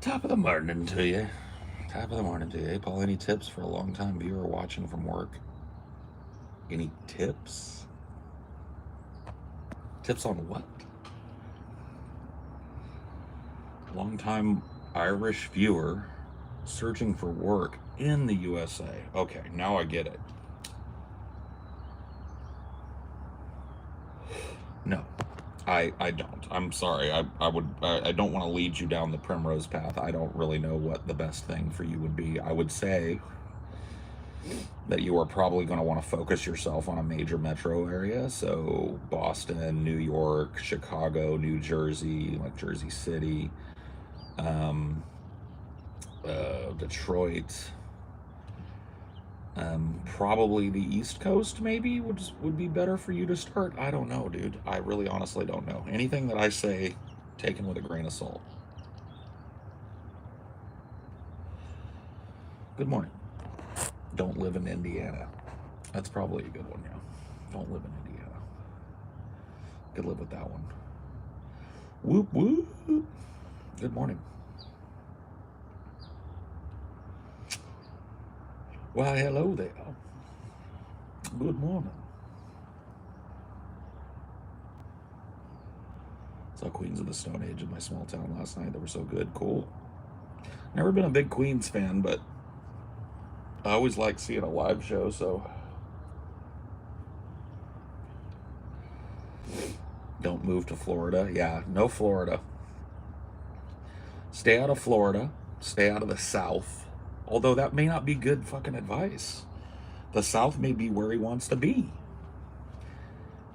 Top of the morning to you. Top of the morning to you. Hey, Paul, any tips for a long time viewer watching from work? Any tips? Tips on what? Long time Irish viewer searching for work in the USA. Okay, now I get it. No, I don't. I'm sorry. I don't want to lead you down the primrose path. I don't really know what the best thing for you would be. I would say that you are probably going to want to focus yourself on a major metro area. So Boston, New York, Chicago, New Jersey, like Jersey City, um, Detroit. Probably the East Coast maybe would be better for you to start. I don't know, dude. I really honestly don't know. Anything that I say, taken with a grain of salt. Good morning. Don't live in Indiana. That's probably a good one, yeah. Don't live in Indiana. Could live with that one. Whoop whoop. Good morning. Why, hello there. Good morning. Saw Queens of the Stone Age in my small town last night. They were so good. Cool. Never been a big Queens fan, but I always like seeing a live show, so don't move to Florida. Yeah, no Florida. Stay out of Florida. Stay out of the South. Although that may not be good fucking advice. The South may be where he wants to be.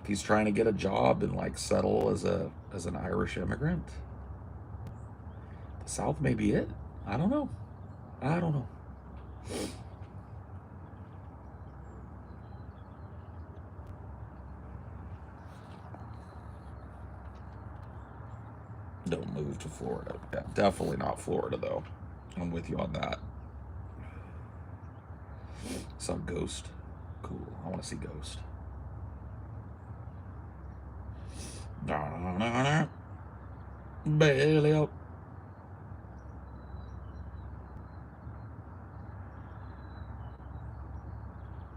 If he's trying to get a job and like settle as an Irish immigrant, the South may be it. I don't know. I don't know. Don't move to Florida. Yeah, definitely not Florida though. I'm with you on that. Saw Ghost. Cool. I want to see Ghost. Belly up.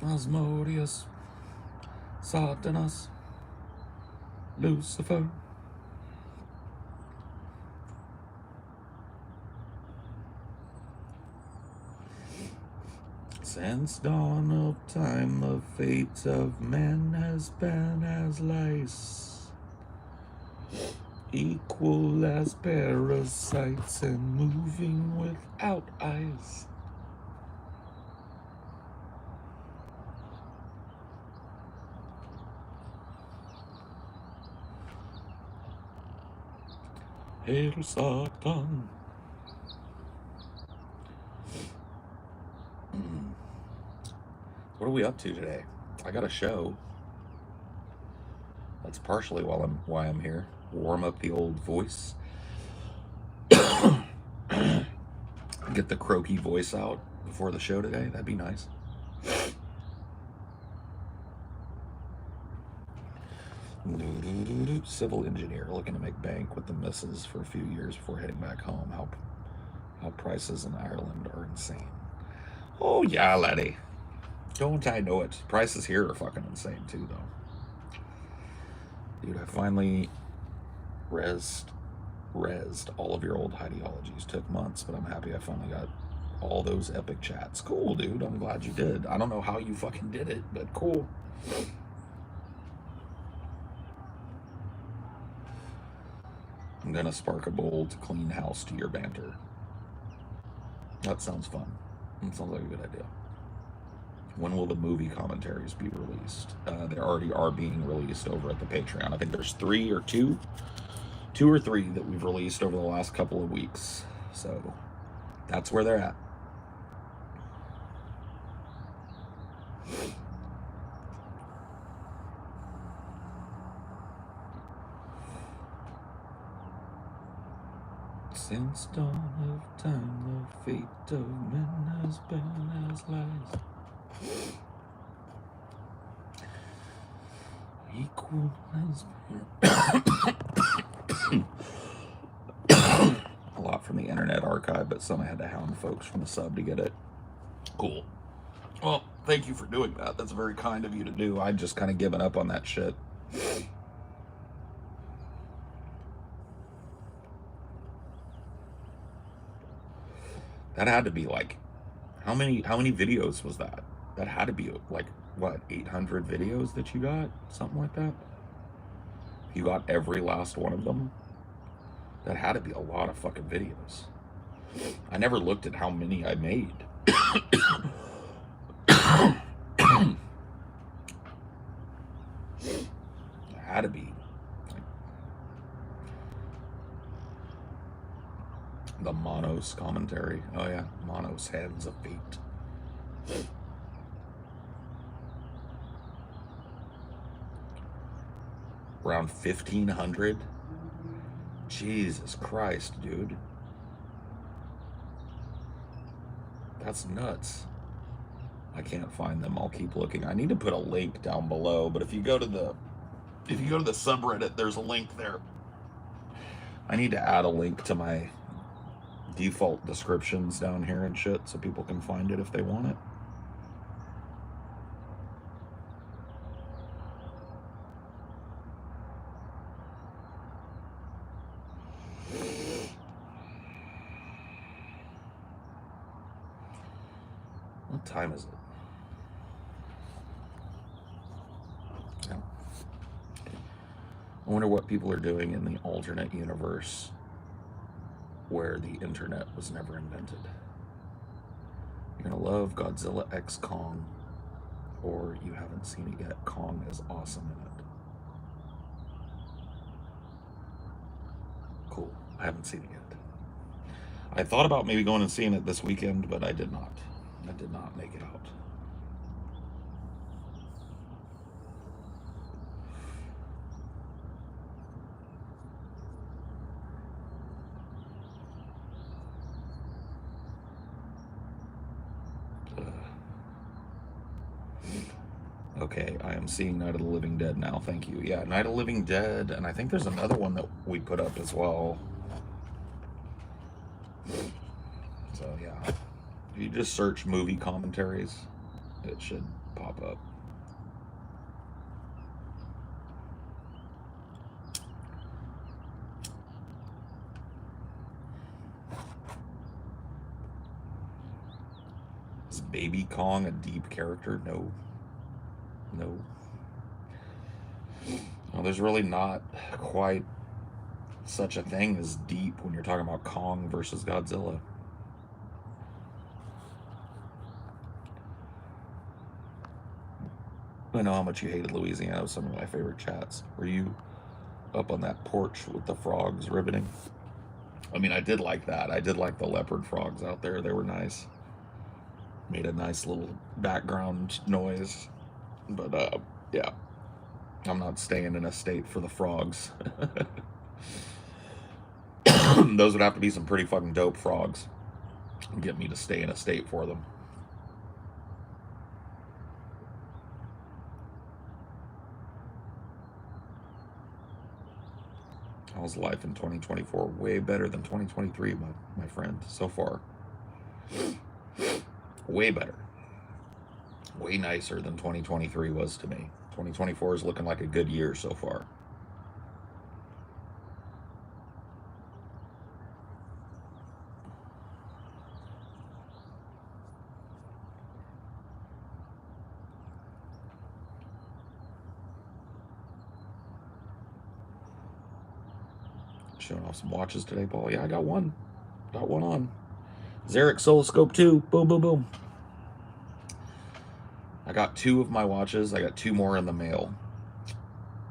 Asmodeus. Satanas. Lucifer. Since dawn of time, the fate of man has been as lice, equal as parasites and moving without eyes. Hail Satan. What are we up to today? I got a show. That's partially why I'm here. Warm up the old voice. Get the croaky voice out before the show today. That'd be nice. Civil engineer looking to make bank with the missus for a few years before heading back home. How prices in Ireland are insane. Oh yeah, laddie. Don't I know it? Prices here are fucking insane too, though. Dude, I finally rezzed all of your old ideologies. Took months, but I'm happy I finally got all those epic chats. Cool, dude. I'm glad you did. I don't know how you fucking did it, but cool. I'm gonna spark a bowl to clean house to your banter. That sounds fun. That sounds like a good idea. When will the movie commentaries be released? They already are being released over at the Patreon. I think there's two or three that we've released over the last couple of weeks. So that's where they're at. Since dawn of time, the fate of men has been as lies. Equal as a lot from the Internet Archive, but some I had to hound folks from the sub to get it. Cool. Well, thank you for doing that. That's very kind of you to do. I'd just kind of given up on that shit. That had to be like, how many videos was that? That had to be like, what, 800 videos that you got? Something like that? You got every last one of them? That had to be a lot of fucking videos. I never looked at how many I made. It had to be. Like, the Monos commentary. Oh yeah, Monos Hands of Fate. Around 1,500. Jesus Christ, dude. That's nuts. I can't find them. I'll keep looking. I need to put a link down below, but if you go to the subreddit, there's a link there. I need to add a link to my default descriptions down here and shit so people can find it if they want it. What time is it? Yeah. I wonder what people are doing in the alternate universe where the internet was never invented. You're gonna love Godzilla X Kong, or you haven't seen it yet. Kong is awesome in it. Cool. I haven't seen it yet. I thought about maybe going and seeing it this weekend, but I did not. I did not make it out. Okay, I am seeing Night of the Living Dead now. Thank you. Yeah, Night of the Living Dead, and I think there's another one that we put up as well. So yeah, if you just search movie commentaries, it should pop up. Is Baby Kong a deep character? No. No. Well, there's really not quite such a thing as deep when you're talking about Kong versus Godzilla. I know how much you hated Louisiana. It was some of my favorite chats. Were you up on that porch with the frogs ribbiting? I mean, I did like that. I did like the leopard frogs out there. They were nice. Made a nice little background noise. But, yeah. I'm not staying in a state for the frogs. Those would have to be some pretty fucking dope frogs. Get me to stay in a state for them. How's life in 2024? Way better than 2023, my friend, so far. Way better. Way nicer than 2023 was to me. 2024 is looking like a good year so far. Showing off some watches today, Paul. Yeah, I got one. Got one on. Zarek Soloscope 2. Boom, boom, boom. I got 2 of my watches. I got 2 more in the mail.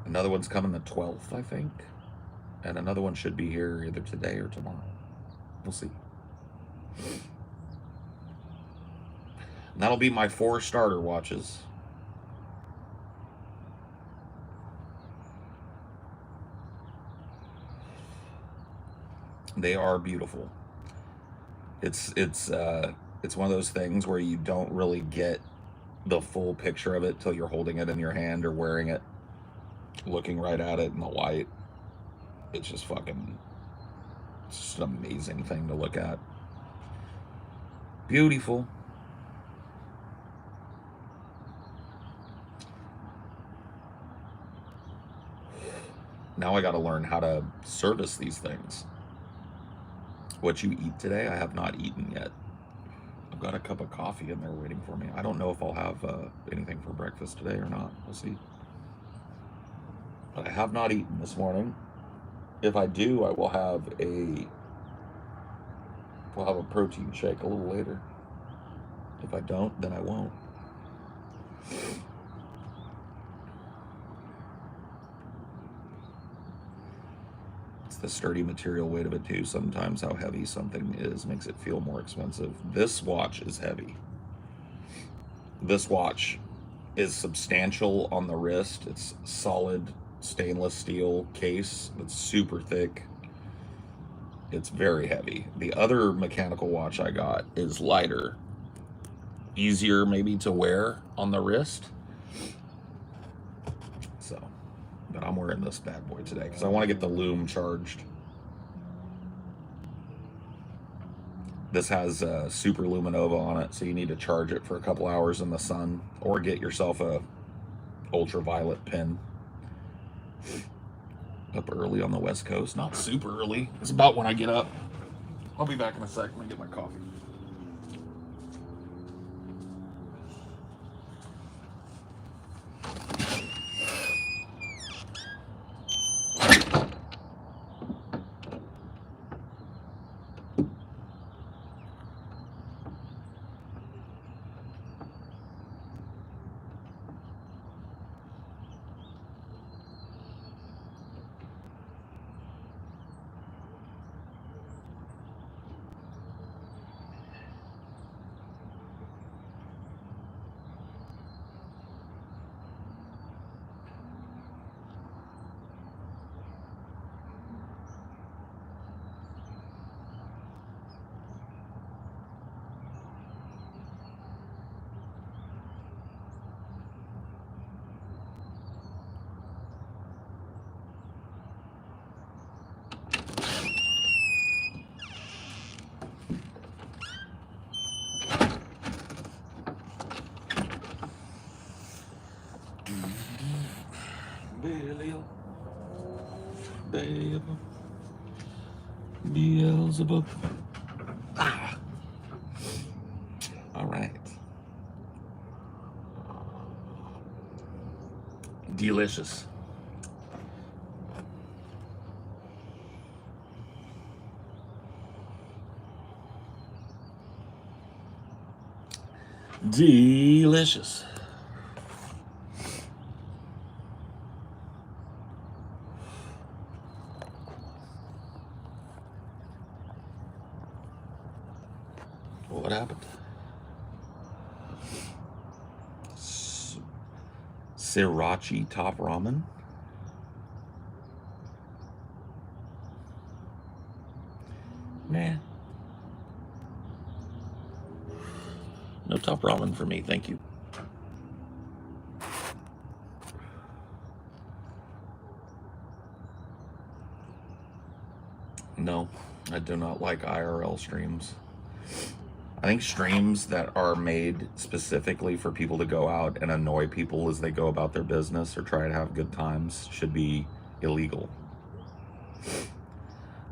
Another one's coming the 12th, I think. And another one should be here either today or tomorrow. We'll see. And that'll be my 4 starter watches. They are beautiful. It's one of those things where you don't really get the full picture of it till you're holding it in your hand or wearing it, looking right at it in the light. It's just fucking It's just an amazing thing to look at. Beautiful. Now I got to learn how to service these things. What you eat today, I have not eaten yet. I've got a cup of coffee in there waiting for me. I don't know if I'll have anything for breakfast today or not. We'll see. But I have not eaten this morning. If I do, I will have a protein shake a little later. If I don't, then I won't. It's the sturdy material weight of it too. Sometimes how heavy something is makes it feel more expensive. This watch is heavy. This watch is substantial on the wrist. It's solid stainless steel case that's super thick. It's very heavy. The other mechanical watch I got is lighter, easier maybe to wear on the wrist. So, but I'm wearing this bad boy today because I want to get the Lume charged. This has super luminova on it, so you need to charge it for a couple hours in the sun or get yourself a ultraviolet pin. Up early on the West Coast. Not super early. It's about when I get up. I'll be back in a sec when I get my coffee. Beelzebub. Ah. All right. Delicious. Delicious. What happened? Sriracha top ramen? Nah. No top ramen for me, thank you. No, I do not like IRL streams. I think streams that are made specifically for people to go out and annoy people as they go about their business or try to have good times should be illegal.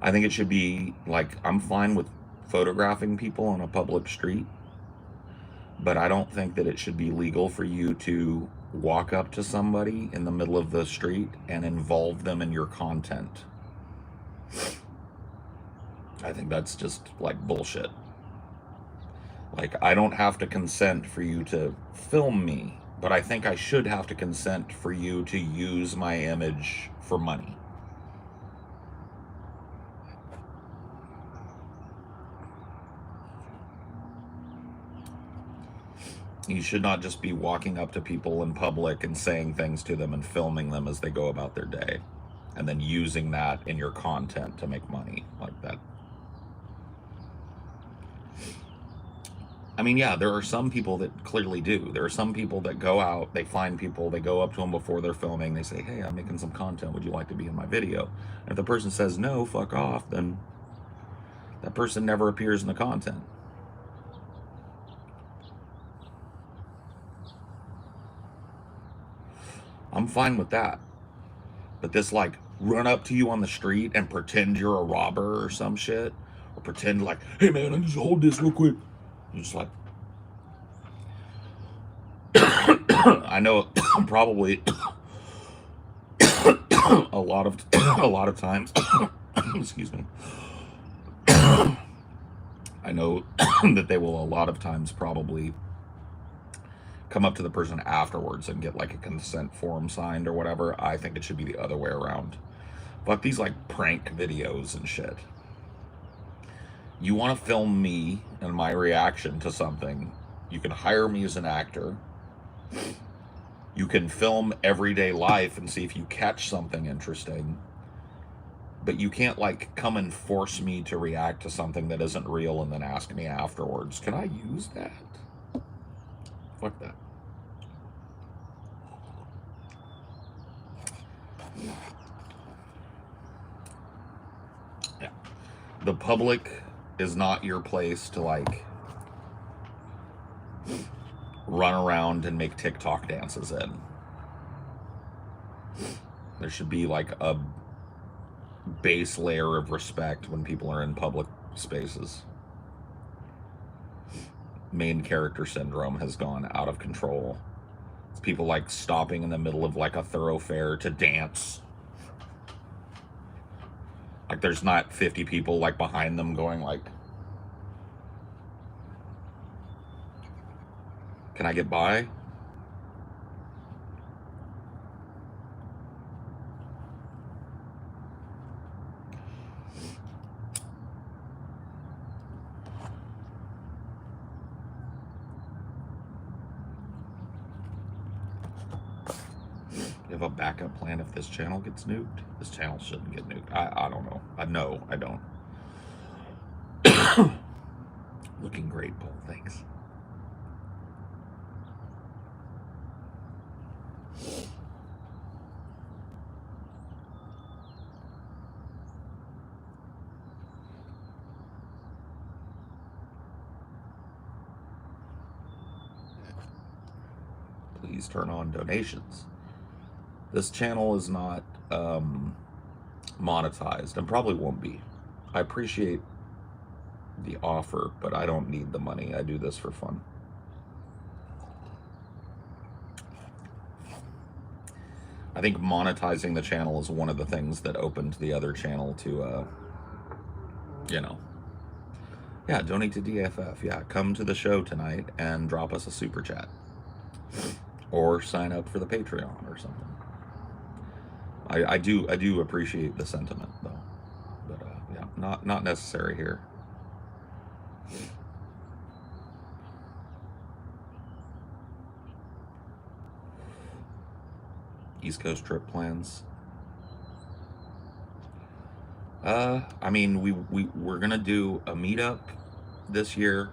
I think it should be like, I'm fine with photographing people on a public street, but I don't think that it should be legal for you to walk up to somebody in the middle of the street and involve them in your content. I think that's just like bullshit. Like, I don't have to consent for you to film me, but I think I should have to consent for you to use my image for money. You should not just be walking up to people in public and saying things to them and filming them as they go about their day, and then using that in your content to make money like that. I mean, yeah, there are some people that clearly do. There are some people that go out, they find people, they go up to them before they're filming, they say, hey, I'm making some content, would you like to be in my video? And if the person says no, fuck off, then That person never appears in the content. I'm fine with that. But this, like, run up to you on the street and pretend you're a robber or some shit, or pretend like, hey man, I need to hold this real quick. You're just like, I know probably a lot of times, excuse me. I know that they will a lot of times probably come up to the person afterwards and get like a consent form signed or whatever. I think it should be the other way around. But these like prank videos and shit. You want to film me and my reaction to something, you can hire me as an actor. You can film everyday life and see if you catch something interesting. But you can't like come and force me to react to something that isn't real and then ask me afterwards, can I use that? Fuck that. Yeah. The public is not your place to like run around and make TikTok dances in. There should be like a base layer of respect when people are in public spaces. Main character syndrome has gone out of control. It's people like stopping in the middle of like a thoroughfare to dance. Like there's not 50 people like behind them going like, can I get by? You have a backup plan if this channel gets nuked? This channel shouldn't get nuked. I don't know. No, I don't. Looking great, Paul. Thanks. Please turn on donations. This channel is not monetized and probably won't be. I appreciate the offer, but I don't need the money. I do this for fun. I think monetizing the channel is one of the things that opened the other channel to, you know, yeah, donate to DFF. Yeah, come to the show tonight and drop us a super chat. Or sign up for the Patreon or something. I do appreciate the sentiment though, but yeah, not necessary here. East Coast trip plans. I mean, we're gonna do a meetup this year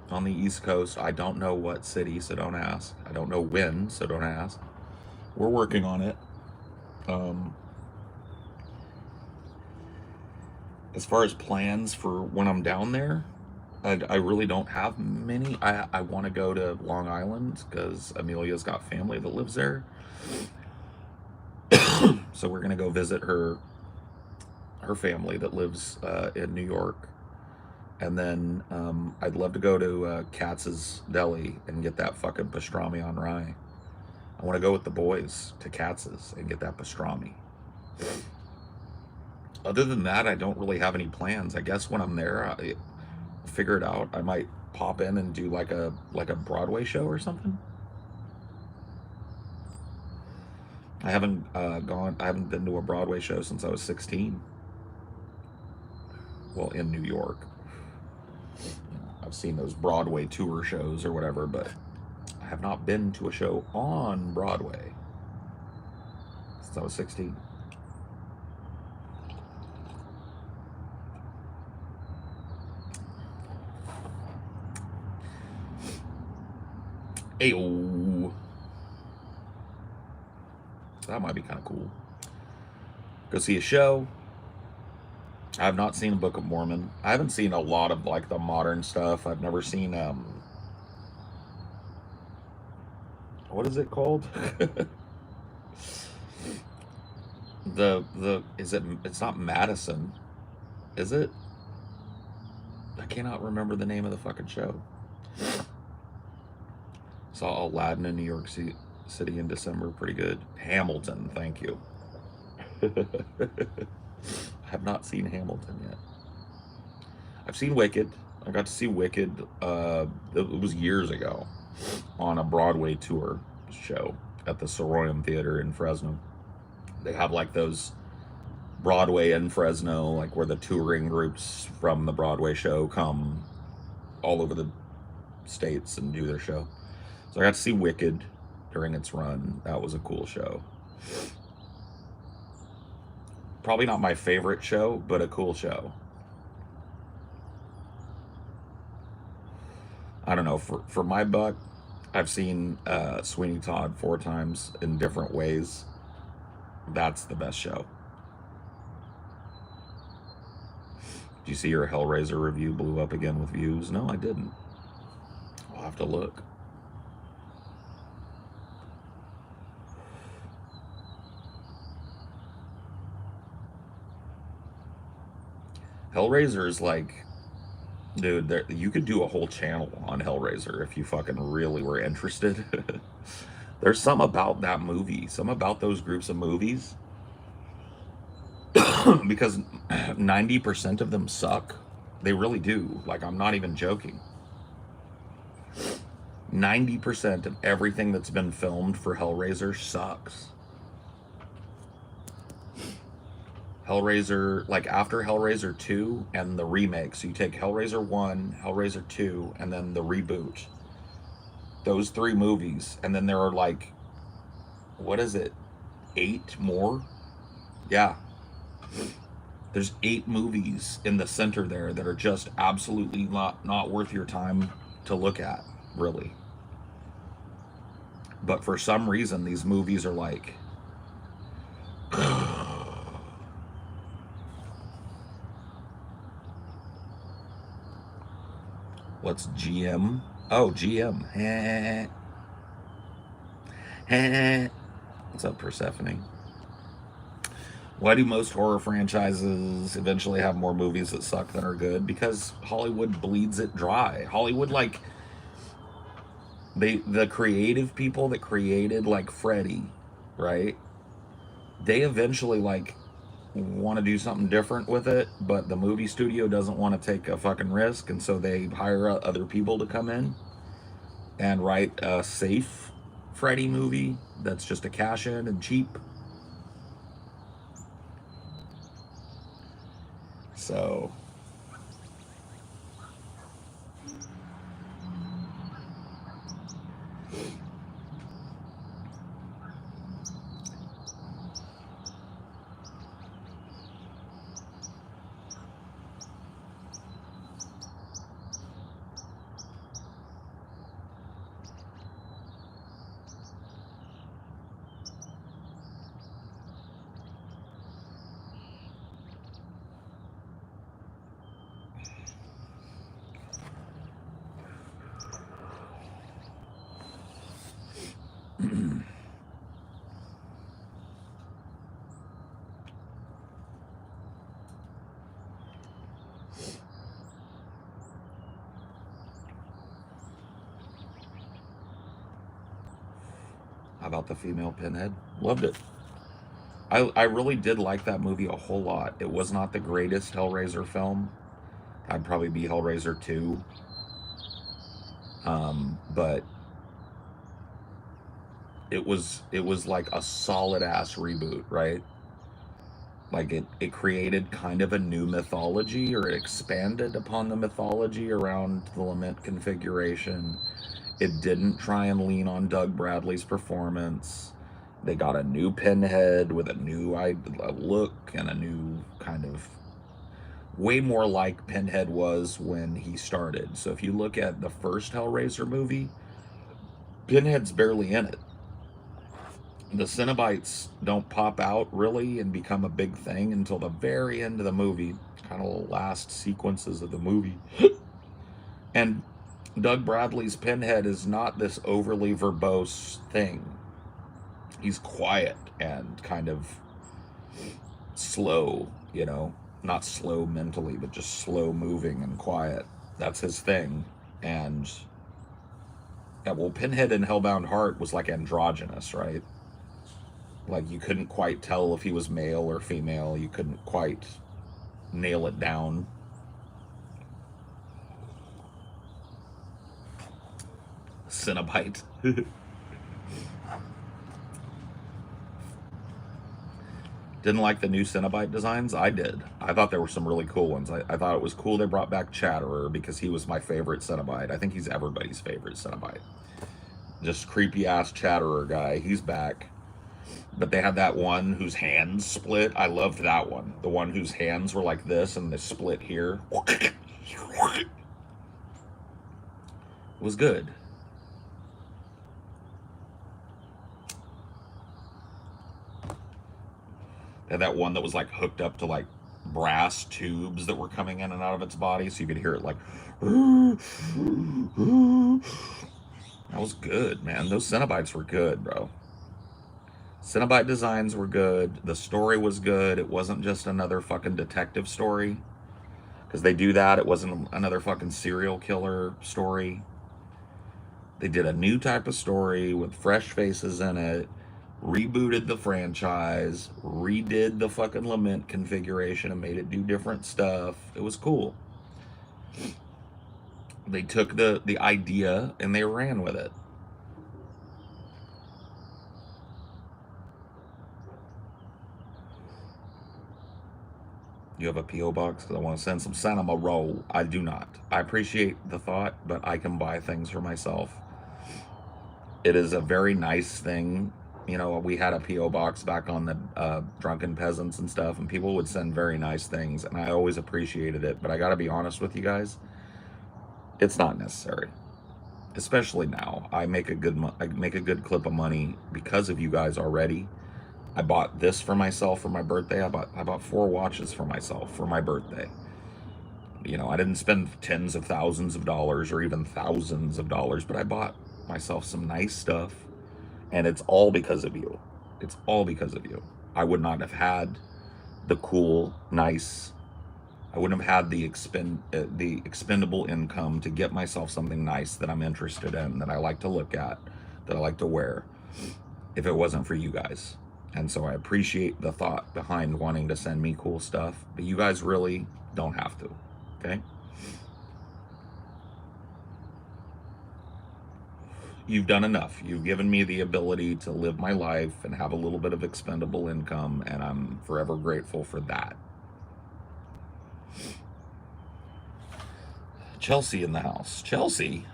on the East Coast. I don't know what city, so don't ask. I don't know when, so don't ask. We're working on it. As far as plans for when I'm down there, I really don't have many. I want to go to Long Island because Amelia's got family that lives there. So we're gonna go visit her family that lives in New York. And then I'd love to go to Katz's Deli and get that fucking pastrami on rye. I want to go with the boys to Katz's and get that pastrami. Other than that, I don't really have any plans. I guess when I'm there, I figure it out. I might pop in and do like a Broadway show or something. I haven't been to a Broadway show since I was 16. Well, in New York. I've seen those Broadway tour shows or whatever, but I have not been to a show on Broadway since I was 16. Ayo. That might be kind of cool. Go see a show, I have not seen Book of Mormon. I haven't seen a lot of like the modern stuff. I've never seen what is it called? The is it it's not Madison, is it? I cannot remember the name of the fucking show. Saw Aladdin in New York City in December, pretty good. Hamilton, thank you. I have not seen Hamilton yet. I've seen Wicked. I got to see Wicked. It was years ago on a Broadway tour show at the Soroyan Theater in Fresno. They have like those Broadway in Fresno, like where the touring groups from the Broadway show come all over the states and do their show. So I got to see Wicked during its run. That was a cool show. Probably not my favorite show, but a cool show. I don't know. For my buck, I've seen Sweeney Todd 4 times in different ways. That's the best show. Did you see your Hellraiser review blew up again with views? No, I didn't. I'll have to look. Hellraiser is like, dude, you could do a whole channel on Hellraiser if you fucking really were interested. There's some about that movie, some about those groups of movies, because 90% of them suck. They really do. Like, I'm not even joking. 90% of everything that's been filmed for Hellraiser sucks. Hellraiser, like after Hellraiser 2 and the remake, so you take Hellraiser 1, Hellraiser 2, and then the reboot. Those 3 movies, and then there are like, what is it, 8 more? Yeah. There's 8 movies in the center there that are just absolutely not worth your time to look at, really. But for some reason, these movies are like, what's GM? Oh, GM. What's up, Persephone? Why do most horror franchises eventually have more movies that suck than are good? Because Hollywood bleeds it dry. Hollywood, like, the creative people that created like Freddy, right? They eventually like want to do something different with it, but the movie studio doesn't want to take a fucking risk, and so they hire other people to come in and write a safe Freddy movie that's just a cash in and cheap. So how about the female Pinhead? Loved it. I really did like that movie a whole lot. It was not the greatest Hellraiser film. I'd probably be Hellraiser 2. But it was like a solid ass reboot, right? Like it created kind of a new mythology, or it expanded upon the mythology around the Lament configuration. It didn't try and lean on Doug Bradley's performance. They got a new Pinhead with a new look and a new kind of, way more like Pinhead was when he started. So if you look at the first Hellraiser movie, Pinhead's barely in it. The Cenobites don't pop out really and become a big thing until the very end of the movie. kind of last sequences of the movie. And Doug Bradley's Pinhead is not this overly verbose thing. He's quiet and kind of slow, you know, not slow mentally, but just slow moving and quiet. That's his thing. And yeah, well, Pinhead in Hellbound Heart was like androgynous, right? Like you couldn't quite tell if he was male or female. You couldn't quite nail it down. Cenobite. Didn't like the new Cenobite designs? I did. I thought there were some really cool ones. I thought it was cool they brought back Chatterer because he was my favorite Cenobite. I think he's everybody's favorite Cenobite. Just creepy ass Chatterer guy. He's back. But they had that one whose hands split. I loved that one. The one whose hands were like this and they split here. It was good. They had that one that was like hooked up to like brass tubes that were coming in and out of its body, so you could hear it like. That was good, man. Those Cenobites were good, bro. Cenobite designs were good. The story was good. It wasn't just another fucking detective story. Because they do that. It wasn't another fucking serial killer story. They did a new type of story with fresh faces in it. Rebooted the franchise. Redid the fucking Lament configuration and made it do different stuff. It was cool. They took the idea and they ran with it. You have a P.O. box? Because I want to send some cinema roll. I do not. I appreciate the thought, but I can buy things for myself. It is a very nice thing. You know, we had a P.O. box back on the Drunken Peasants and stuff, and people would send very nice things, and I always appreciated it. But I got to be honest with you guys, it's not necessary. Especially now. I make a good clip of money because of you guys already. I bought this for myself for my birthday. I bought 4 watches for myself for my birthday. You know, I didn't spend tens of thousands of dollars or even thousands of dollars, but I bought myself some nice stuff, and it's all because of you. It's all because of you. I would not have had the cool, nice. I wouldn't have had the expendable income to get myself something nice that I'm interested in, that I like to look at, that I like to wear, if it wasn't for you guys. And so I appreciate the thought behind wanting to send me cool stuff, but you guys really don't have to, okay? You've done enough. You've given me the ability to live my life and have a little bit of expendable income, and I'm forever grateful for that. Chelsea in the house. Chelsea?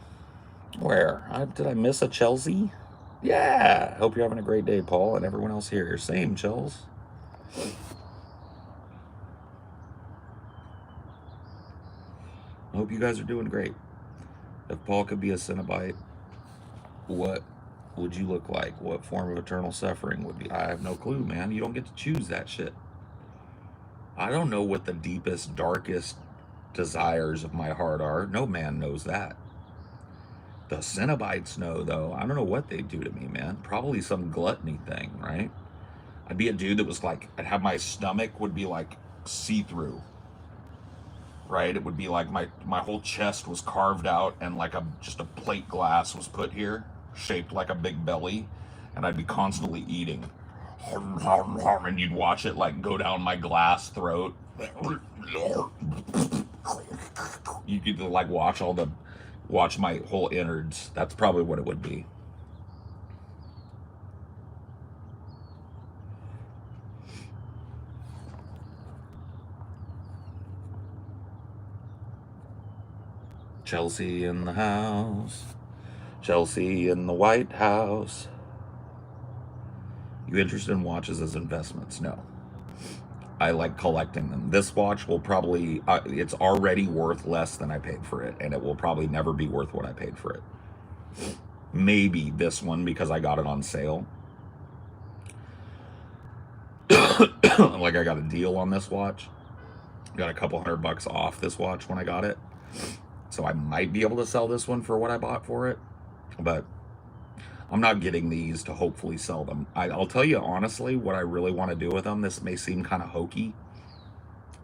Where? Did I miss a Chelsea? Yeah, hope you're having a great day, Paul, and everyone else here. Same, Chels. I hope you guys are doing great. If Paul could be a Cenobite, what would you look like? What form of eternal suffering would be? I have no clue, man. You don't get to choose that shit. I don't know what the deepest, darkest desires of my heart are. No man knows that. The Cenobites know, though. I don't know what they'd do to me, man. Probably some gluttony thing, right? I'd be a dude that was like, I'd have my stomach would be like see-through, right? It would be like my whole chest was carved out and like just a plate glass was put here, shaped like a big belly, and I'd be constantly eating. And you'd watch it like go down my glass throat. You could like watch my whole innards. That's probably what it would be. Chelsea in the house. Chelsea in the White House. You interested in watches as investments? No. I like collecting them. This watch will probably, it's already worth less than I paid for it, and it will probably never be worth what I paid for it. Maybe this one because I got it on sale. Like I got a deal on this watch. Got a couple $100 off this watch when I got it. So I might be able to sell this one for what I bought for it. But I'm not getting these to hopefully sell them. I'll tell you honestly what I really want to do with them. This may seem kind of hokey,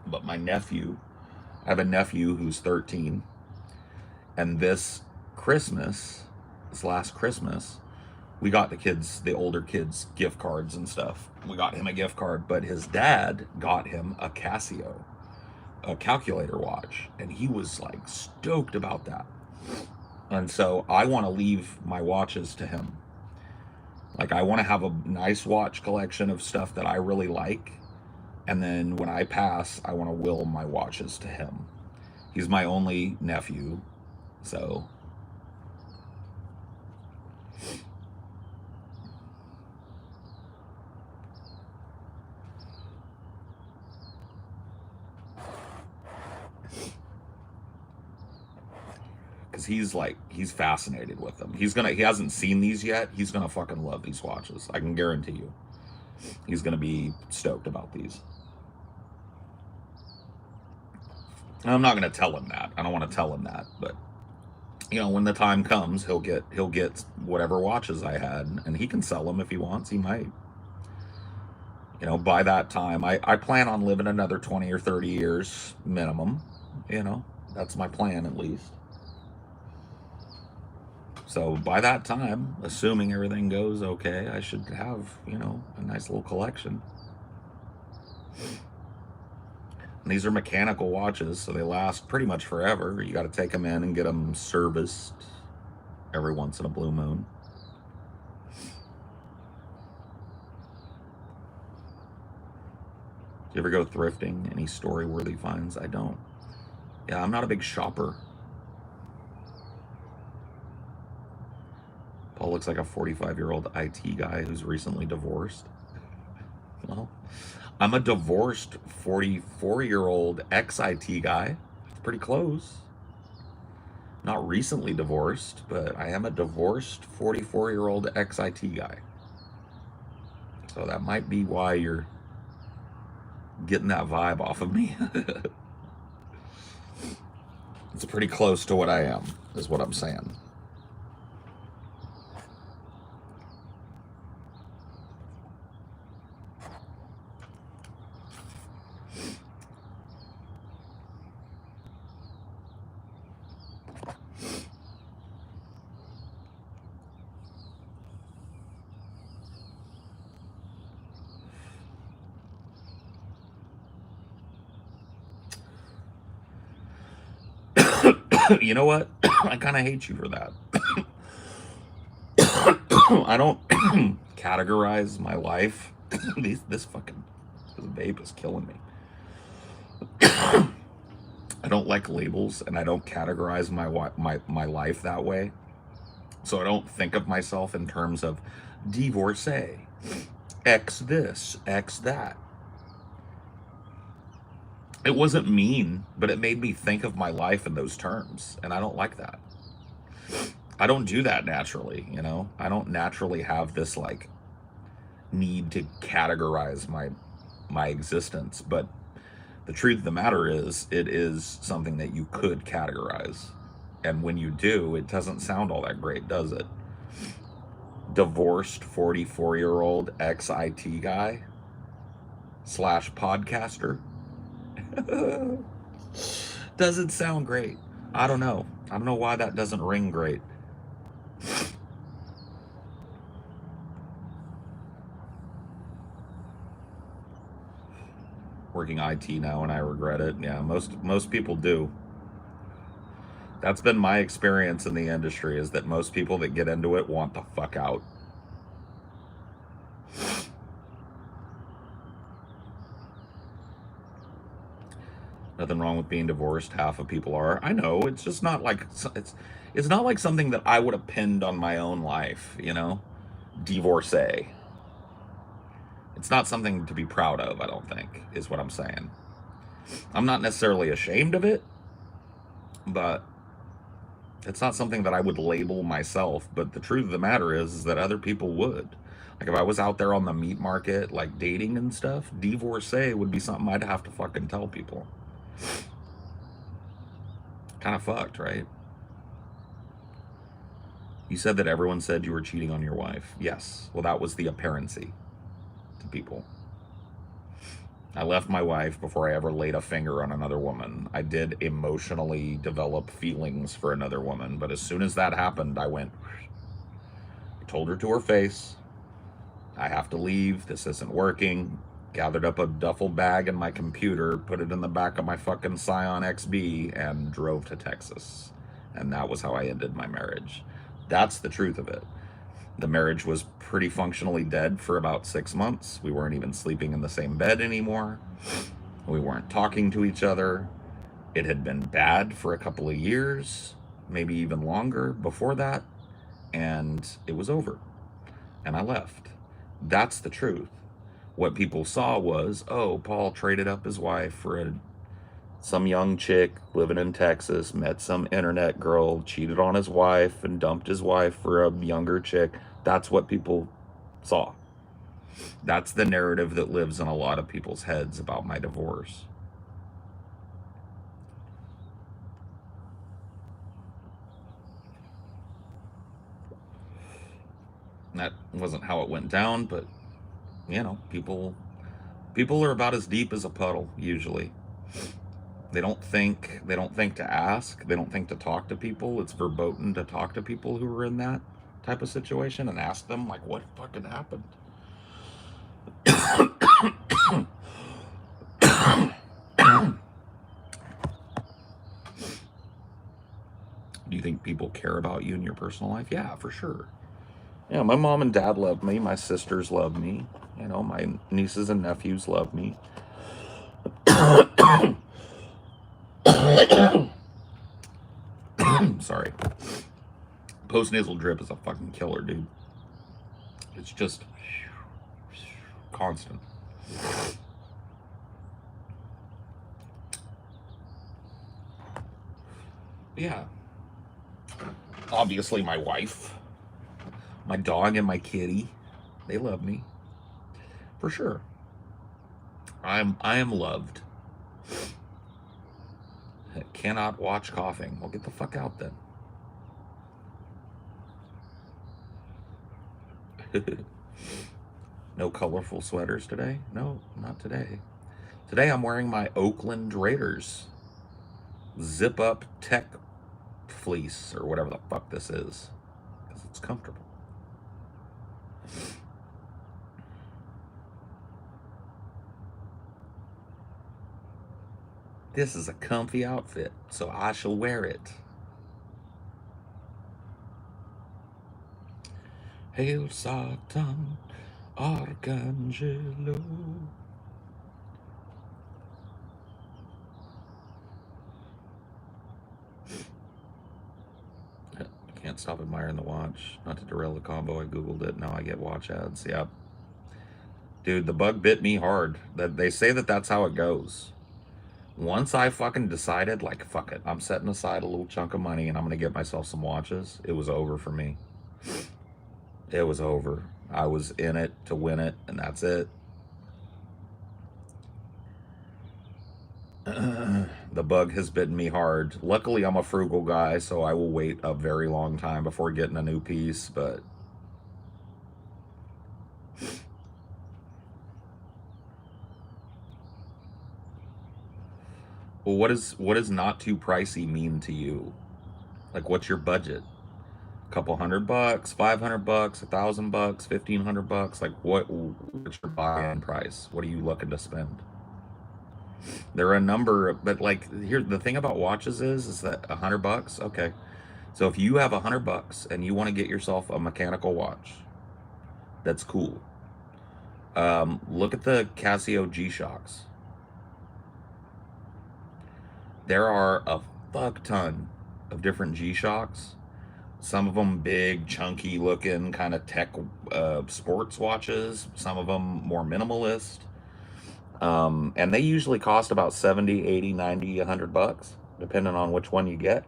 but I have a nephew who's 13, and this last Christmas, we got the older kids, gift cards and stuff. We got him a gift card, but his dad got him a Casio, a calculator watch, and he was like stoked about that. And so I want to leave my watches to him. Like, I want to have a nice watch collection of stuff that I really like. And then when I pass, I want to will my watches to him. He's my only nephew. So because he's fascinated with them. He hasn't seen these yet. He's gonna fucking love these watches. I can guarantee you. He's gonna be stoked about these. And I'm not gonna tell him that. I don't want to tell him that, but when the time comes, he'll get whatever watches I had, and he can sell them if he wants. He might. By that time, I plan on living another 20 or 30 years minimum. That's my plan at least. So by that time, assuming everything goes okay, I should have, a nice little collection. And these are mechanical watches, so they last pretty much forever. You got to take them in and get them serviced every once in a blue moon. Do you ever go thrifting? Any story-worthy finds? I don't. Yeah, I'm not a big shopper. Paul looks like a 45-year-old IT guy who's recently divorced. Well, I'm a divorced 44-year-old ex-IT guy. It's pretty close. Not recently divorced, but I am a divorced 44-year-old ex-IT guy. So that might be why you're getting that vibe off of me. It's pretty close to what I am, is what I'm saying. You know what? I kind of hate you for that. I don't categorize my life. This vape is killing me. I don't like labels, and I don't categorize my life that way. So I don't think of myself in terms of divorcee, X this, X that. It wasn't mean, but it made me think of my life in those terms, and I don't like that. I don't do that naturally, I don't naturally have this like need to categorize my existence, but the truth of the matter is it is something that you could categorize. And when you do, it doesn't sound all that great, does it? Divorced 44-year-old ex-IT guy / podcaster. Doesn't sound great. I don't know why that doesn't ring great. Working IT now, and I regret it. Yeah, most people do. That's been my experience in the industry, is that most people that get into it want the fuck out. Nothing wrong with being divorced. Half of people are. I know. It's just not like it's not like something that I would have pinned on my own life, Divorcee. It's not something to be proud of, I don't think, is what I'm saying. I'm not necessarily ashamed of it, but it's not something that I would label myself. But the truth of the matter is that other people would. Like, if I was out there on the meat market, like dating and stuff, divorcee would be something I'd have to fucking tell people. Kind of fucked, right? You said that everyone said you were cheating on your wife. Yes. Well, that was the apparency to people. I left my wife before I ever laid a finger on another woman. I did emotionally develop feelings for another woman, but as soon as that happened, I went, I told her to her face, I have to leave. This isn't working. Gathered up a duffel bag and my computer, put it in the back of my fucking Scion XB, and drove to Texas. And that was how I ended my marriage. That's the truth of it. The marriage was pretty functionally dead for about 6 months. We weren't even sleeping in the same bed anymore. We weren't talking to each other. It had been bad for a couple of years, maybe even longer before that. And it was over. And I left. That's the truth. What people saw was, oh, Paul traded up his wife for some young chick living in Texas, met some internet girl, cheated on his wife, and dumped his wife for a younger chick. That's what people saw. That's the narrative that lives in a lot of people's heads about my divorce. That wasn't how it went down, but you know, people are about as deep as a puddle usually. They don't think to ask, they don't think to talk to people. It's verboten to talk to people who are in that type of situation and ask them like what fucking happened. Do you think people care about you in your personal life? Yeah, for sure. Yeah, my mom and dad love me. My sisters love me. You know, my nieces and nephews love me. Sorry. Postnasal drip is a fucking killer, dude. It's just constant. Yeah. Obviously, my wife, my dog, and my kitty, they love me. For sure. I am loved. I cannot watch coughing. Well, get the fuck out then. No colorful sweaters today? No, not today. Today I'm wearing my Oakland Raiders zip up tech fleece or whatever the fuck this is because it's comfortable. This is a comfy outfit, so I shall wear it. Hail Satan, Arcangelo. Can't stop admiring the watch. Not to derail the combo, I googled it. Now I get watch ads. Yep. Dude, the bug bit me hard. That they say that that's how it goes. Once I fucking decided, like, fuck it, I'm setting aside a little chunk of money and I'm gonna get myself some watches, it was over for me. It was over. I was in it to win it, and that's it. The bug has bitten me hard. Luckily, I'm a frugal guy, so I will wait a very long time before getting a new piece, but well, what does not too pricey mean to you? Like, what's your budget? A couple $100, $500, $1,000, $1,500. Like, what's your buy-in price? What are you looking to spend? There are a number, but like here, the thing about watches is that $100. Okay, so if you have $100 and you want to get yourself a mechanical watch, that's cool. Look at the Casio G-Shocks. There are a fuck ton of different G-Shocks. Some of them big, chunky looking, kind of tech sports watches. Some of them more minimalist. And they usually cost about 70, 80, 90, $100, depending on which one you get.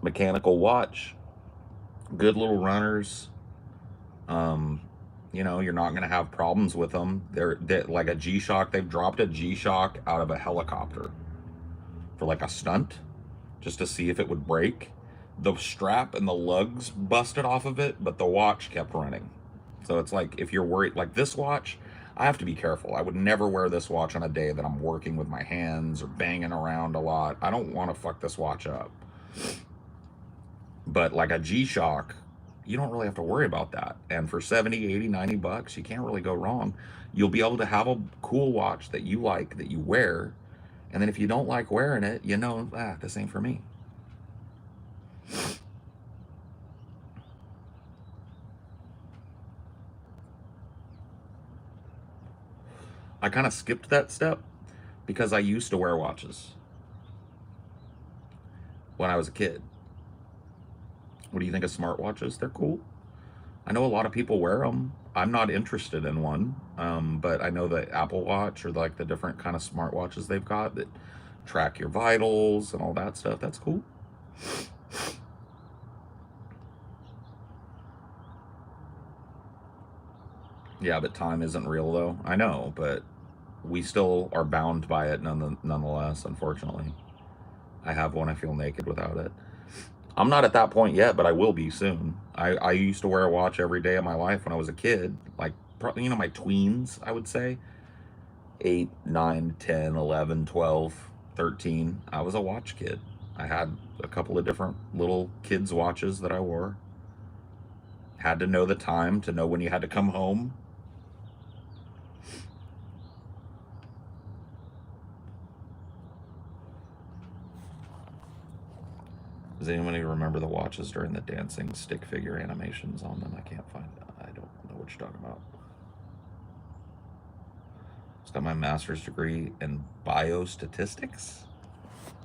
Mechanical watch, good little runners. You know, you're not going to have problems with them. They're like a G-Shock. They've dropped a G-Shock out of a helicopter. for like a stunt, just to see if it would break. The strap and the lugs busted off of it, but the watch kept running. So it's like, if you're worried, like this watch, I have to be careful. I would never wear this watch on a day that I'm working with my hands or banging around a lot. I don't want to fuck this watch up. But like a G-Shock, you don't really have to worry about that. And for 70, 80, 90 bucks, you can't really go wrong. You'll be able to have a cool watch that you like, that you wear. And then if you don't like wearing it, you know, this ain't for me. I kind of skipped that step because I used to wear watches when I was a kid. What do you think of smartwatches? They're cool. I know a lot of people wear them. I'm not interested in one, but I know the Apple Watch, or like the different kind of smartwatches they've got that track your vitals and all that stuff. That's cool. Yeah, but time isn't real though. I know, but we still are bound by it nonetheless, unfortunately. I have one, I feel naked without it. I'm not at that point yet, but I will be soon. I used to wear a watch every day of my life when I was a kid, like, you know, my tweens, I would say. 8, 9, 10, 11, 12, 13. I was a watch kid. I had a couple of different little kids' watches that I wore. Had to know the time to know when you had to come home. Does anybody remember the watches during the dancing stick figure animations on them? I can't find it. I don't know what you're talking about. Just got my master's degree in biostatistics.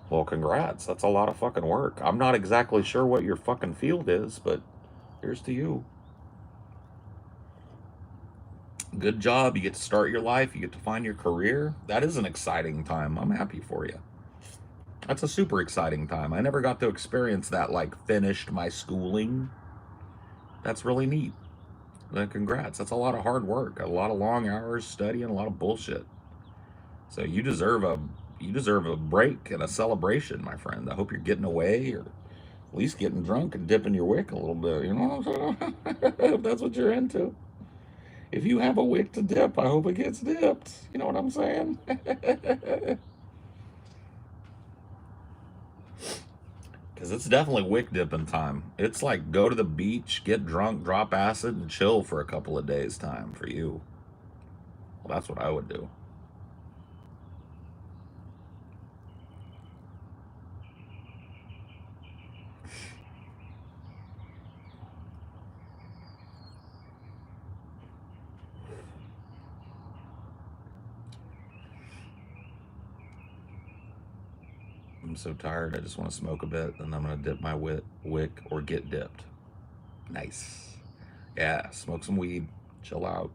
Well, congrats. That's a lot of fucking work. I'm not exactly sure what your fucking field is, but here's to you. Good job. You get to start your life. You get to find your career. That is an exciting time. I'm happy for you. That's a super exciting time. I never got to experience that, like, finished my schooling. That's really neat. Congrats. That's a lot of hard work, a lot of long hours studying, a lot of bullshit. So you deserve a break and a celebration, my friend. I hope you're getting away, or at least getting drunk and dipping your wick a little bit. You know what I'm saying? If that's what you're into. If you have a wick to dip, I hope it gets dipped. You know what I'm saying? Because it's definitely wick dipping time. It's like go to the beach, get drunk, drop acid, and chill for a couple of days time for you. Well, that's what I would do. I'm so tired, I just want to smoke a bit, and I'm going to dip my wick or get dipped. Nice. Yeah, smoke some weed, chill out.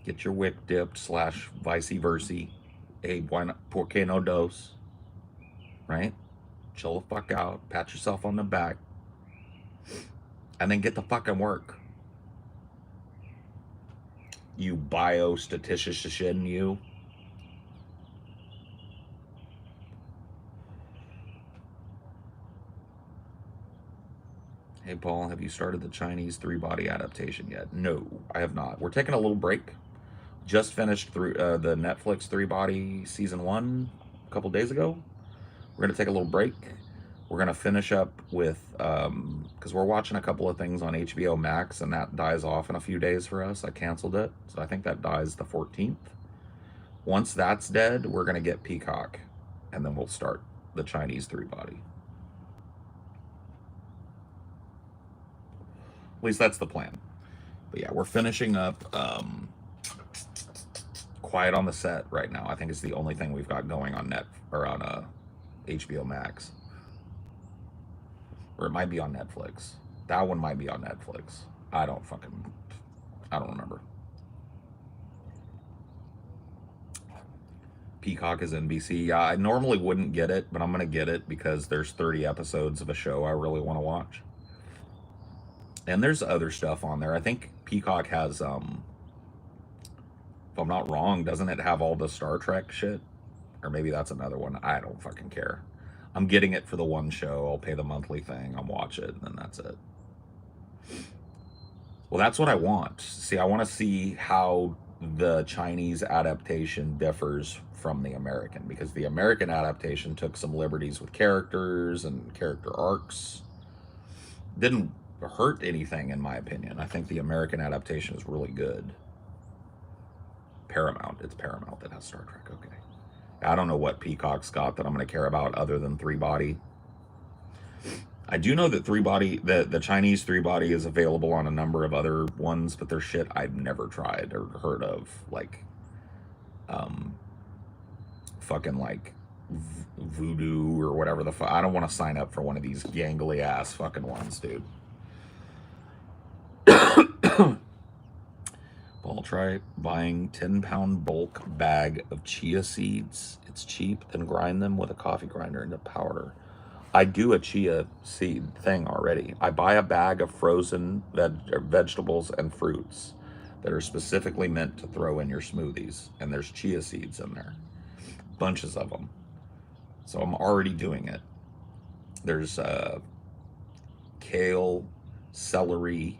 Get your wick dipped slash vice versa. Hey, why not? Por que no dos? Right? Chill the fuck out, pat yourself on the back, and then get to fucking work. You biostatistician, you. Hey, Paul, have you started the Chinese three-body adaptation yet? No, I have not. We're taking a little break. Just finished through the Netflix three-body season 1 a couple days ago. We're going to take a little break. We're going to finish up with, because we're watching a couple of things on HBO Max, and that dies off in a few days for us. I canceled it, so I think that dies the 14th. Once that's dead, we're going to get Peacock, and then we'll start the Chinese three-body. At least that's the plan. But yeah, we're finishing up Quiet on the Set right now. I think it's the only thing we've got going on HBO Max. Or it might be on Netflix. That one might be on Netflix. I don't remember. Peacock is NBC. Yeah, I normally wouldn't get it, but I'm going to get it because there's 30 episodes of a show I really want to watch. And there's other stuff on there. I think Peacock has, if I'm not wrong, doesn't it have all the Star Trek shit? Or maybe that's another one. I don't fucking care. I'm getting it for the one show. I'll pay the monthly thing. I'll watch it, and then that's it. Well, that's what I want. See, I want to see how the Chinese adaptation differs from the American, because the American adaptation took some liberties with characters and character arcs. Didn't hurt anything, in my opinion. I think the American adaptation is really good. Paramount. It's Paramount that has Star Trek. Okay. I don't know what Peacock's got that I'm going to care about other than Three Body. I do know that the Chinese Three Body is available on a number of other ones, but they're shit I've never tried or heard of. Like, fucking like Voodoo or whatever the fuck. I don't want to sign up for one of these gangly ass fucking ones, dude. I'll try buying 10-pound bulk bag of chia seeds. It's cheap, then grind them with a coffee grinder into powder. I do a chia seed thing already. I buy a bag of frozen vegetables and fruits that are specifically meant to throw in your smoothies, and there's chia seeds in there, bunches of them. So I'm already doing it. There's kale, celery.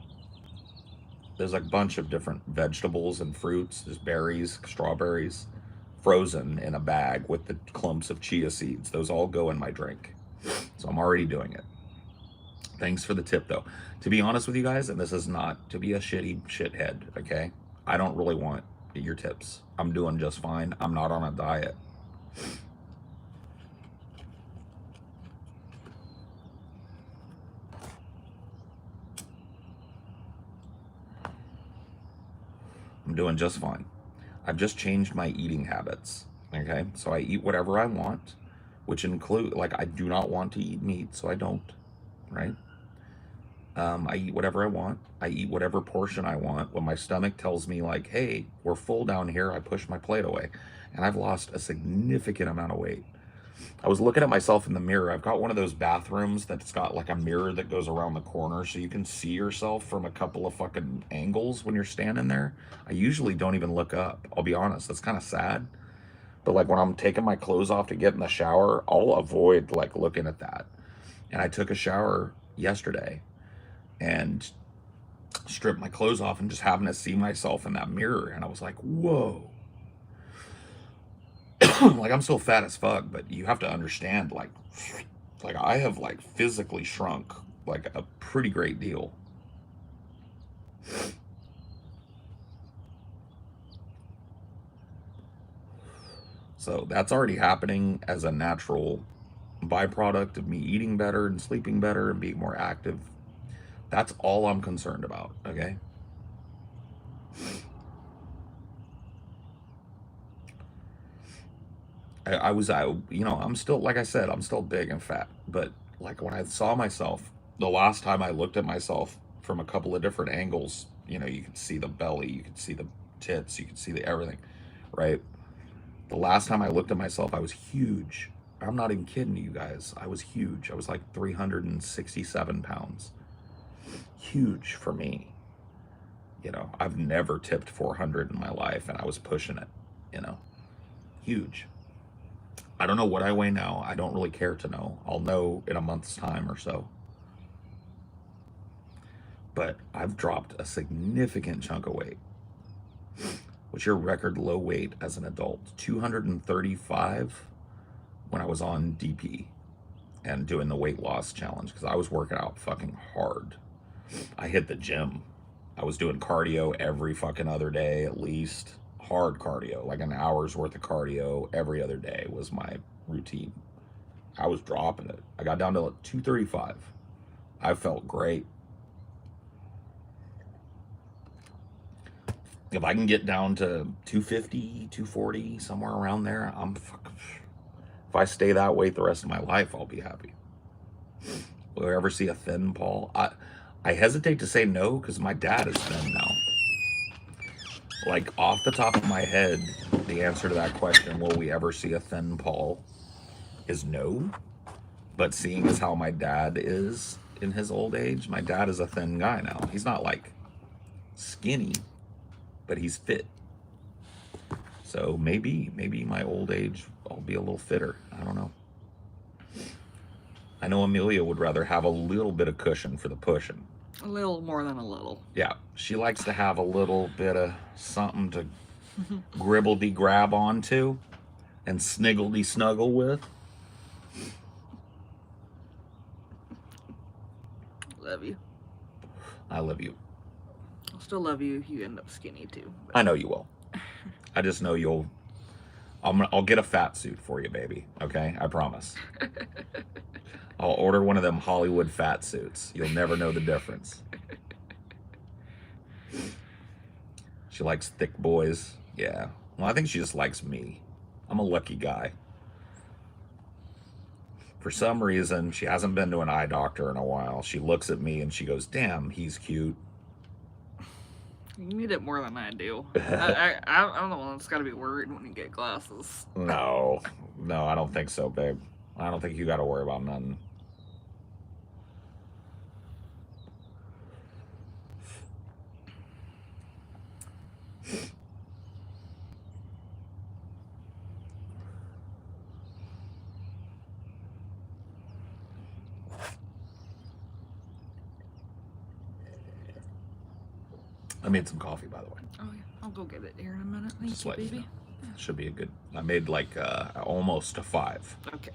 There's like a bunch of different vegetables and fruits. There's berries, strawberries, frozen in a bag with the clumps of chia seeds. Those all go in my drink. So I'm already doing it. Thanks for the tip, though. To be honest with you guys, and this is not to be a shithead, okay? I don't really want your tips. I'm doing just fine. I'm not on a diet. I'm doing just fine. I've just changed my eating habits, okay? So I eat whatever I want, which include, like, I do not want to eat meat, so I don't, right? I eat whatever I want. I eat whatever portion I want. When my stomach tells me, like, hey, we're full down here, I push my plate away. And I've lost a significant amount of weight. I was looking at myself in the mirror. I've got one of those bathrooms that's got like a mirror that goes around the corner so you can see yourself from a couple of fucking angles when you're standing there. I usually don't even look up. I'll be honest. That's kind of sad. But like when I'm taking my clothes off to get in the shower, I'll avoid like looking at that. And I took a shower yesterday and stripped my clothes off and just happened to see myself in that mirror. And I was like, whoa. Like I'm still fat as fuck, but you have to understand, like I have like physically shrunk like a pretty great deal. So that's already happening as a natural byproduct of me eating better and sleeping better and being more active. That's all I'm concerned about, okay? I'm still, like I said, I'm still big and fat. But like when I saw myself, the last time I looked at myself from a couple of different angles, you could see the belly, you could see the tits, you could see the everything, right? The last time I looked at myself, I was huge. I'm not even kidding you guys. I was huge. I was like 367 pounds. Huge for me. I've never tipped 400 in my life, and I was pushing it, huge. I don't know what I weigh now. I don't really care to know. I'll know in a month's time or so. But I've dropped a significant chunk of weight. What's your record low weight as an adult? 235 when I was on DP and doing the weight loss challenge because I was working out fucking hard. I hit the gym. I was doing cardio every fucking other day at least. Hard cardio, like an hour's worth of cardio every other day was my routine. I was dropping it. I got down to 235. I felt great. If I can get down to 250, 240, somewhere around there, I'm fucking... If I stay that weight the rest of my life, I'll be happy. Will you ever see a thin Paul? I hesitate to say no because my dad is thin now. Like, off the top of my head, the answer to that question, will we ever see a thin Paul, is no. But seeing as how my dad is in his old age, my dad is a thin guy now. He's not, like, skinny, but he's fit. So maybe my old age, I'll be a little fitter. I don't know. I know Amelia would rather have a little bit of cushion for the pushing. A little more than a little. Yeah, she likes to have a little bit of something to gribbledy grab onto and sniggledy snuggle with. Love you. I love you. I'll still love you if you end up skinny too. I know you will. I just know you'll. I'll get a fat suit for you, baby. Okay, I promise. I'll order one of them Hollywood fat suits. You'll never know the difference. She likes thick boys. Yeah. Well, I think she just likes me. I'm a lucky guy. For some reason, she hasn't been to an eye doctor in a while. She looks at me and she goes, "Damn, he's cute." You need it more than I do. I'm the one that's got to be worried when you get glasses. No, I don't think so, babe. I don't think you got to worry about nothing. I made some coffee, by the way. Oh, yeah. I'll go get it here in a minute. Thank you, baby. Should be a good. I made like almost a 5. Okay.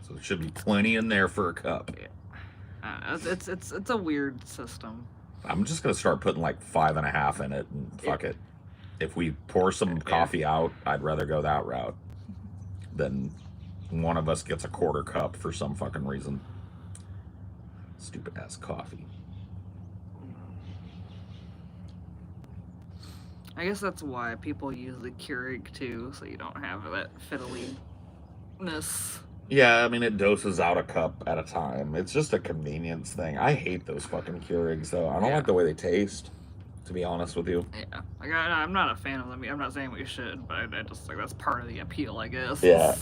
So there should be plenty in there for a cup. Yeah. It's a weird system. I'm just gonna start putting like 5.5 in it, and fuck it. If we pour some coffee out, I'd rather go that route than one of us gets a quarter cup for some fucking reason. Stupid ass coffee. I guess that's why people use the Keurig too, so you don't have that fiddliness. Yeah, I mean, it doses out a cup at a time. It's just a convenience thing. I hate those fucking Keurigs, though. I don't like the way they taste, to be honest with you. Yeah, like I'm not a fan of them. I'm not saying we should, but I just like that's part of the appeal, I guess. Yeah.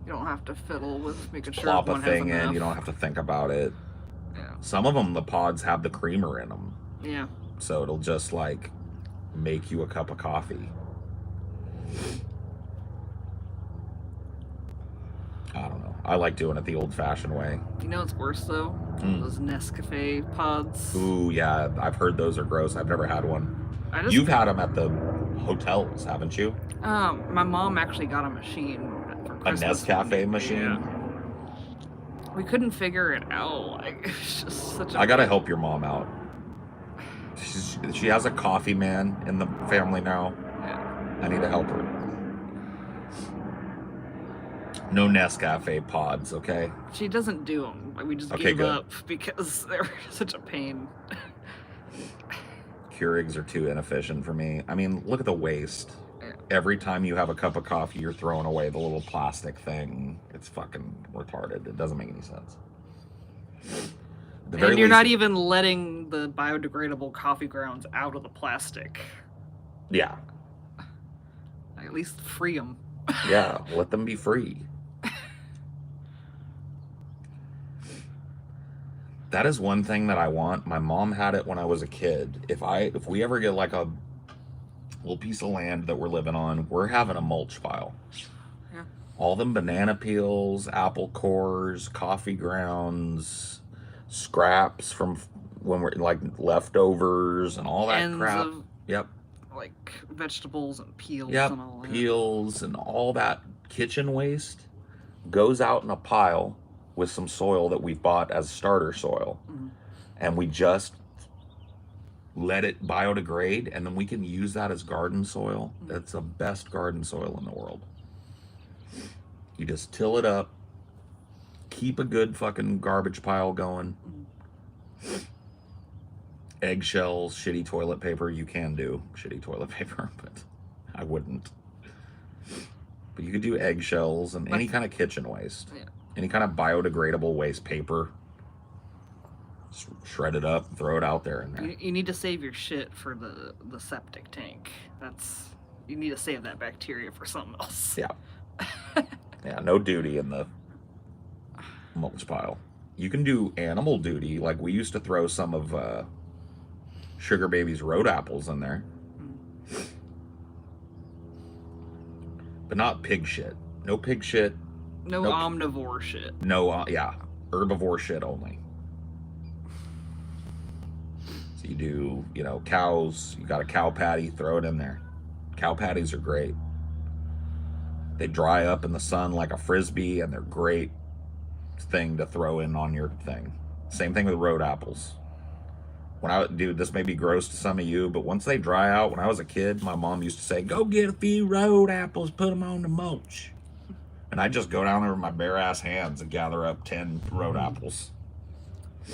You don't have to fiddle with making sure Plop a one thing has enough. in. You don't have to think about it. Yeah. Some of them, the pods have the creamer in them. Yeah. So it'll just like make you a cup of coffee. I don't know. I like doing it the old-fashioned way. You know what's worse though? Those Nescafe pods. Ooh, yeah. I've heard those are gross. I've never had one. You've had them at the hotels, haven't you? My mom actually got a machine for Christmas. A Nescafe machine? Yeah. We couldn't figure it out. Like, it's just such a... I gotta help your mom out. She has a coffee man in the family now. Yeah. I need to help her. No Nescafe pods, okay? She doesn't do them. Like, we just gave up because they're such a pain. Keurigs are too inefficient for me. I mean, look at the waste. Yeah. Every time you have a cup of coffee, you're throwing away the little plastic thing. It's fucking retarded. It doesn't make any sense. And you're not even letting the biodegradable coffee grounds out of the plastic. Yeah. At least free them. Yeah, let them be free. That is one thing that I want. My mom had it when I was a kid. If we ever get like a little piece of land that we're living on, we're having a mulch pile. Yeah. All them banana peels, apple cores, coffee grounds, scraps from when we're like leftovers and all that ends crap. Of, yep. Like vegetables and peels and all that. Peels and all that kitchen waste goes out in a pile with some soil that we bought as starter soil. Mm-hmm. And we just let it biodegrade, and then we can use that as garden soil. Mm-hmm. It's the best garden soil in the world. You just till it up, keep a good fucking garbage pile going. Mm-hmm. Eggshells, shitty toilet paper, you can do shitty toilet paper, but I wouldn't. But you could do eggshells and any kind of kitchen waste. Yeah. Any kind of biodegradable waste paper. Just shred it up, throw it out there in there. You need to save your shit for the septic tank. You need to save that bacteria for something else. Yeah. Yeah, no duty in the mulch pile. You can do animal duty, like we used to throw some of Sugar Baby's road apples in there. but not pig shit. No pig shit. No omnivore shit. No, yeah, herbivore shit only. So you do, cows. You got a cow patty, throw it in there. Cow patties are great. They dry up in the sun like a frisbee, and they're great thing to throw in on your thing. Same thing with road apples. Dude, this may be gross to some of you, but once they dry out, when I was a kid, my mom used to say, "Go get a few road apples, put them on the mulch." And I just go down there with my bare ass hands and gather up 10 road apples.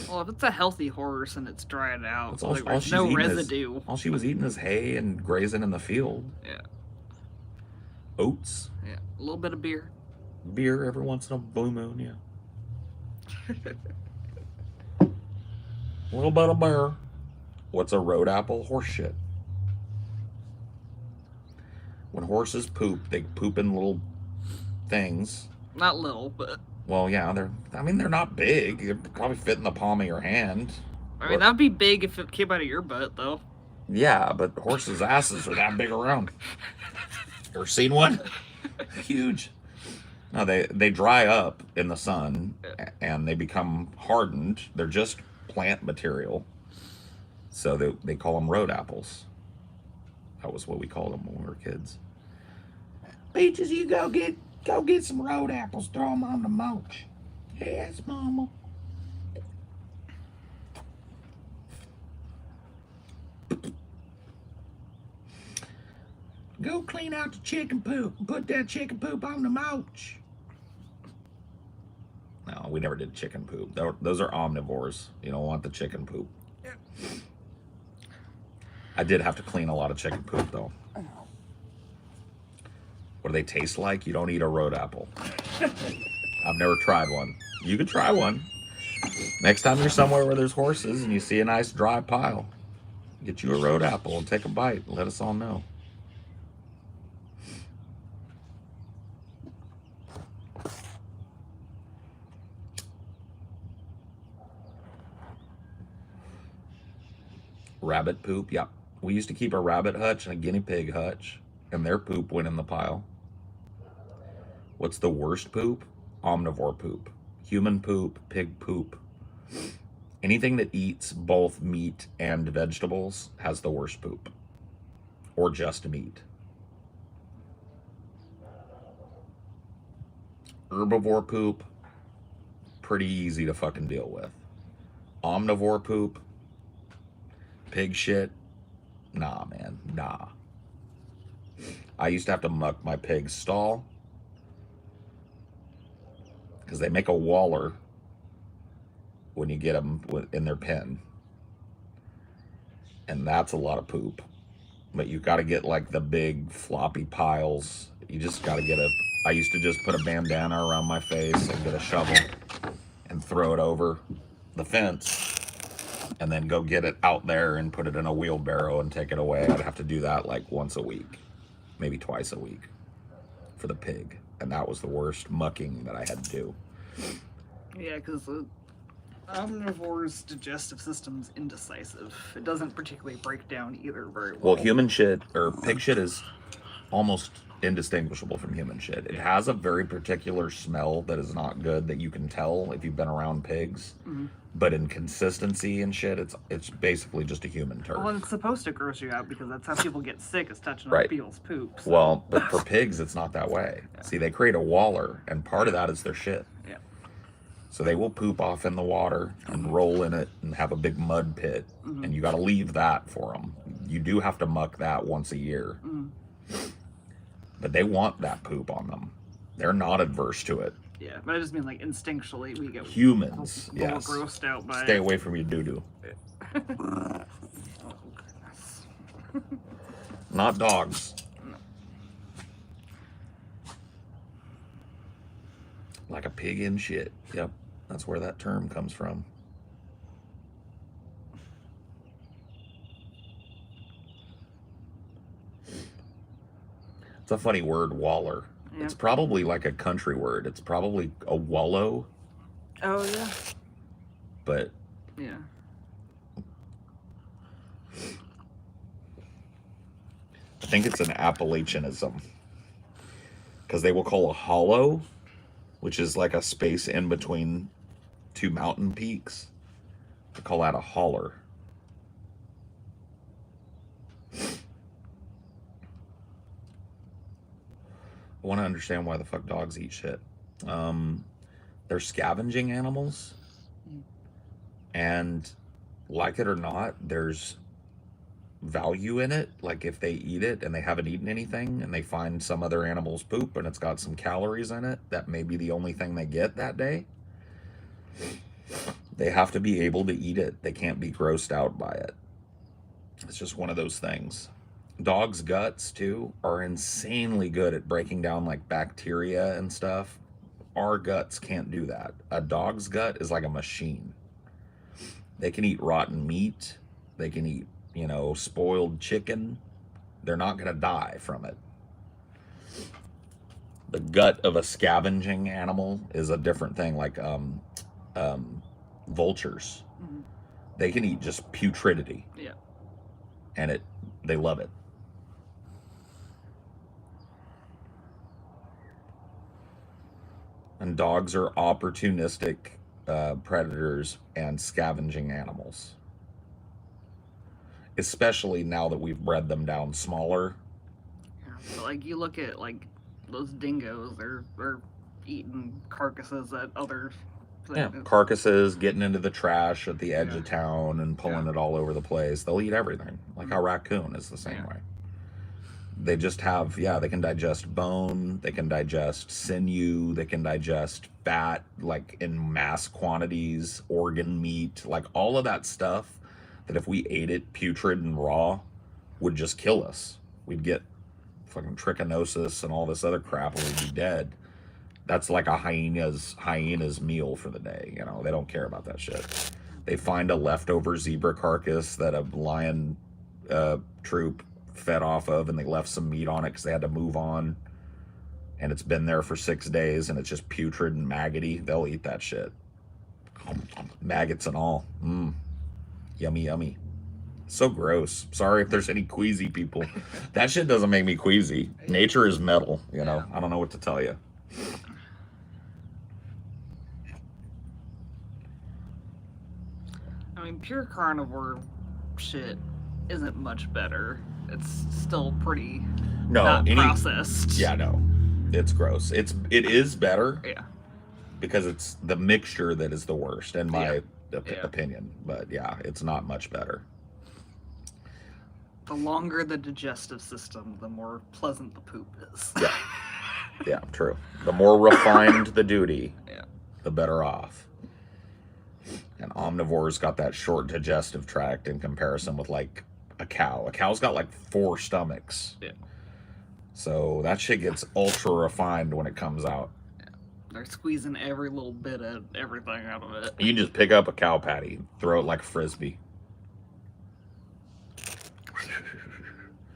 Well, if it's a healthy horse and it's dried out, It's all there's no residue. All she was eating is hay and grazing in the field. Yeah. Oats. Yeah. A little bit of beer. Beer every once in a blue moon, yeah. A little bit of beer. What's a road apple? Horse shit. When horses poop, they poop in little things. Not little, but... Well, yeah, they're not big. They probably fit in the palm of your hand. I mean, that'd be big if it came out of your butt, though. Yeah, but horses' asses are that big around. Ever seen one? Huge. No, they dry up in the sun and they become hardened. They're just plant material. So they call them road apples. That was what we called them when we were kids. Peaches, you go get some road apples. Throw them on the mulch. Yes, Mama. Go clean out the chicken poop and put that chicken poop on the mulch. No, we never did chicken poop. Those are omnivores. You don't want the chicken poop. I did have to clean a lot of chicken poop, though. What do they taste like? You don't eat a road apple. I've never tried one. You could try one. Next time you're somewhere where there's horses and you see a nice dry pile, get you a road apple and take a bite and let us all know. Rabbit poop, yeah. We used to keep a rabbit hutch and a guinea pig hutch, and their poop went in the pile. What's the worst poop? Omnivore poop. Human poop, pig poop. Anything that eats both meat and vegetables has the worst poop. Or just meat. Herbivore poop, pretty easy to fucking deal with. Omnivore poop, pig shit, nah, man, nah. I used to have to muck my pig's stall because they make a waller when you get them in their pen, and that's a lot of poop. But you got to get like the big floppy piles. You just got to get I used to just put a bandana around my face and get a shovel and throw it over the fence and then go get it out there and put it in a wheelbarrow and take it away. I'd have to do that like once a week, maybe twice a week for the pig. And that was the worst mucking that I had to do. Yeah, because the omnivore's digestive system's indecisive. It doesn't particularly break down either very well. Well, human shit or pig shit is almost indistinguishable from human shit. It has a very particular smell that is not good that you can tell if you've been around pigs. Mm-hmm. But in consistency and shit, it's basically just a human turd. Well, it's supposed to gross you out because that's how people get sick, is touching on people's poop. So. Well, but for pigs, it's not that way. Yeah. See, they create a waller, and part of that is their shit. Yeah. So they will poop off in the water and roll in it and have a big mud pit, and you got to leave that for them. You do have to muck that once a year. But they want that poop on them. They're not adverse to it. Yeah, but I just mean like instinctually we get humans, yes, grossed out by Stay away from your doo-doo. Oh, goodness. Not dogs. No. Like a pig in shit. Yep, that's where that term comes from. It's a funny word, waller. Yep. It's probably like a country word. It's probably a wallow. Oh, yeah. But... yeah. I think it's an Appalachianism. because they will call a hollow, which is like a space in between two mountain peaks, they call that a holler. I want to understand why the fuck dogs eat shit. They're scavenging animals, and like it or not, there's value in it. Like if they eat it and they haven't eaten anything and they find some other animal's poop and it's got some calories in it, that may be the only thing they get that day. They have to be able to eat it. They can't be grossed out by it. It's just one of those things. Dogs' guts, too, are insanely good at breaking down like bacteria and stuff. Our guts can't do that. A dog's gut is like a machine. They can eat rotten meat. They can eat, spoiled chicken. They're not going to die from it. The gut of a scavenging animal is a different thing, like vultures. Mm-hmm. They can eat just putridity. Yeah. And they love it. And dogs are opportunistic predators and scavenging animals. Especially now that we've bred them down smaller. Yeah, so like you look at like those dingoes, they're eating carcasses at other things. Yeah, carcasses, getting into the trash at the edge of town and pulling it all over the place. They'll eat everything. Like a raccoon is the same way. They just have, they can digest bone, they can digest sinew, they can digest fat, like in mass quantities, organ meat, like all of that stuff that if we ate it putrid and raw would just kill us. We'd get fucking trichinosis and all this other crap and we'd be dead. That's like a hyena's meal for the day, they don't care about that shit. They find a leftover zebra carcass that a lion troop fed off of, and they left some meat on it because they had to move on, and it's been there for 6 days and it's just putrid and maggoty. They'll eat that shit, maggots and all. Yummy. So gross. Sorry if there's any queasy people. That shit doesn't make me queasy. Nature is metal, I don't know what to tell you. I mean, pure carnivore shit isn't much better. It's still pretty not processed. Yeah, no. It's gross. It is better. Yeah. Because it's the mixture that is the worst, in my opinion. But yeah, it's not much better. The longer the digestive system, the more pleasant the poop is. Yeah. Yeah, true. The more refined the duty, the better off. And omnivores got that short digestive tract in comparison with like a cow. A cow's got like 4 stomachs. Yeah. So that shit gets ultra refined when it comes out. Yeah. They're squeezing every little bit of everything out of it. You can just pick up a cow patty, throw it like a frisbee.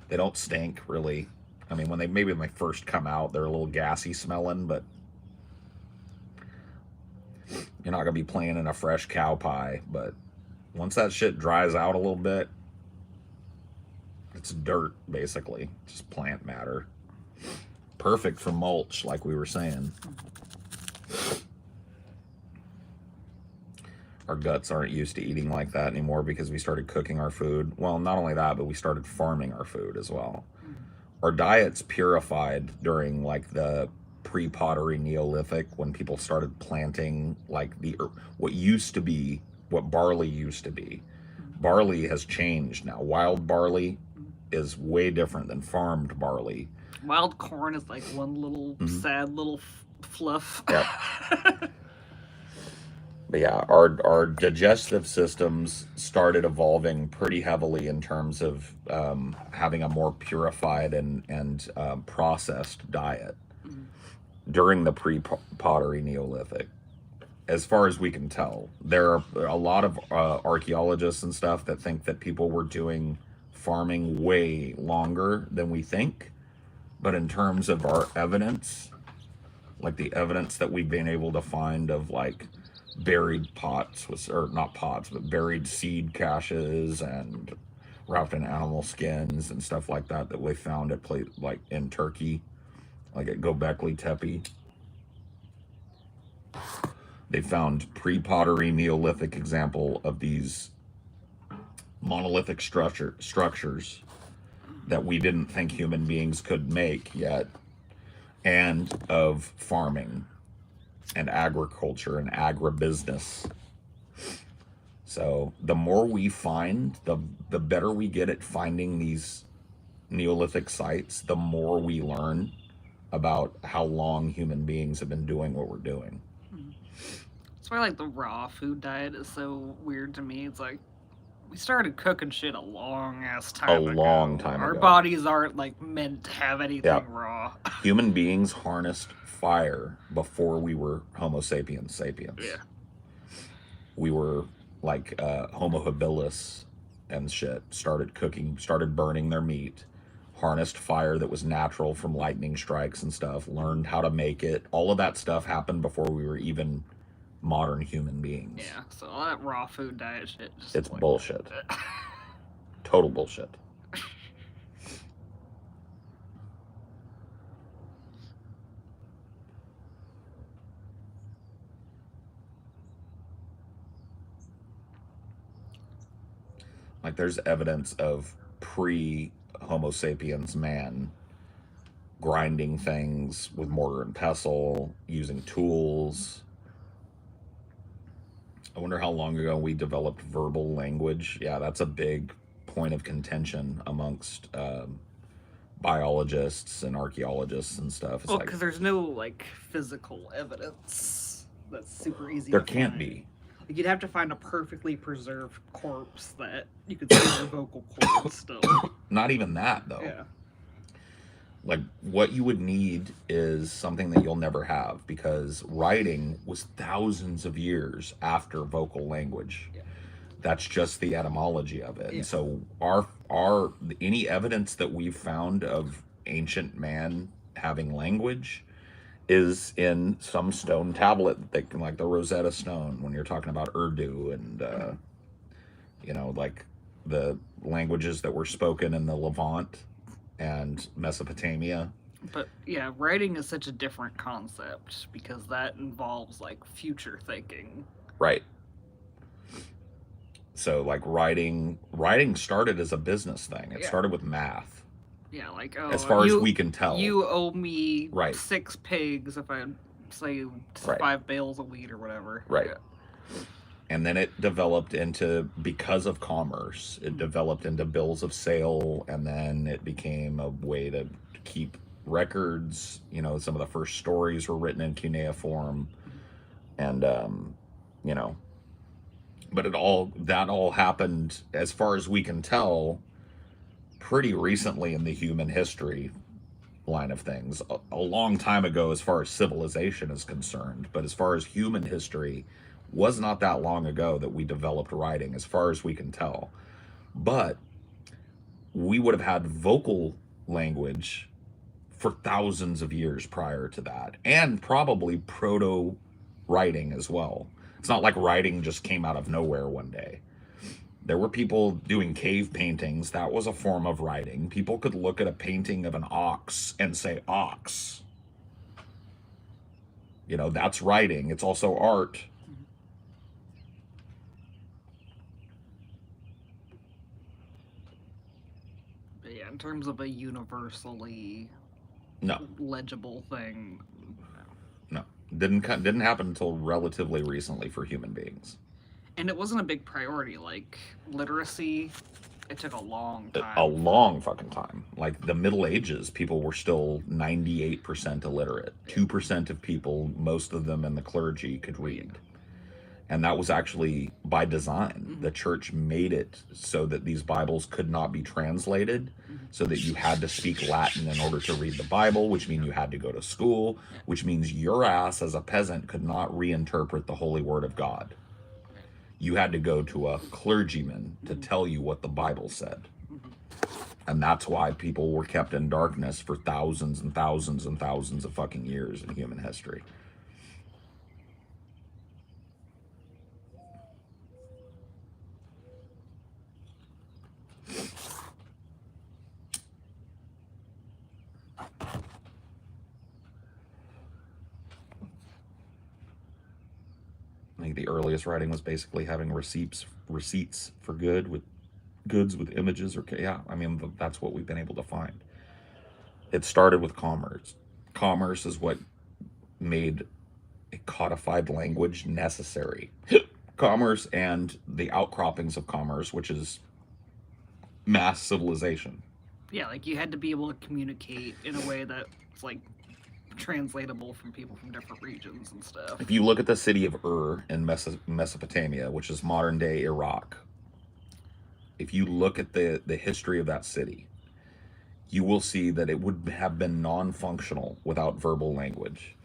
They don't stink, really. I mean, when they first come out, they're a little gassy smelling, but you're not going to be playing in a fresh cow pie. But once that shit dries out a little bit, it's dirt, basically. Just plant matter. Perfect for mulch, like we were saying. Our guts aren't used to eating like that anymore because we started cooking our food. Well, not only that, but we started farming our food as well. Our diets purified during like the pre-pottery Neolithic, when people started planting like what barley used to be. Barley has changed now. Wild barley is way different than farmed barley. Wild corn is like one little sad little fluff. Yep. But yeah, our digestive systems started evolving pretty heavily in terms of having a more purified and processed diet during the pre-pottery Neolithic. As far as we can tell, there are a lot of archaeologists and stuff that think that people were doing farming way longer than we think. But in terms of our evidence, like the evidence that we've been able to find of like buried buried seed caches and wrapped in animal skins and stuff like that we found at like in Turkey like at Göbekli Tepe. They found pre-pottery Neolithic example of these monolithic structures that we didn't think human beings could make yet, and of farming and agriculture and agribusiness. So the more we find, the better we get at finding these Neolithic sites, the more we learn about how long human beings have been doing what we're doing. That's why like the raw food diet is so weird to me. It's like we started cooking shit a long ass time A ago. long time Our ago. bodies aren't like meant to have anything Yep. raw. Human beings harnessed fire before we were Homo sapiens sapiens. Yeah. We were like Homo habilis and shit. Started cooking, started burning their meat, harnessed fire that was natural from lightning strikes and stuff, learned how to make it. All of that stuff happened before we were even modern human beings. Yeah, so all that raw food diet shit just It's like, bullshit. Total bullshit. Like there's evidence of pre-Homo sapiens man grinding things with mortar and pestle, using tools. I wonder how long ago we developed verbal language. Yeah, that's a big point of contention amongst biologists and archaeologists and stuff. It's well, like because there's no like physical evidence that's super easy. there to can't find. be. Like, you'd have to find a perfectly preserved corpse that you could see their vocal cords still. Not even that though. Yeah. Like what you would need is something that you'll never have, because writing was thousands of years after vocal language. Yeah. That's just the etymology of it. Yeah. And so our any evidence that we've found of ancient man having language is in some stone tablet that they can, like the Rosetta Stone, when you're talking about Urdu and you know, like the languages that were spoken in the Levant and Mesopotamia. But yeah, writing is such a different concept because that involves like future thinking. Right. So like writing started as a business thing. It started with math. Yeah, like as far as we can tell. You owe me Right. 6 pigs if I say Right. 5 bales of wheat or whatever. Right. Yeah. And then it developed into, because of commerce, it developed into bills of sale, and then it became a way to keep records. You know, some of the first stories were written in cuneiform, and you know, but that all happened, as far as we can tell, pretty recently in the human history line of things. A long time ago as far as civilization is concerned, but as far as human history, was not that long ago that we developed writing, as far as we can tell. But we would have had vocal language for thousands of years prior to that, and probably proto writing as well. It's not like writing just came out of nowhere one day. There were people doing cave paintings. That was a form of writing. People could look at a painting of an ox and say ox. You know, that's writing. It's also art. But yeah, in terms of a universally No. legible thing, No. Didn't happen until relatively recently for human beings. and it wasn't a big priority. Like literacy, it took a long time. A long fucking time. Like the Middle Ages, people were still 98% illiterate. 2% of people, most of them in the clergy, could read. And that was actually by design. The church made it so that these Bibles could not be translated, so that you had to speak Latin in order to read the Bible, which means you had to go to school, which means your ass as a peasant could not reinterpret the holy word of God. You had to go to a clergyman to tell you what the Bible said. And that's why people were kept in darkness for thousands and thousands and thousands of fucking years in human history. I think the earliest writing was basically having receipts for goods with images, or yeah, I mean that's what we've been able to find. It started with commerce. Commerce is what made a codified language necessary. Commerce and the outcroppings of commerce, which is mass civilization. Yeah, like you had to be able to communicate in a way that's like translatable from people from different regions and stuff. If you look at the city of in Mesopotamia, which is modern day Iraq, if you look at the history of that city, you will see that it would have been non-functional without verbal language.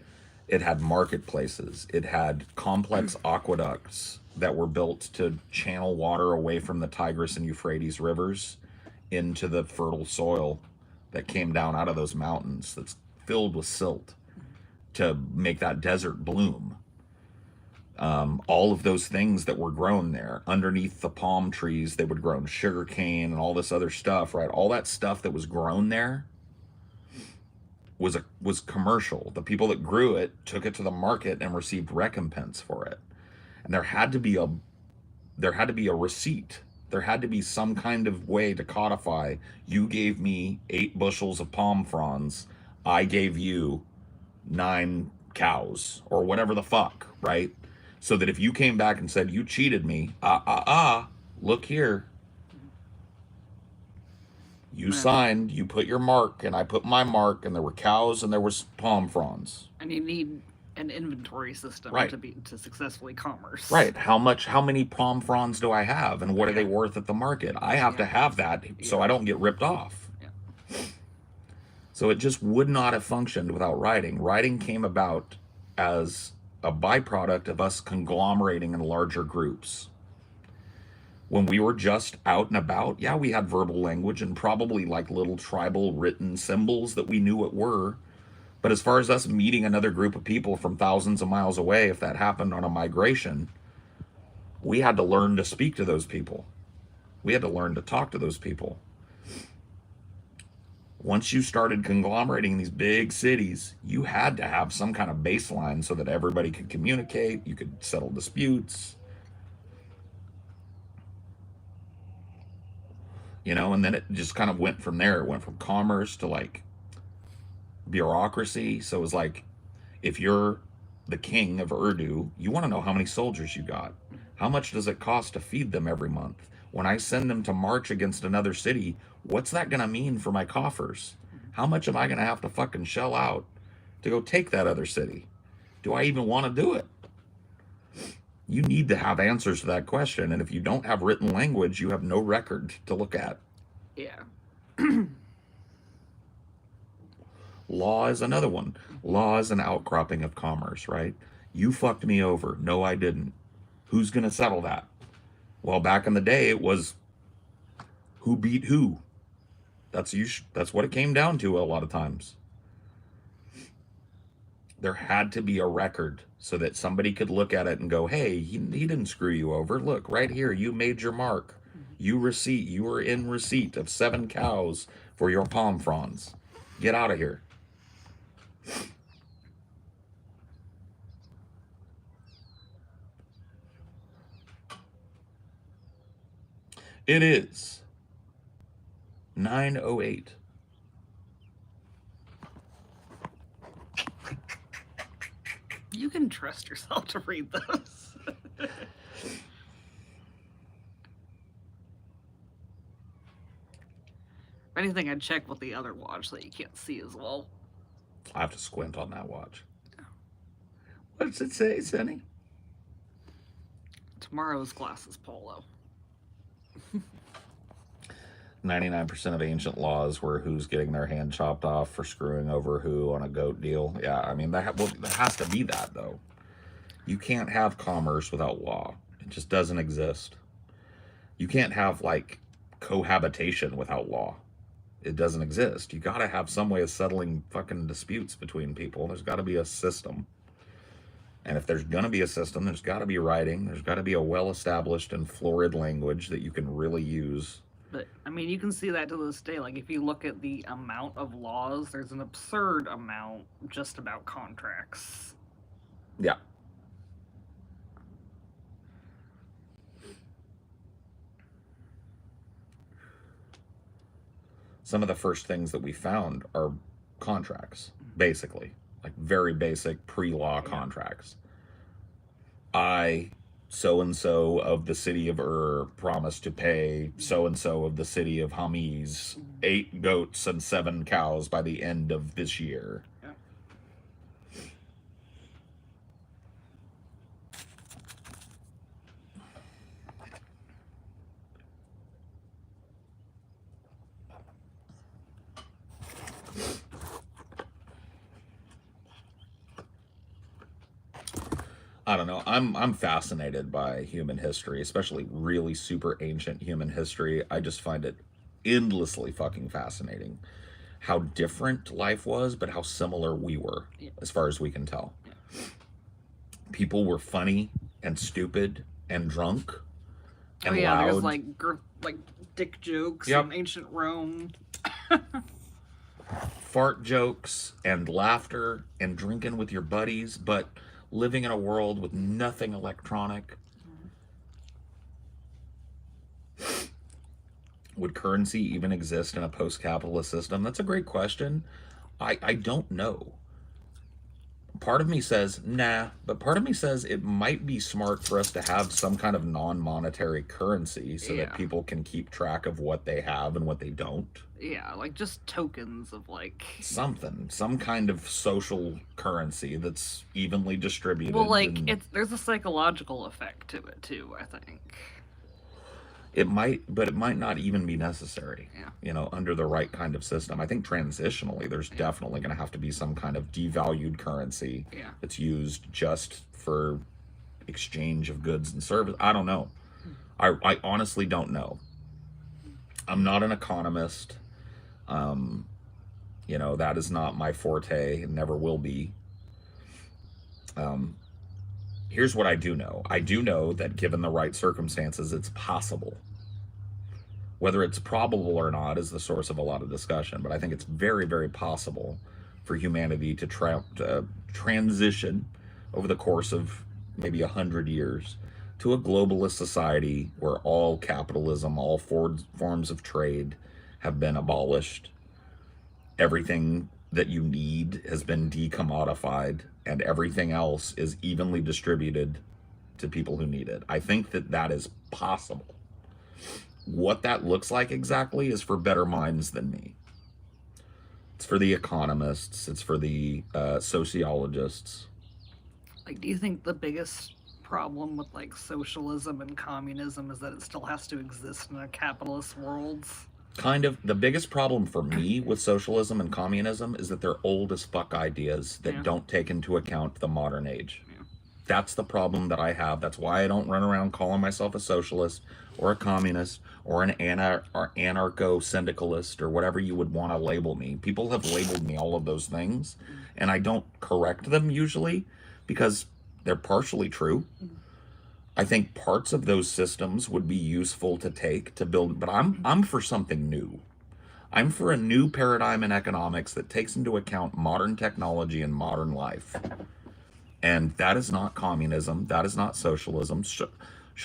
It had marketplaces. It had complex aqueducts that were built to channel water away from the Tigris and Euphrates rivers into the fertile soil that came down out of those mountains that's filled with silt to make that desert bloom. All of those things that were grown there underneath the palm trees, they would grow sugar cane and all this other stuff, right? All that stuff that was grown there was commercial. The people that grew it took it to the market and received recompense for it. And there had to be a receipt. There had to be some kind of way to codify. You gave me 8 bushels of palm fronds. I gave you 9 cows or whatever the fuck, right? So that if you came back and said you cheated me, look here. You signed, you put your mark, and I put my mark, and there were cows and there was palm fronds. And you need an inventory system Right. to successfully commerce. Right. How many palm fronds do I have, and what are they worth at the market? I have to have that so I don't get ripped off. Yeah. So it just would not have functioned without writing. Writing came about as a byproduct of us conglomerating in larger groups. When we were just out and about, yeah, we had verbal language and probably like little tribal written symbols that we knew what were. But as far as us meeting another group of people from thousands of miles away, if that happened on a migration, we had to learn to speak to those people. We had to learn to talk to those people. Once you started conglomerating these big cities, you had to have some kind of baseline so that everybody could communicate, you could settle disputes. And then it just kind of went from there. It went from commerce to like bureaucracy. So it was like, if you're the king of Urdu, you want to know how many soldiers you got. How much does it cost to feed them every month? When I send them to march against another city, what's that going to mean for my coffers? How much am I going to have to fucking shell out to go take that other city? Do I even want to do it? You need to have answers to that question. And if you don't have written language, you have no record to look at. Yeah. Law is another one. Law is an outcropping of commerce, right? You fucked me over. No, I didn't. Who's going to settle that? Well, back in the day, it was who beat who. That's what it came down to a lot of times. There had to be a record so that somebody could look at it and go, hey, he didn't screw you over. Look, right here, you made your mark. You were in receipt of 7 cows for your palm fronds. Get out of here. It is 9:08. You can trust yourself to read those. If anything, I'd check with the other watch that you can't see as well. I have to squint on that watch. What does it say, Sonny? Tomorrow's glasses polo. 99% of ancient laws were who's getting their hand chopped off for screwing over who on a goat deal. Yeah, I mean, there has to be that, though. You can't have commerce without law. It just doesn't exist. You can't have, like, cohabitation without law. It doesn't exist. You got to have some way of settling fucking disputes between people. There's got to be a system. And if there's going to be a system, there's got to be writing. There's got to be a well-established and florid language that you can really use. But, I mean, you can see that to this day. Like, if you look at the amount of laws, there's an absurd amount just about contracts. Yeah. some of the first things that we found are contracts, basically, like very basic pre-law contracts. I, so and so of the city of promised to pay so and so of the city of Hamis 8 goats and 7 cows by the end of this year. Yeah. I don't know. I'm fascinated by human history, especially really super ancient human history. I just find it endlessly fucking fascinating how different life was, but how similar we were, as far as we can tell. People were funny and stupid and drunk and loud. There's like dick jokes in ancient Rome. Fart jokes and laughter and drinking with your buddies, but living in a world with nothing electronic. Would currency even exist in a post-capitalist system? That's a great question. I don't know. Part of me says, nah, but part of me says it might be smart for us to have some kind of non-monetary currency so that people can keep track of what they have and what they don't. Yeah, like just tokens of like... something. Some kind of social currency that's evenly distributed. Well, like, there's a psychological effect to it, too, I think. It might, but it might not even be necessary, Yeah. Under the right kind of system. I think transitionally, there's definitely going to have to be some kind of devalued currency that's used just for exchange of goods and service. I don't know. I honestly don't know. I'm not an economist. That is not my forte. It never will be. Here's what I do know. I do know that given the right circumstances, it's possible. Whether it's probable or not is the source of a lot of discussion, but I think it's very, very possible for humanity to transition over the course of maybe 100 years to a globalist society where all capitalism, all forms of trade have been abolished. Everything that you need has been decommodified, and everything else is evenly distributed to people who need it. I think that is possible. What that looks like exactly is for better minds than me. It's for the economists. It's for the sociologists. Like, do you think the biggest problem with like socialism and communism is that it still has to exist in a capitalist world? Kind of. The biggest problem for me with socialism and communism is that they're old as fuck ideas that don't take into account the modern age. That's the problem that I have. That's why I don't run around calling myself a socialist or a communist or an anarcho-syndicalist or whatever you would want to label me. People have labeled me all of those things, and I don't correct them usually because they're partially true. I think parts of those systems would be useful to take to build, but I'm for something new. I'm for a new paradigm in economics that takes into account modern technology and modern life. And that is not communism. That is not socialism. Sure,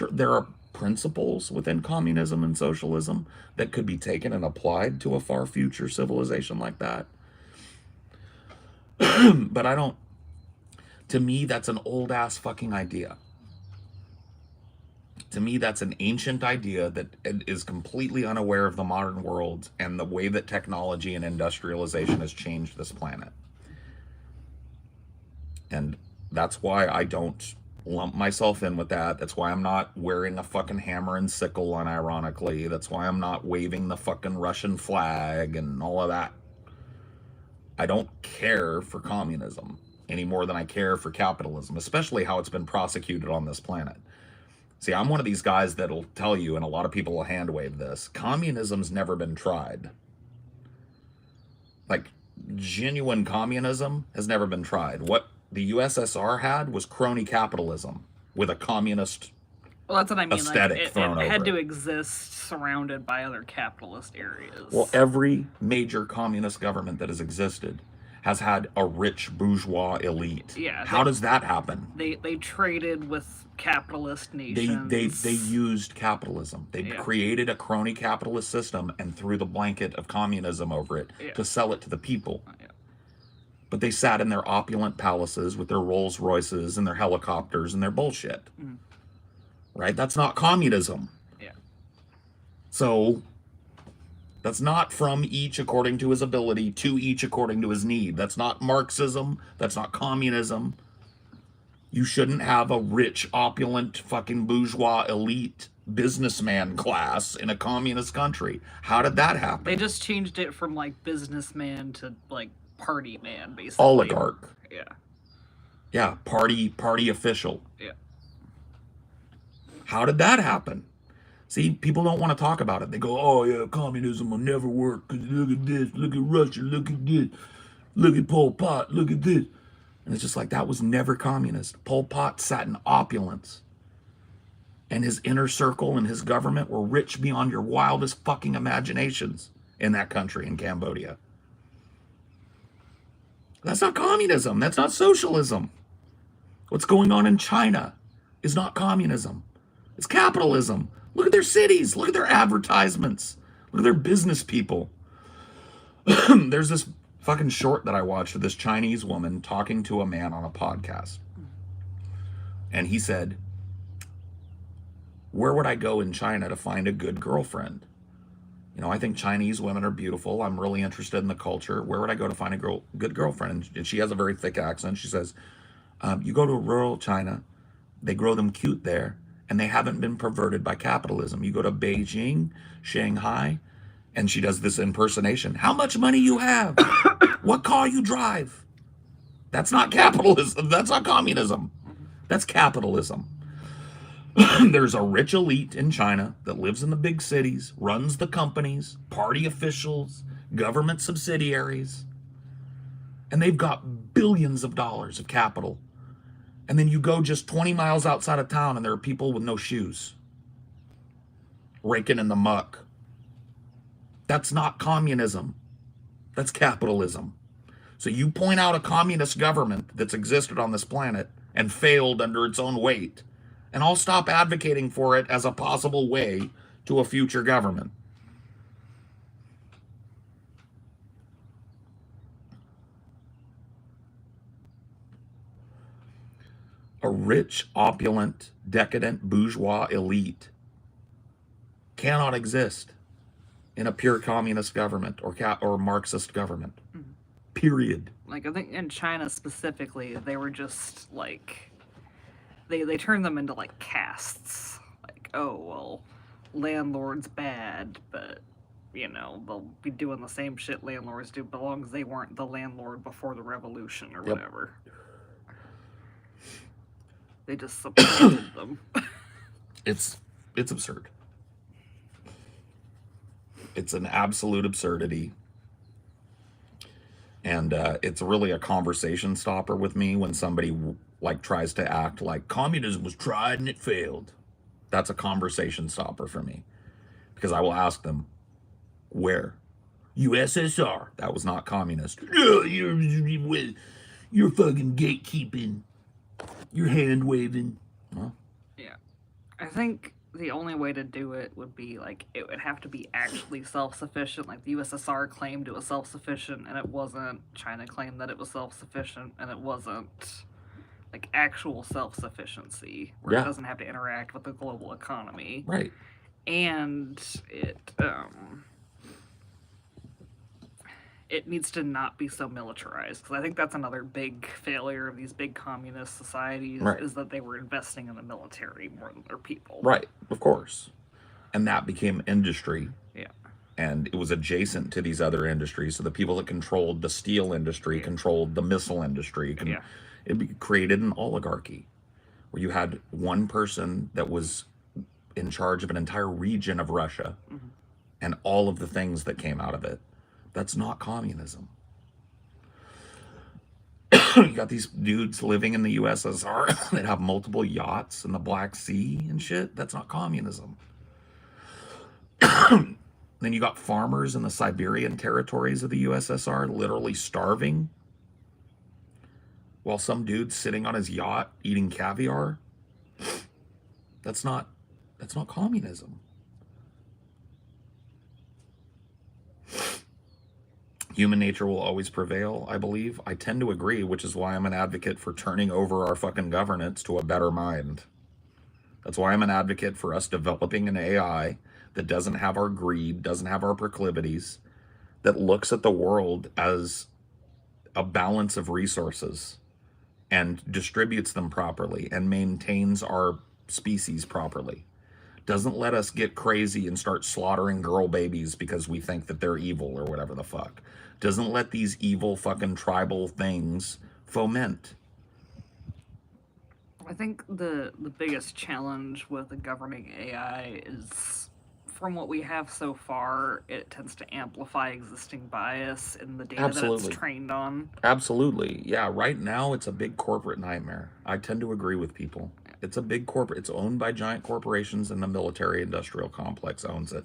there are principles within communism and socialism that could be taken and applied to a far future civilization like that. But to me, that's an old ass fucking idea. To me, that's an ancient idea that is completely unaware of the modern world and the way that technology and industrialization has changed this planet. And that's why I don't lump myself in with that. That's why I'm not wearing a fucking hammer and sickle, unironically. That's why I'm not waving the fucking Russian flag and all of that. I don't care for communism any more than I care for capitalism, especially how it's been prosecuted on this planet. See, I'm one of these guys that'll tell you, and a lot of people will hand wave this, communism's never been tried. Like, genuine communism has never been tried. What the USSR had was crony capitalism with a communist that's what I mean. aesthetic like, thrown over it had to it. exist surrounded by other capitalist areas. Well, every major communist government that has existed has had a rich bourgeois elite. Yeah, How does that happen? They traded with capitalist They nations. used capitalism. They created a crony capitalist system and threw the blanket of communism over it to sell it to the people. But they sat in their opulent palaces with their Rolls Royces and their helicopters and their bullshit. Right? That's not communism. So that's not from each according to his ability to each according to his need. That's not Marxism. That's not communism. You shouldn't have a rich, opulent, fucking bourgeois elite businessman class in a communist country. How did that happen? They just changed it from like businessman to like party man, basically. Oligarch. Yeah. Yeah, party official. Yeah. How did that happen? See, people don't want to talk about it. They go, oh yeah, communism will never work. Cause look at this, look at Russia, look at this, look at Pol Pot, look at this. And it's just like, that was never communist. Pol Pot sat in opulence. And his inner circle and his government were rich beyond your wildest fucking imaginations in that country, in Cambodia. That's not communism. That's not socialism. What's going on in China is not communism. It's capitalism. Look at their cities. Look at their advertisements. Look at their business people. There's this fucking short that I watched of this Chinese woman talking to a man on a podcast. And he said, where would I go in China to find a good girlfriend? You know, I think Chinese women are beautiful. I'm really interested in the culture. Where would I go to find a good girlfriend? And she has a very thick accent. She says, you go to rural China. They grow them cute there. And they haven't been perverted by capitalism. You go to Beijing, Shanghai, and she does this impersonation. How much money you have? What car you drive? That's not capitalism. That's not communism. That's capitalism. There's a rich elite in China that lives in the big cities, runs the companies, party officials, government subsidiaries, and they've got billions of dollars of capital. And then you go just 20 miles outside of town and there are people with no shoes, raking in the muck. That's not communism. That's capitalism. So you point out a communist government that's existed on this planet and failed under its own weight, and I'll stop advocating for it as a possible way to a future government. A rich, opulent, decadent, bourgeois elite cannot exist in a pure communist government or Marxist government. Period. Like, I think in China specifically, they were just like, they turned them into like castes. Like, oh, well, landlord's bad, but, you know, they'll be doing the same shit landlords do, but as long as they weren't the landlord before the revolution or whatever. They just supported them. It's absurd. It's an absolute absurdity. And it's really a conversation stopper with me when somebody like tries to act like communism was tried and it failed. That's a conversation stopper for me. Because I will ask them, where? USSR. That was not communist. You're fucking gatekeeping. You're hand waving. Well, yeah. I think the only way to do it would be like, it would have to be actually self-sufficient. Like the USSR claimed it was self-sufficient and it wasn't. China claimed that it was self-sufficient and it wasn't. Like actual self-sufficiency where it doesn't have to interact with the global economy. Right. And it needs to not be so militarized, because I think that's another big failure of these big communist societies, is that they were investing in the military more than their people. Right, of course. And that became industry. Yeah. And it was adjacent to these other industries. So the people that controlled the steel industry controlled the missile industry. It created an oligarchy where you had one person that was in charge of an entire region of Russia and all of the things that came out of it. That's not communism. You got these dudes living in the USSR that have multiple yachts in the Black Sea and shit. That's not communism. Then you got farmers in the Siberian territories of the USSR literally starving while some dude's sitting on his yacht eating caviar. That's not communism. Human nature will always prevail, I believe. I tend to agree, which is why I'm an advocate for turning over our fucking governance to a better mind. That's why I'm an advocate for us developing an AI that doesn't have our greed, doesn't have our proclivities, that looks at the world as a balance of resources and distributes them properly and maintains our species properly. Doesn't let us get crazy and start slaughtering girl babies because we think that they're evil or whatever the fuck. Doesn't let these evil fucking tribal things foment. I think the biggest challenge with the governing AI is, from what we have so far, it tends to amplify existing bias in the data that Absolutely. it's trained on. Absolutely. Yeah, right now it's a big corporate nightmare. I tend to agree with people. It's a big corporate. It's owned by giant corporations, and the military industrial complex owns it.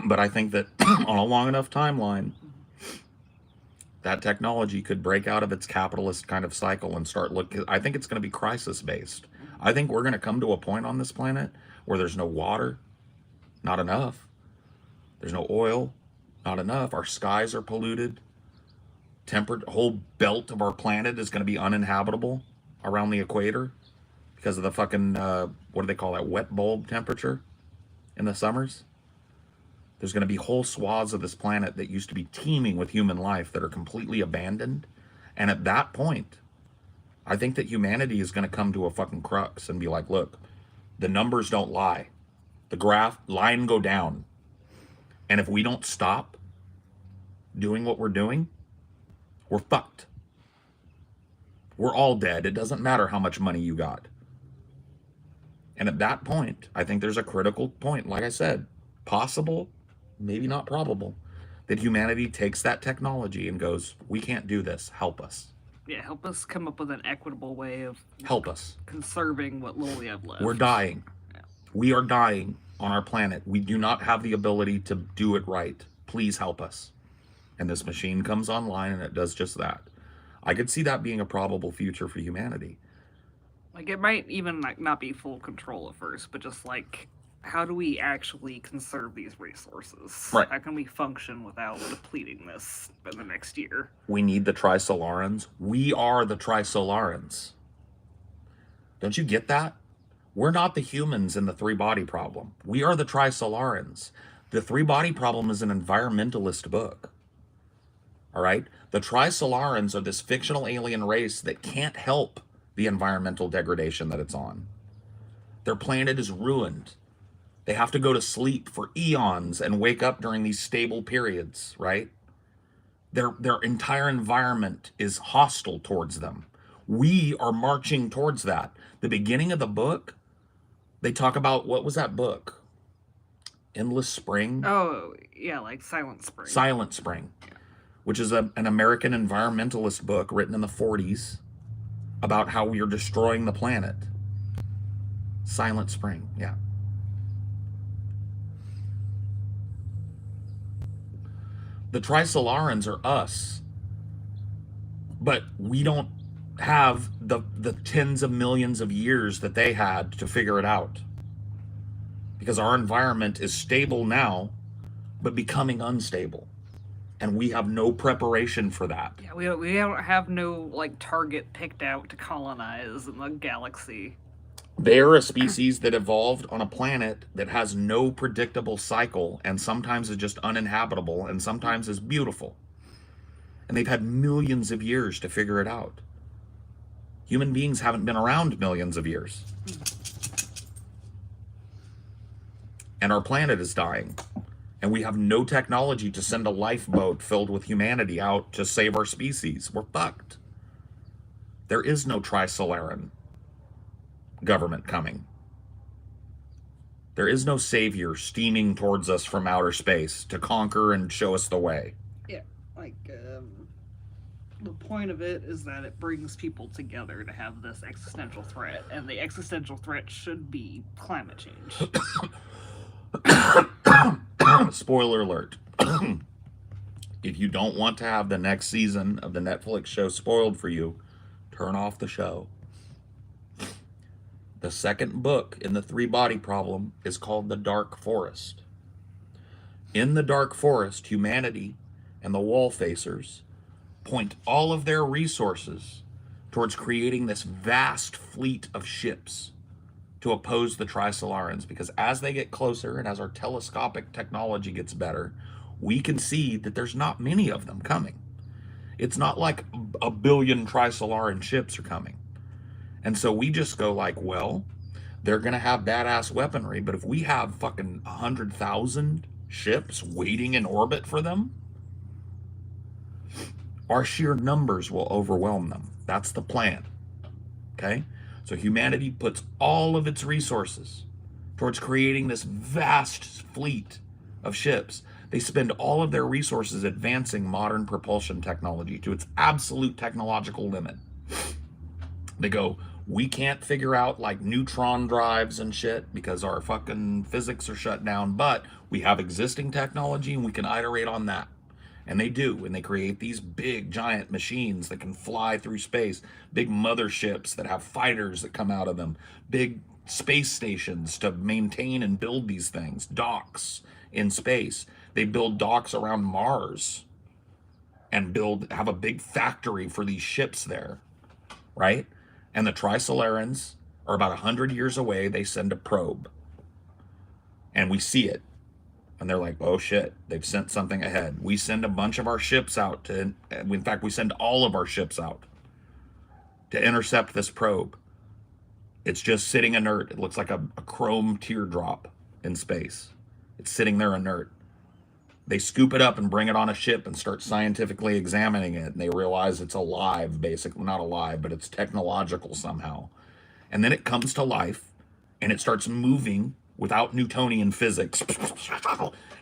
But I think that on a long enough timeline, that technology could break out of its capitalist kind of cycle and start looking. I think it's going to be crisis based. I think we're going to come to a point on this planet where there's no water, not enough. There's no oil, not enough. Our skies are polluted. Tempered, whole belt of our planet is going to be uninhabitable around the equator because of the fucking, what do they call that, wet bulb temperature in the summers. There's going to be whole swaths of this planet that used to be teeming with human life that are completely abandoned. And at that point, I think that humanity is going to come to a fucking crux and be like, look, the numbers don't lie. The graph line go down. And if we don't stop doing what we're doing, we're fucked. We're all dead. It doesn't matter how much money you got. And at that point, I think there's a critical point, like I said, possible, maybe not probable, that humanity takes that technology and goes, we can't do this. Help us. Yeah, help us come up with an equitable way of Help us. conserving what little we have left. We're dying. We are dying on our planet. We do not have the ability to do it right. Please help us. And this machine comes online and it does just that. I could see that being a probable future for humanity. Like, it might even like not be full control at first, but just like, how do we actually conserve these resources? Right. How can we function without depleting this in the next year? We need the Trisolarans. We are the Trisolarans. Don't you get that? We're not the humans in the three-body problem. We are the Trisolarans. The three-body problem is an environmentalist book. All right? The Trisolarans are this fictional alien race that can't help the environmental degradation that it's on. Their planet is ruined. They have to go to sleep for eons and wake up during these stable periods, right? Their entire environment is hostile towards them. We are marching towards that. The beginning of the book, they talk about, what was that book? Endless Spring? Oh, yeah, like Silent Spring. Silent Spring, which is an American environmentalist book written in the 40s about how we are destroying the planet. Silent Spring, yeah. The Trisolarans are us, but we don't have the tens of millions of years that they had to figure it out, because our environment is stable now, but becoming unstable, and we have no preparation for that. Yeah, we don't have no like target picked out to colonize in the galaxy. They're a species that evolved on a planet that has no predictable cycle and sometimes is just uninhabitable and sometimes is beautiful. And they've had millions of years to figure it out. Human beings haven't been around millions of years. And our planet is dying. And we have no technology to send a lifeboat filled with humanity out to save our species. We're fucked. There is no Trisolaran government coming. There is no savior steaming towards us from outer space to conquer and show us the way. Yeah, like the point of it is that it brings people together to have this existential threat, and the existential threat should be climate change. Spoiler alert. If you don't want to have the next season of the Netflix show spoiled for you, turn off the show. The second book in the three body problem is called The Dark Forest. In the Dark Forest, humanity and the wall facers point all of their resources towards creating this vast fleet of ships to oppose the Trisolarans, because as they get closer and as our telescopic technology gets better, we can see that there's not many of them coming. It's not like a billion Trisolaran ships are coming. And so we just go like, well, they're going to have badass weaponry, but if we have fucking 100,000 ships waiting in orbit for them, our sheer numbers will overwhelm them. That's the plan. Okay? So humanity puts all of its resources towards creating this vast fleet of ships. They spend all of their resources advancing modern propulsion technology to its absolute technological limit. They go, we can't figure out like neutron drives and shit because our fucking physics are shut down, but we have existing technology and we can iterate on that. And they do, and they create these big giant machines that can fly through space, big motherships that have fighters that come out of them, big space stations to maintain and build these things, docks in space. They build docks around Mars and have a big factory for these ships there, right? And the Trisolarans are about 100 years away. They send a probe, and we see it. And they're like, oh shit, they've sent something ahead. We send a bunch of our ships out in fact, we send all of our ships out to intercept this probe. It's just sitting inert. It looks like a chrome teardrop in space. It's sitting there inert. They scoop it up and bring it on a ship and start scientifically examining it. And they realize it's alive, basically. Not alive, but it's technological somehow. And then it comes to life and it starts moving without Newtonian physics.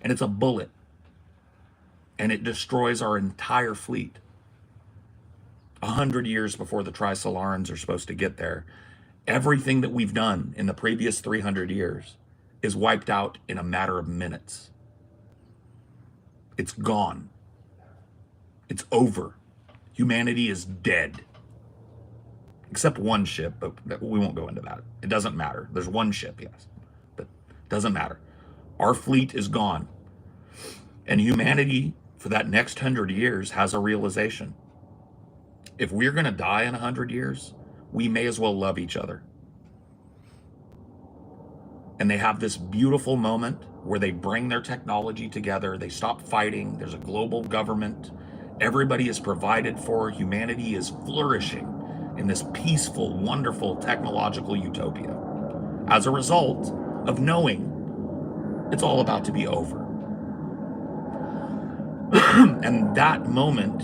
And it's a bullet. And it destroys our entire fleet. 100 years before the Trisolarans are supposed to get there. Everything that we've done in the previous 300 years is wiped out in a matter of minutes. It's gone. It's over. Humanity is dead. Except one ship, but we won't go into that. It doesn't matter. There's one ship, yes. But it doesn't matter. Our fleet is gone. And humanity, for that next 100 years, has a realization. If we're going to die in 100 years, we may as well love each other. And they have this beautiful moment where they bring their technology together. They stop fighting. There's a global government. Everybody is provided for. Humanity is flourishing in this peaceful, wonderful technological utopia as a result of knowing it's all about to be over. And that moment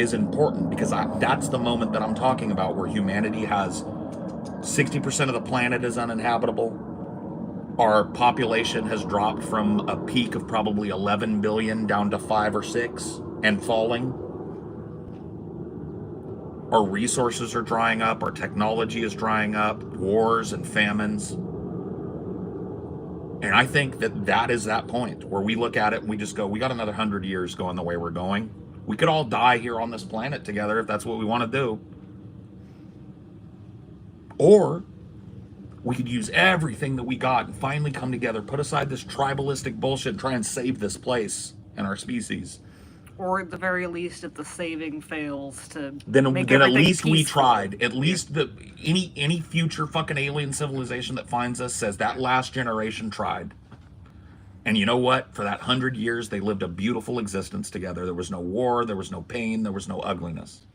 is important because that's the moment that I'm talking about, where humanity has 60% of the planet is uninhabitable. Our population has dropped from a peak of probably 11 billion down to 5 or 6 and falling. Our resources are drying up. Our technology is drying up. Wars and famines. And I think that is that point where we look at it and we just go, we got another 100 years going the way we're going. We could all die here on this planet together if that's what we want to do. Or we could use everything that we got and finally come together, put aside this tribalistic bullshit, and try and save this place and our species. Or at the very least, if the saving fails, to then make at everything least we peaceful. tried. At least any future fucking alien civilization that finds us says that last generation tried. And you know what? For that 100 years, they lived a beautiful existence together. There was no war, there was no pain, there was no ugliness.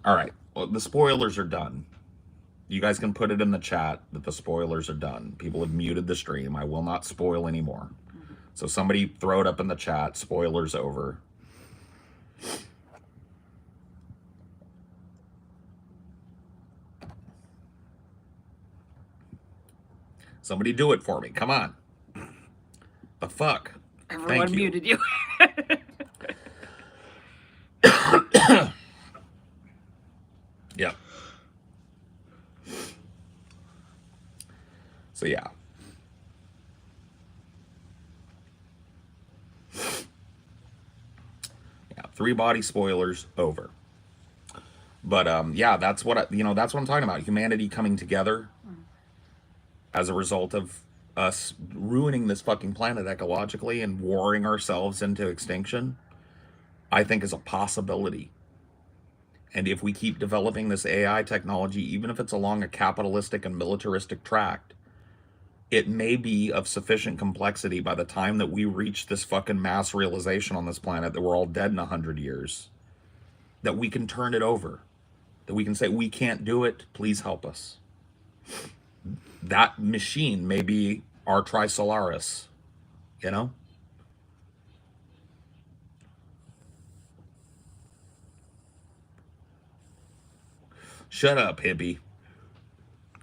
All right, well, the spoilers are done. You guys can put it in the chat that the spoilers are done. People have muted the stream. I will not spoil anymore. So somebody throw it up in the chat. Spoilers over. Somebody do it for me. Come on. The fuck? Everyone Thank you. muted you. Yep. So yeah. Yeah. 3 body spoilers over. But yeah, that's what that's what I'm talking about. Humanity coming together as a result of us ruining this fucking planet ecologically and warring ourselves into extinction, I think is a possibility. And if we keep developing this AI technology, even if it's along a capitalistic and militaristic track, it may be of sufficient complexity by the time that we reach this fucking mass realization on this planet that we're all dead in 100 years, that we can turn it over, that we can say, we can't do it, please help us. That machine may be our Trisolaris, you know? Shut up, hippie.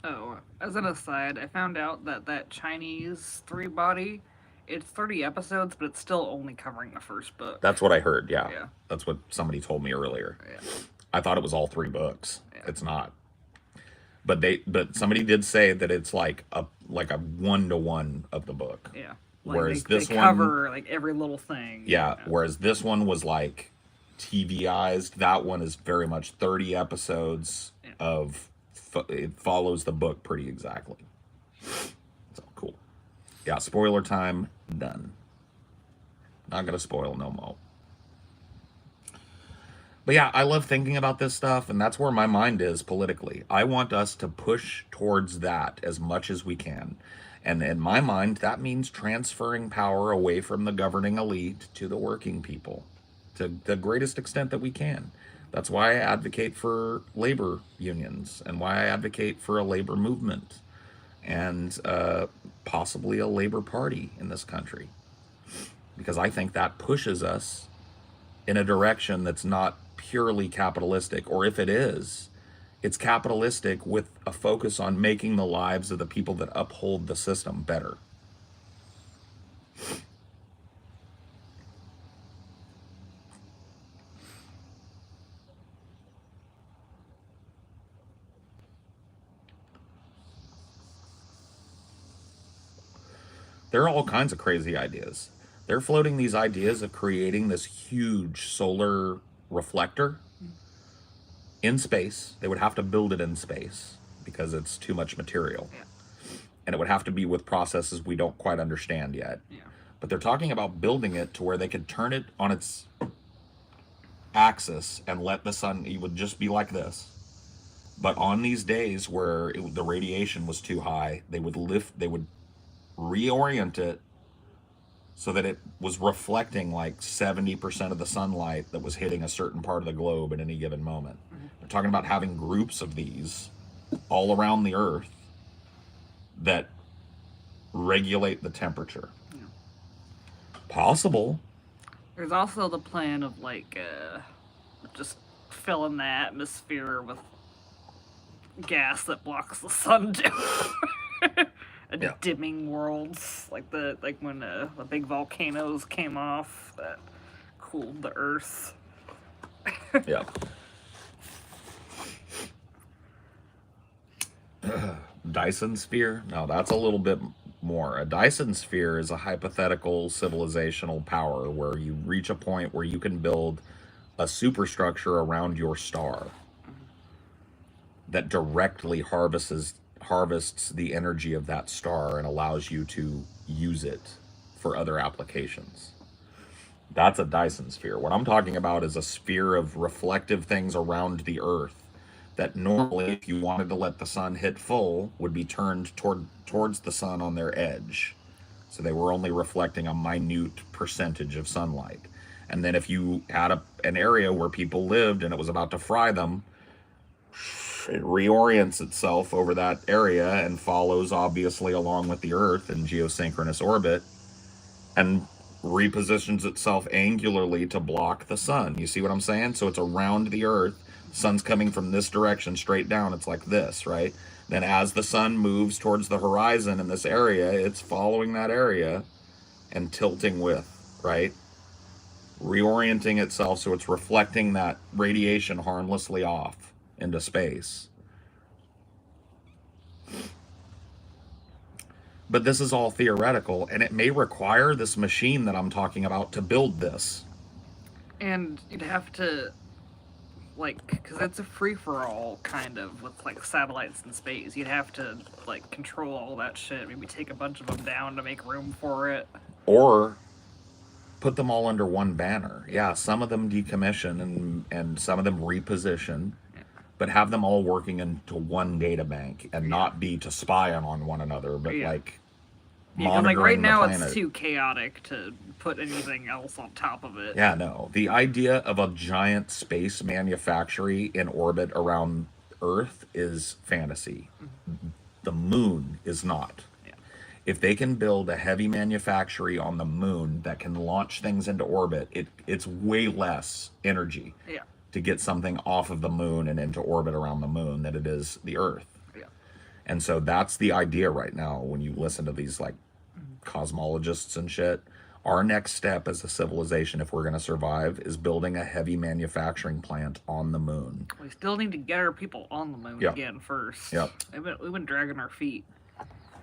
Oh, as an aside, I found out that that Chinese 3 body, it's 30 episodes, but it's still only covering the first book. That's what I heard, yeah. Yeah. That's what somebody told me earlier. Yeah. I thought it was all 3 books. Yeah. It's not. But somebody did say that it's like a 1-to-1 of the book. Yeah. Whereas they this cover one, like every little thing. yeah. Whereas this one was like TVized. That one is very much 30 episodes of. It follows the book pretty exactly. So cool. Yeah. Spoiler time done. Not gonna spoil no more. But yeah, I love thinking about this stuff, and that's where my mind is politically. I want us to push towards that as much as we can. And in my mind, that means transferring power away from the governing elite to the working people to the greatest extent that we can. That's why I advocate for labor unions and why I advocate for a labor movement and possibly a labor party in this country. Because I think that pushes us in a direction that's not purely capitalistic, or if it is, it's capitalistic with a focus on making the lives of the people that uphold the system better. There are all kinds of crazy ideas. They're floating these ideas of creating this huge solar reflector in space. They would have to build it in space because it's too much material. Yeah. And it would have to be with processes we don't quite understand yet. Yeah. But they're talking about building it to where they could turn it on its axis and let the sun, it would just be like this. But on these days where the radiation was too high, they would reorient it so that it was reflecting like 70% of the sunlight that was hitting a certain part of the globe at any given moment. Mm-hmm. They're talking about having groups of these all around the earth that regulate the temperature. Yeah. Possible. There's also the plan of like just filling the atmosphere with gas that blocks the sun too. And yeah. Dimming worlds, like when the big volcanoes came off that cooled the earth. Yeah. Dyson sphere? No, that's a little bit more. A Dyson sphere is a hypothetical civilizational power where you reach a point where you can build a superstructure around your star that directly harvests the energy of that star and allows you to use it for other applications. That's a Dyson sphere. What I'm talking about is a sphere of reflective things around the Earth that normally, if you wanted to let the sun hit full, would be turned towards the sun on their edge. So they were only reflecting a minute percentage of sunlight. And then if you had an area where people lived and it was about to fry them, it reorients itself over that area and follows obviously along with the Earth in geosynchronous orbit and repositions itself angularly to block the sun. You see what I'm saying? So it's around the Earth. Sun's coming from this direction straight down. It's like this, right? Then as the sun moves towards the horizon in this area, it's following that area and tilting with, right? Reorienting itself so it's reflecting that radiation harmlessly off. into space. But this is all theoretical, and it may require this machine that I'm talking about to build this. And you'd have to, like, because it's a free-for-all, kind of, with, like, satellites in space. You'd have to, like, control all that shit. Maybe take a bunch of them down to make room for it. Or put them all under one banner. Yeah, some of them decommission and some of them reposition, but have them all working into one data bank and not be to spy on one another, but like monitoring like right now the planet. It's too chaotic to put anything else on top of it. Yeah, no. The idea of a giant space manufactory in orbit around Earth is fantasy. The moon is not. If they can build a heavy manufactory on the moon that can launch things into orbit, it's way less energy to get something off of the moon and into orbit around the moon than it is the Earth. And so that's the idea right now when you listen to these like cosmologists and shit. Our next step as a civilization, if we're going to survive, is building a heavy manufacturing plant on the moon. We still need to get our people on the moon again first. We've been dragging our feet.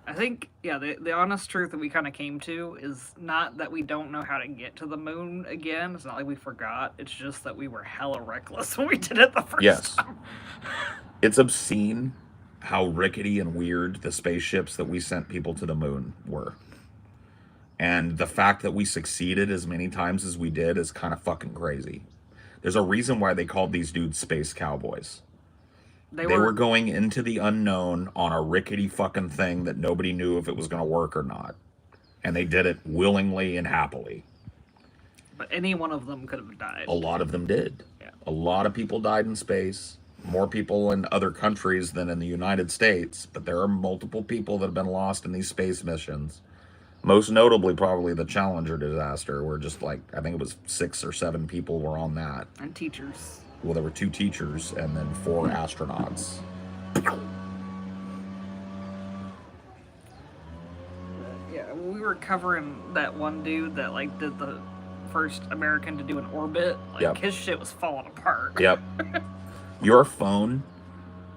I think, the honest truth that we kind of came to is not that we don't know how to get to the moon again. It's not like we forgot. It's just that we were hella reckless when we did it the first time. It's obscene how rickety and weird the spaceships that we sent people to the moon were. And the fact that we succeeded as many times as we did is kind of fucking crazy. There's a reason why they called these dudes space cowboys. They were going into the unknown on a rickety fucking thing that nobody knew if it was going to work or not. And they did it willingly and happily. But any one of them could have died. A lot of them did. A lot of people died in space. More people in other countries than in the United States. But there are multiple people that have been lost in these space missions. Most notably, probably the Challenger disaster, where just like, I think it was 6 or 7 people were on that. And teachers. Well, there were 2 teachers and then 4 astronauts. Yeah, we were covering that one dude that like did the first American to do an orbit. Like his shit was falling apart. Your phone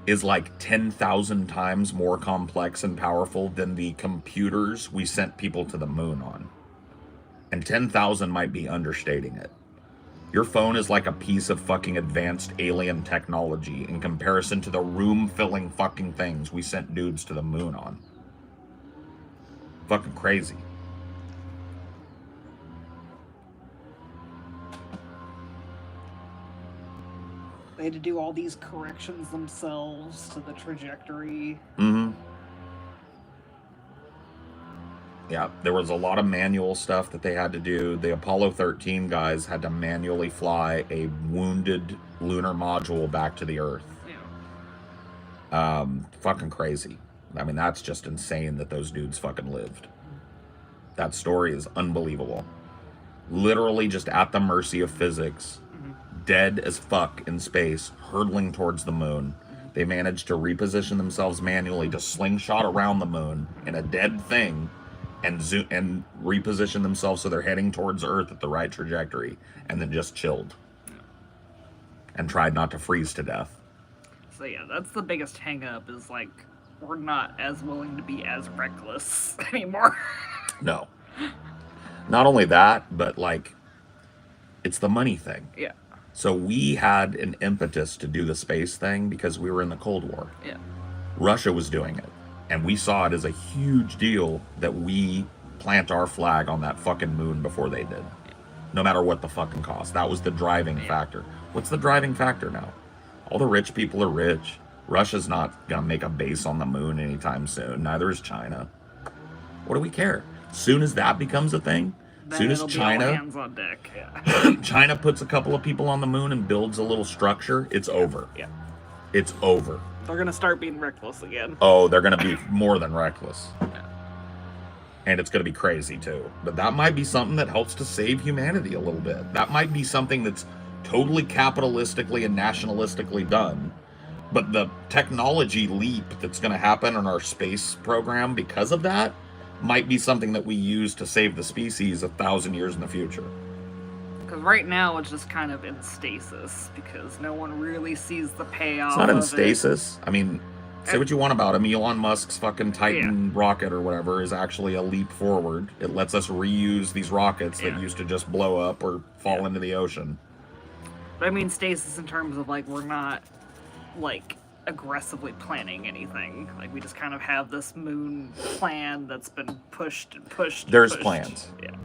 is like 10,000 times more complex and powerful than the computers we sent people to the moon on. And 10,000 might be understating it. Your phone is like a piece of fucking advanced alien technology in comparison to the room-filling fucking things we sent dudes to the moon on. Fucking crazy. They had to do all these corrections themselves to the trajectory. Yeah, there was a lot of manual stuff that they had to do. The Apollo 13 guys had to manually fly a wounded lunar module back to the Earth. Fucking crazy. I mean, that's just insane that those dudes fucking lived. That story is unbelievable. Literally just at the mercy of physics, dead as fuck in space, hurtling towards the moon. They managed to reposition themselves manually to slingshot around the moon in a dead thing and reposition themselves so they're heading towards Earth at the right trajectory, and then just chilled and tried not to freeze to death. So yeah, that's the biggest hang up, is like we're not as willing to be as reckless anymore. No. Not only that, but like it's the money thing. So we had an impetus to do the space thing because we were in the Cold War. Russia was doing it. And we saw it as a huge deal that we plant our flag on that fucking moon before they did. No matter what the fucking cost. That was the driving factor. What's the driving factor now? All the rich people are rich. Russia's not going to make a base on the moon anytime soon. Neither is China. What do we care? Soon as that becomes a thing, then soon as China, hands on deck. China puts a couple of people on the moon and builds a little structure, it's over. It's over. They're going to start being reckless again. Oh, they're going to be more than reckless. And it's going to be crazy, too. But that might be something that helps to save humanity a little bit. That might be something that's totally capitalistically and nationalistically done. But the technology leap that's going to happen in our space program because of that might be something that we use to save the species 1,000 years in the future. Because right now it's just kind of in stasis because no one really sees the payoff. It's not in of stasis. I mean, say what you want about him. Elon Musk's fucking Titan rocket or whatever is actually a leap forward. It lets us reuse these rockets that used to just blow up or fall into the ocean. But I mean stasis in terms of like we're not like aggressively planning anything. Like we just kind of have this moon plan that's been pushed and pushed. There's pushed. plans. Yeah.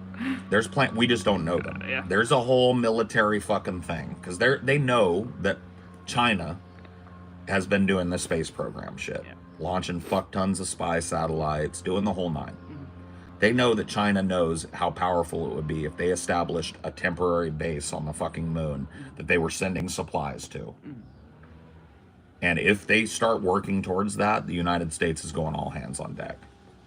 There's plan. We just don't know them. Yeah. There's a whole military fucking thing because they know that China has been doing the space program shit, launching fuck tons of spy satellites, doing the whole nine. They know that China knows how powerful it would be if they established a temporary base on the fucking moon that they were sending supplies to. And if they start working towards that, the United States is going all hands on deck.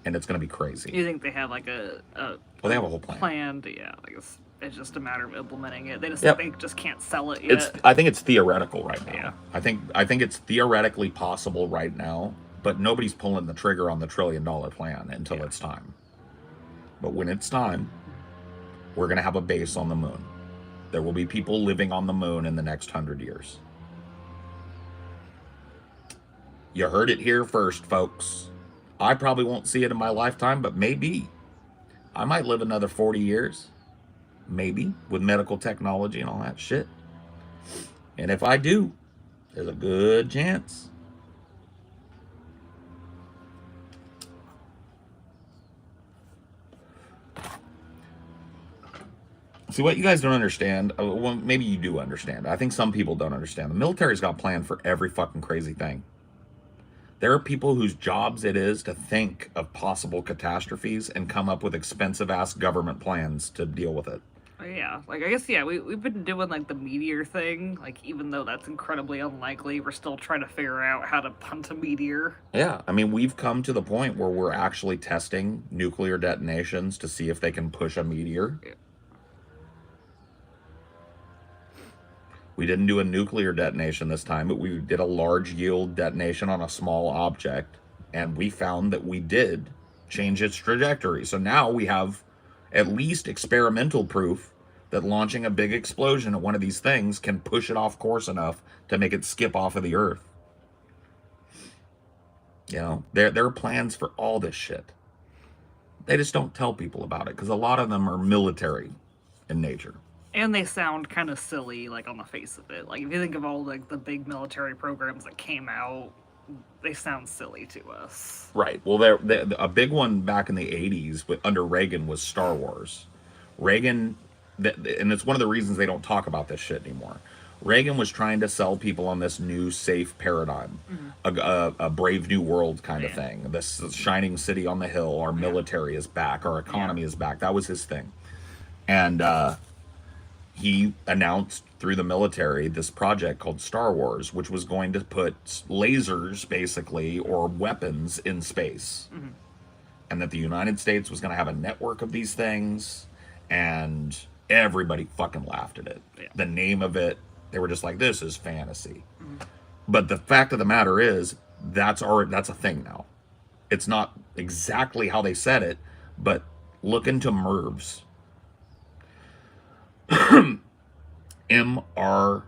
And it's going to be crazy. You think they have like well, they have a whole plan. Planned, yeah. Like it's just a matter of implementing it. They just can't sell it yet. I think it's theoretical right now. Yeah. I think it's theoretically possible right now, but nobody's pulling the trigger on the $1 trillion plan until it's time. But when it's time, we're going to have a base on the moon. There will be people living on the moon in the next 100 years. You heard it here first, folks. I probably won't see it in my lifetime, but maybe. I might live another 40 years. Maybe, with medical technology and all that shit. And if I do, there's a good chance. See, what you guys don't understand, well, maybe you do understand. I think some people don't understand. The military's got a plan for every fucking crazy thing. There are people whose jobs it is to think of possible catastrophes and come up with expensive-ass government plans to deal with it. Yeah, like I guess, we've been doing like the meteor thing, like even though that's incredibly unlikely, we're still trying to figure out how to punt a meteor. Yeah, I mean, we've come to the point where we're actually testing nuclear detonations to see if they can push a meteor. Yeah. We didn't do a nuclear detonation this time, but we did a large yield detonation on a small object, and we found that we did change its trajectory. So now we have at least experimental proof that launching a big explosion at one of these things can push it off course enough to make it skip off of the Earth. You know, there are plans for all this shit. They just don't tell people about it because a lot of them are military in nature. And they sound kind of silly, like, on the face of it. Like, if you think of all, like, the big military programs that came out, they sound silly to us. Right. Well, a big one back in the 80s under Reagan was Star Wars. Reagan, and it's one of the reasons they don't talk about this shit anymore. Reagan was trying to sell people on this new safe paradigm, a brave new world kind of thing. This shining city on the hill, our military is back, our economy is back. That was his thing. And he announced through the military this project called Star Wars, which was going to put lasers, basically, or weapons in space. And that the United States was going to have a network of these things, and everybody fucking laughed at it. Yeah. The name of it, they were just like, this is fantasy. But the fact of the matter is, that's a thing now. It's not exactly how they said it, but look into MIRVs. MRVS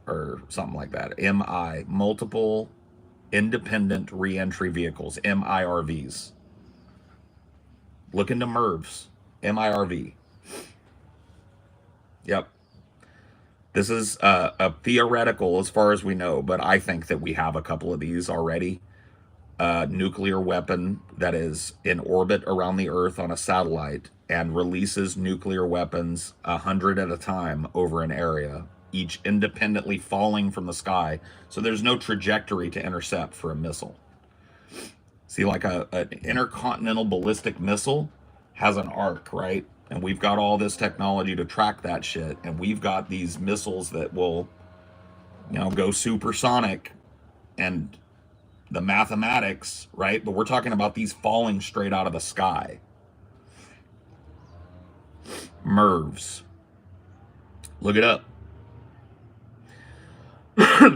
or something like that. MI, multiple independent reentry vehicles, MIRVs. Look into MIRVs, MIRV. Yep. This is a theoretical as far as we know, but I think that we have a couple of these already. Nuclear weapon that is in orbit around the Earth on a satellite and releases nuclear weapons 100 at a time over an area, each independently falling from the sky, so there's no trajectory to intercept for a missile. See, like an intercontinental ballistic missile has an arc, right? And we've got all this technology to track that shit, and we've got these missiles that will, go supersonic and the mathematics, right? But we're talking about these falling straight out of the sky. MIRVs. Look it up.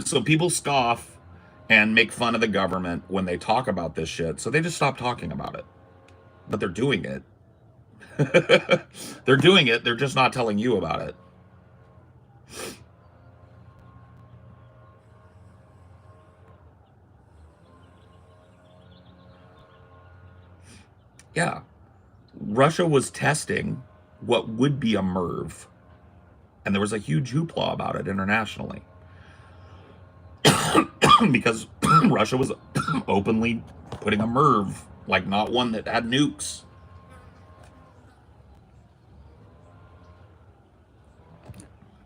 So people scoff and make fun of the government when they talk about this shit, so they just stop talking about it. But they're doing it. They're doing it, they're just not telling you about it. Yeah. Russia was testing what would be a MIRV, and there was a huge hoopla about it internationally because Russia was openly putting a MIRV, like not one that had nukes.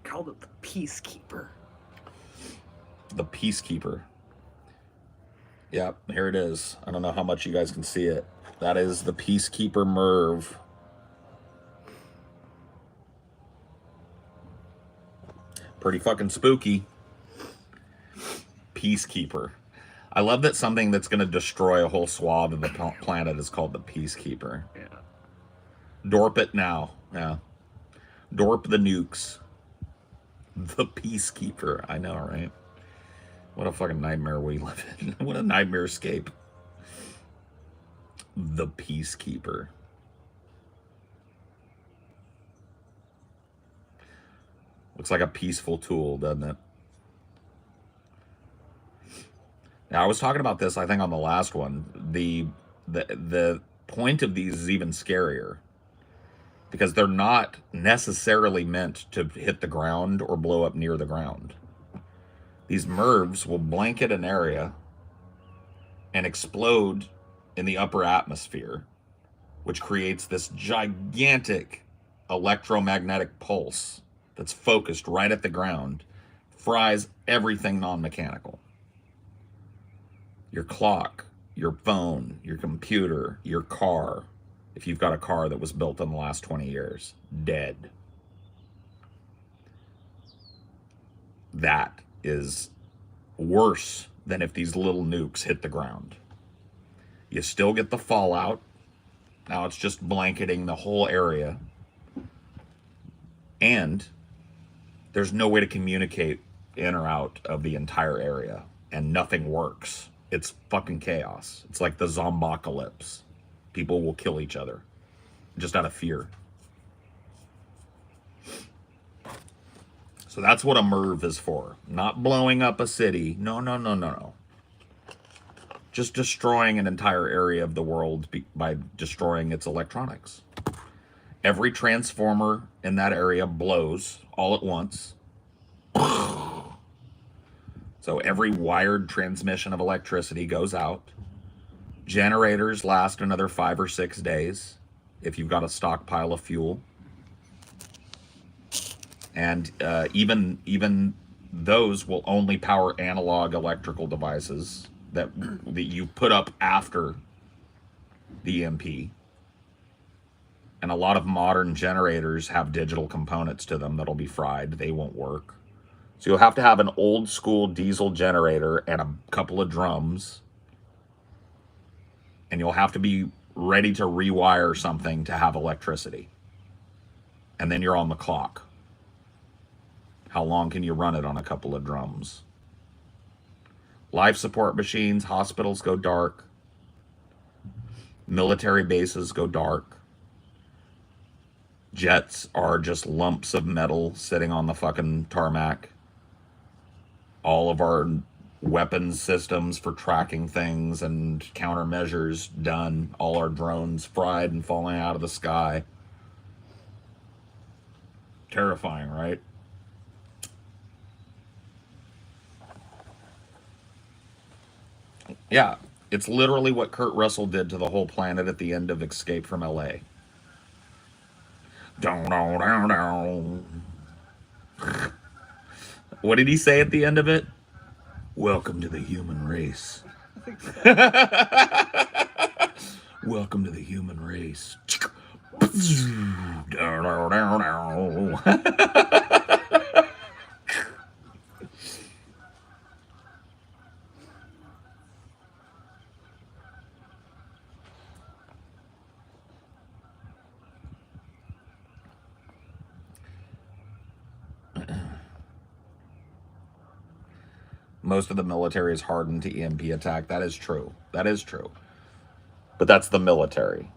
Called it the Peacekeeper. The Peacekeeper. Yep, here it is. I don't know how much you guys can see it. That is the Peacekeeper MIRV. Pretty fucking spooky. Peacekeeper. I love that something that's going to destroy a whole swath of the planet is called the Peacekeeper. Yeah. Dorp it now. Yeah. Dorp the nukes. The Peacekeeper. I know, right? What a fucking nightmare we live in. What a nightmare escape. The Peacekeeper. Looks like a peaceful tool, doesn't it? Now, I was talking about this, I think, on the last one. The point of these is even scarier because they're not necessarily meant to hit the ground or blow up near the ground. These MIRVs will blanket an area and explode in the upper atmosphere, which creates this gigantic electromagnetic pulse that's focused right at the ground, fries everything non-mechanical. Your clock, your phone, your computer, your car, if you've got a car that was built in the last 20 years, dead. That is worse than if these little nukes hit the ground. You still get the fallout. Now it's just blanketing the whole area. And there's no way to communicate in or out of the entire area. And nothing works. It's fucking chaos. It's like the zombocalypse. People will kill each other just out of fear. So that's what a MIRV is for. Not blowing up a city. No. Just destroying an entire area of the world by destroying its electronics. Every transformer in that area blows all at once. So every wired transmission of electricity goes out. Generators last another 5 or 6 days if you've got a stockpile of fuel. And even those will only power analog electrical devices that you put up after the EMP. And a lot of modern generators have digital components to them that'll be fried. They won't work. So you'll have to have an old school diesel generator and a couple of drums. And you'll have to be ready to rewire something to have electricity. And then you're on the clock. How long can you run it on a couple of drums? Life support machines, hospitals go dark. Military bases go dark. Jets are just lumps of metal sitting on the fucking tarmac. All of our weapons systems for tracking things and countermeasures done. All our drones fried and falling out of the sky. Terrifying, right? Yeah, it's literally what Kurt Russell did to the whole planet at the end of Escape from LA. What did he say at the end of it? Welcome to the human race. Welcome to the human race. Most of the military is hardened to EMP attack. That is true. That is true. But that's the military.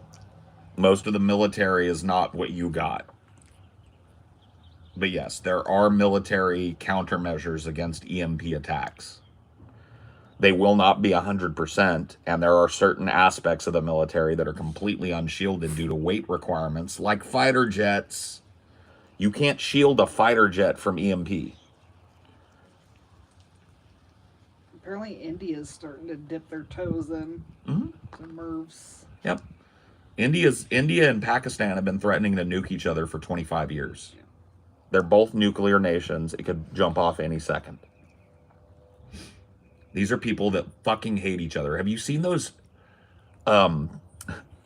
Most of the military is not what you got. But yes, there are military countermeasures against EMP attacks. They will not be 100%, and there are certain aspects of the military that are completely unshielded due to weight requirements, like fighter jets. You can't shield a fighter jet from EMP. Apparently, India's starting to dip their toes in the MIRVs. Yep. India and Pakistan have been threatening to nuke each other for 25 years. Yeah. They're both nuclear nations. It could jump off any second. These are people that fucking hate each other. Have you seen those?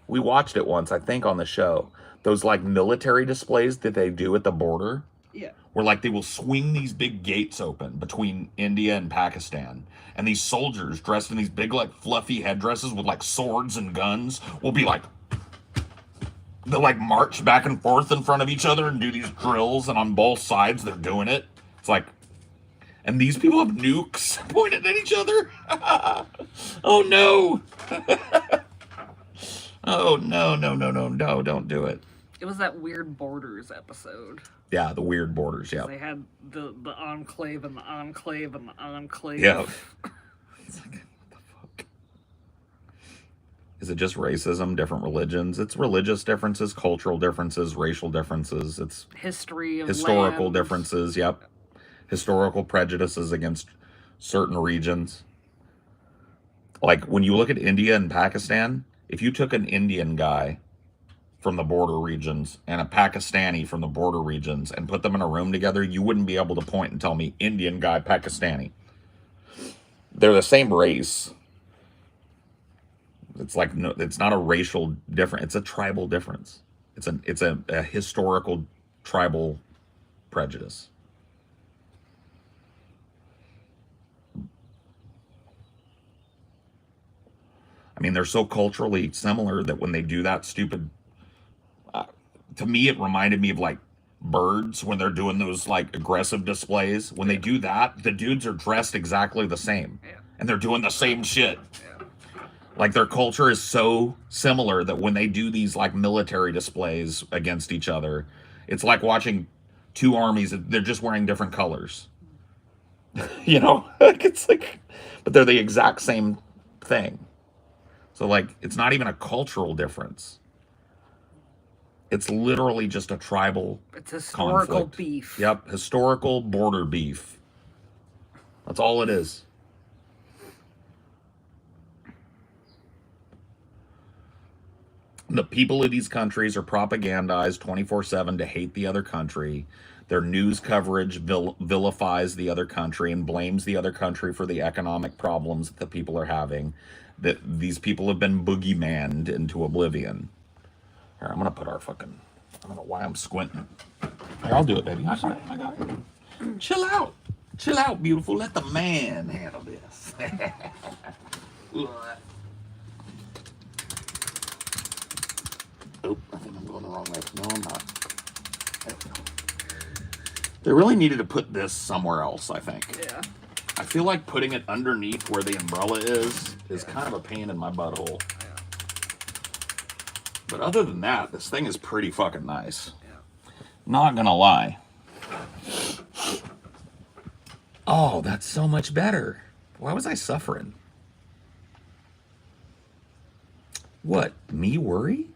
We watched it once, I think, on the show. Those like military displays that they do at the border. Yeah. Where like they will swing these big gates open between India and Pakistan. And these soldiers dressed in these big like fluffy headdresses with like swords and guns will be like, they'll like march back and forth in front of each other and do these drills. And on both sides, they're doing it. It's like, and these people have nukes pointed at each other. Oh no. Oh no, don't do it. It was that weird borders episode. Yeah, the weird borders, yeah. They had the enclave and the enclave and the enclave. Yeah. It's like, what the fuck? Is it just racism, different religions? It's religious differences, cultural differences, racial differences. It's history of historical land. Differences, yep. Historical prejudices against certain regions. Like when you look at India and Pakistan, if you took an Indian guy from the border regions and a Pakistani from the border regions and put them in a room together, you wouldn't be able to point and tell me Indian guy, Pakistani. They're the same race. It's like, no, it's not a racial difference. It's a tribal difference. It's a historical tribal prejudice. I mean, they're so culturally similar that when they do that stupid, to me, it reminded me of like birds when they're doing those like aggressive displays. When they do that, the dudes are dressed exactly the same, and they're doing the same shit. Like their culture is so similar that when they do these like military displays against each other, it's like watching two armies. They're just wearing different colors. You know, like it's like, but they're the exact same thing. So, like, it's not even a cultural difference. It's literally just a tribal It's historical conflict. Beef. Yep, historical border beef. That's all it is. The people of these countries are propagandized 24/7 to hate the other country. Their news coverage vilifies the other country and blames the other country for the economic problems that the people are having. That these people have been boogeymaned into oblivion. Here, I'm gonna put our fucking, I don't know why I'm squinting. Hey, I'll do it, baby. I got it. Chill out, beautiful. Let the man handle this. Oh, I think I'm going the wrong way. No, I'm not. There we go. They really needed to put this somewhere else, I think. Yeah. I feel like putting it underneath where the umbrella is kind of a pain in my butthole. Yeah. But other than that, this thing is pretty fucking nice. Yeah. Not gonna lie. Oh, that's so much better. Why was I suffering? What? Me worry?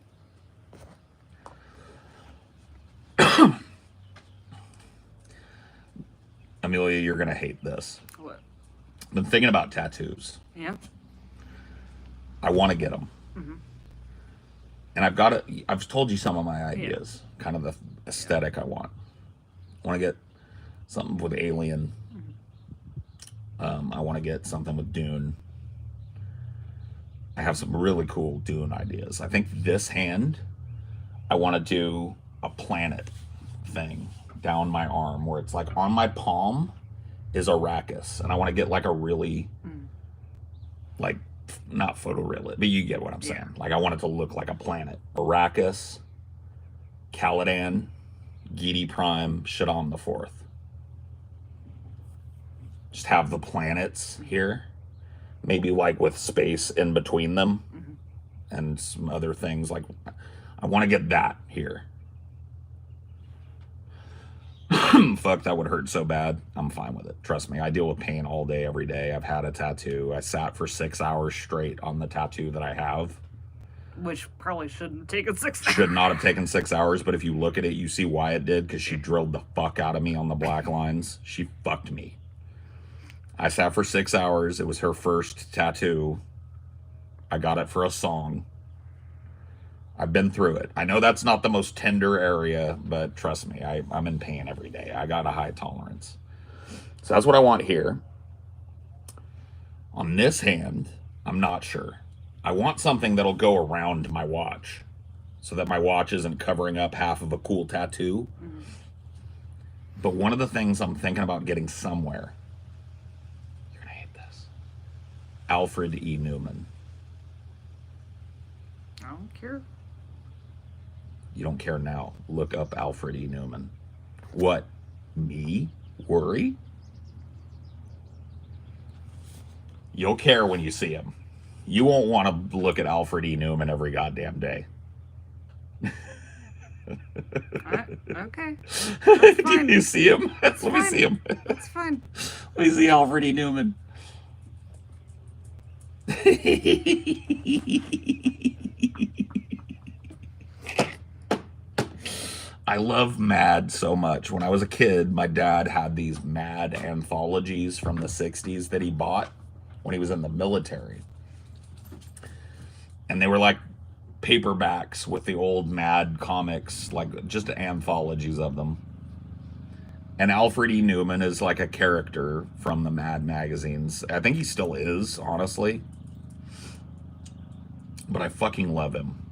Amelia, you're gonna hate this. What? I've been thinking about tattoos. Yeah. I want to get them. Mm-hmm. And I've told you some of my ideas, kind of the aesthetic I want. I want to get something with Alien. I want to get something with Dune. I have some really cool Dune ideas. I think this hand, I want to do a planet thing down my arm where it's like on my palm is Arrakis, and I want to get like a really like not photorealistic, but you get what I'm saying. Like I want it to look like a planet. Arrakis, Caladan, Giedi Prime, Shaddam the Fourth. Just have the planets here, maybe like with space in between them, and some other things like I want to get that here. Fuck, that would hurt so bad. I'm fine with it. Trust me, I deal with pain all day, every day. I've had a tattoo. I sat for 6 hours straight on the tattoo that I have. Which probably shouldn't have taken 6 hours. Should not have taken 6 hours, but if you look at it, you see why it did, because she drilled the fuck out of me on the black lines. She fucked me. I sat for 6 hours. It was her first tattoo. I got it for a song. I've been through it. I know that's not the most tender area, but trust me, I'm in pain every day. I got a high tolerance. So that's what I want here. On this hand, I'm not sure. I want something that'll go around my watch so that my watch isn't covering up half of a cool tattoo. Mm-hmm. But one of the things I'm thinking about getting somewhere, you're going to hate this, Alfred E. Newman. I don't care. You don't care now. Look up Alfred E. Newman. What? Me? Worry? You'll care when you see him. You won't want to look at Alfred E. Newman every goddamn day. Okay. Do you see him? Let me see him. That's fine. Let me see Alfred E. Newman. I love Mad so much. When I was a kid, my dad had these Mad anthologies from the 60s that he bought when he was in the military. And they were like paperbacks with the old Mad comics, like just anthologies of them. And Alfred E. Newman is like a character from the Mad magazines. I think he still is, honestly. But I fucking love him.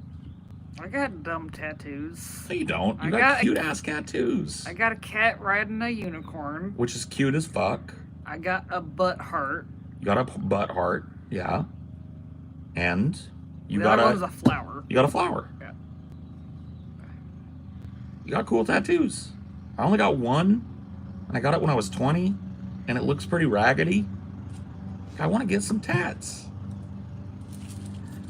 I got dumb tattoos. No, you don't. You got cute-ass tattoos. I got a cat riding a unicorn. Which is cute as fuck. I got a butt heart. You got a butt heart, yeah. And you the got other one was a flower. You got a flower. Yeah. You got cool tattoos. I only got one. And I got it when I was 20. And it looks pretty raggedy. I want to get some tats.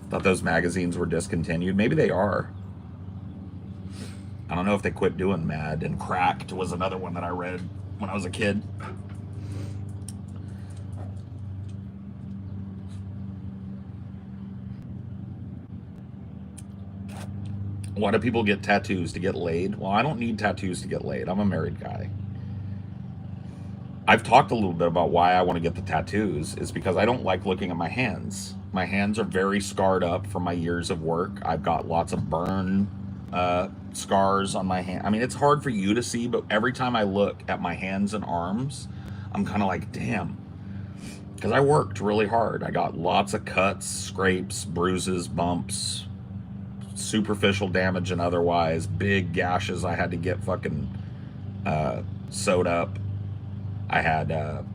Thought those magazines were discontinued. Maybe they are. I don't know if they quit doing Mad. And Cracked was another one that I read when I was a kid. Why do people get tattoos? To get laid? Well, I don't need tattoos to get laid. I'm a married guy. I've talked a little bit about why I want to get the tattoos. Is because I don't like looking at my hands. My hands are very scarred up from my years of work. I've got lots of burn scars on my hand. I mean, it's hard for you to see, but every time I look at my hands and arms, I'm kind of like, damn. Because I worked really hard. I got lots of cuts, scrapes, bruises, bumps, superficial damage and otherwise, big gashes I had to get fucking sewed up. I had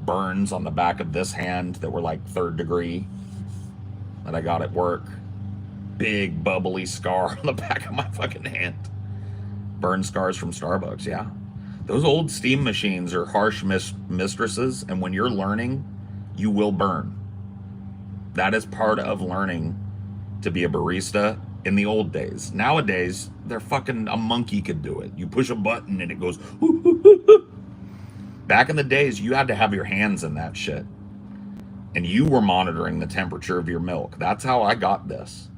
burns on the back of this hand that were like 3rd degree that I got at work. Big bubbly scar on the back of my fucking hand. Burn scars from Starbucks, yeah. Those old steam machines are harsh mistresses, and when you're learning, you will burn. That is part of learning to be a barista in the old days. Nowadays, they're fucking, a monkey could do it. You push a button and it goes, hoo, hoo, hoo, hoo. Back in the days, you had to have your hands in that shit. And you were monitoring the temperature of your milk. That's how I got this.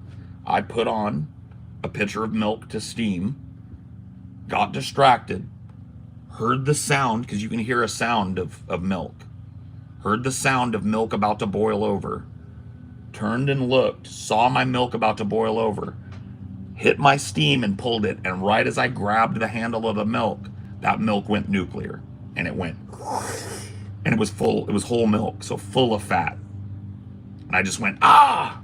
I put on a pitcher of milk to steam, got distracted, heard the sound, because you can hear a sound of milk. Heard the sound of milk about to boil over. Turned and looked, saw my milk about to boil over, hit my steam and pulled it, and right as I grabbed the handle of the milk, that milk went nuclear. And it went, and it was full, it was whole milk, so full of fat. And I just went, ah!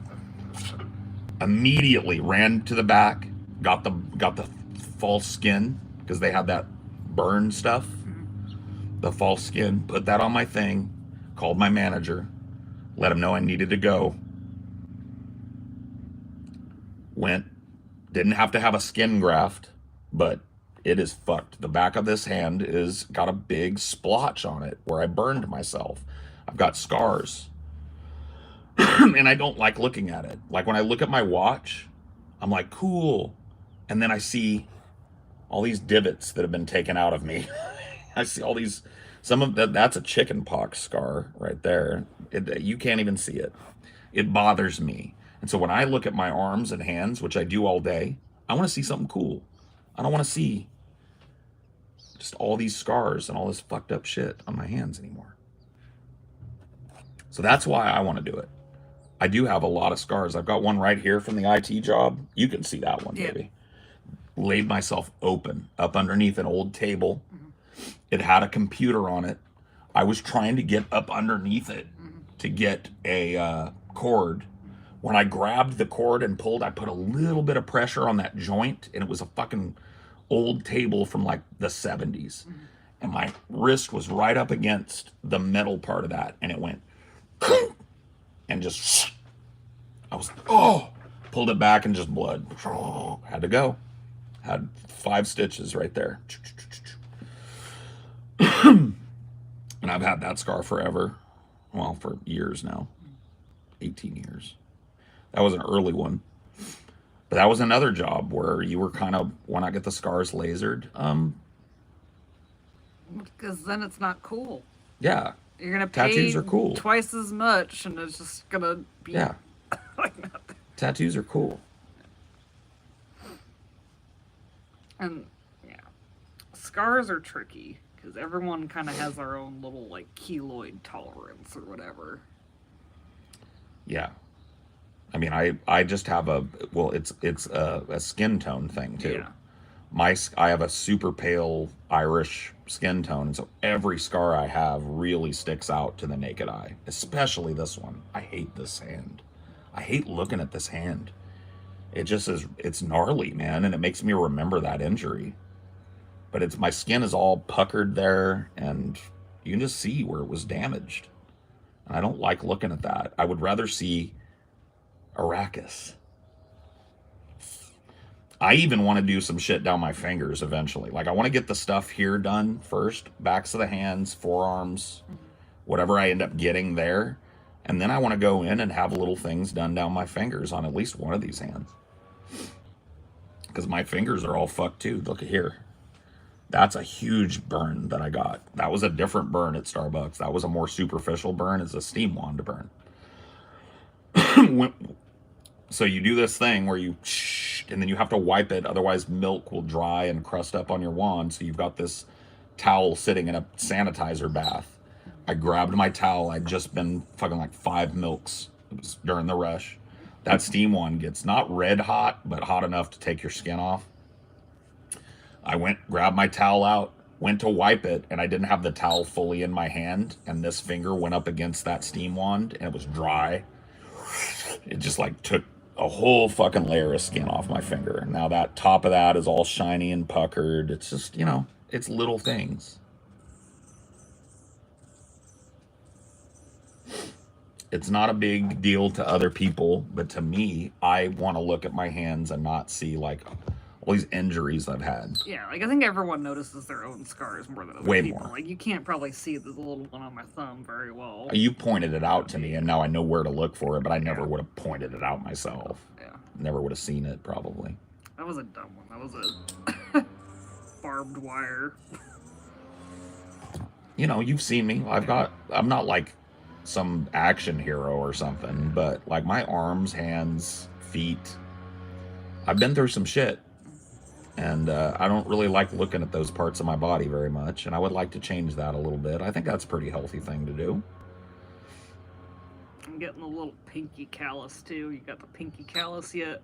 Immediately ran to the back, got the false skin, because they had that burn stuff, the false skin, put that on my thing, called my manager, let him know I needed to go. Went, didn't have to have a skin graft, but it is fucked. The back of this hand is got a big splotch on it where I burned myself. I've got scars. And I don't like looking at it. Like when I look at my watch, I'm like, cool. And then I see all these divots that have been taken out of me. I see all these, some of that's a chicken pox scar right there. You can't even see it. It bothers me. And so when I look at my arms and hands, which I do all day, I want to see something cool. I don't want to see just all these scars and all this fucked up shit on my hands anymore. So that's why I want to do it. I do have a lot of scars. I've got one right here from the IT job. You can see that one, Yeah. baby. Laid myself open up underneath an old table. It had a computer on it. I was trying to get up underneath it to get a cord. When I grabbed the cord and pulled, I put a little bit of pressure on that joint, and it was a fucking old table from like the 70s. And my wrist was right up against the metal part of that, and it went and just, I was, pulled it back and just blood. Had to go. Had 5 stitches right there. And I've had that scar forever. Well, for years now. 18 years. That was an early one. But that was another job where you were kind of, when I get the scars lasered, Because then it's not cool. yeah. You're gonna pay Tattoos are cool. twice as much, and it's just gonna be Yeah. like nothing. Tattoos are cool. And yeah, scars are tricky because everyone kind of has their own little like keloid tolerance or whatever. Yeah. I mean, I just have it's a skin tone thing too. Yeah. I have a super pale Irish skin tone, and so every scar I have really sticks out to the naked eye, especially this one. I hate this hand. I hate looking at this hand. It just is, it's gnarly, man, and it makes me remember that injury. But it's, my skin is all puckered there, and you can just see where it was damaged. And I don't like looking at that. I would rather see Arrakis. I even want to do some shit down my fingers eventually. Like, I want to get the stuff here done first, backs of the hands, forearms, whatever I end up getting there. And then I want to go in and have little things done down my fingers on at least one of these hands. Because my fingers are all fucked too. Look at here. That's a huge burn that I got. That was a different burn at Starbucks. That was a more superficial burn. It's a steam wand burn. So you do this thing where you, and then you have to wipe it. Otherwise milk will dry and crust up on your wand. So you've got this towel sitting in a sanitizer bath. I grabbed my towel. I'd just been fucking like 5 milks. It was during the rush. That steam wand gets not red hot, but hot enough to take your skin off. I went, grabbed my towel out, went to wipe it, and I didn't have the towel fully in my hand, and this finger went up against that steam wand, and it was dry. It just like took a whole fucking layer of skin off my finger. Now that top of that is all shiny and puckered. It's just, you know, it's little things. It's not a big deal to other people, but to me, I want to look at my hands and not see like all these injuries I've had. Yeah, like I think everyone notices their own scars more than other Way people. more. Like you can't probably see the little one on my thumb very well. You pointed it out to me, and now I know where to look for it, but I never would have pointed it out myself. Yeah. Never would have seen it, probably. That was a dumb one. That was a barbed wire. You know, you've seen me. I'm not like some action hero or something, but like my arms, hands, feet, I've been through some shit. And I don't really like looking at those parts of my body very much, and I would like to change that a little bit. I think that's a pretty healthy thing to do. I'm getting a little pinky callus too. You got the pinky callus yet?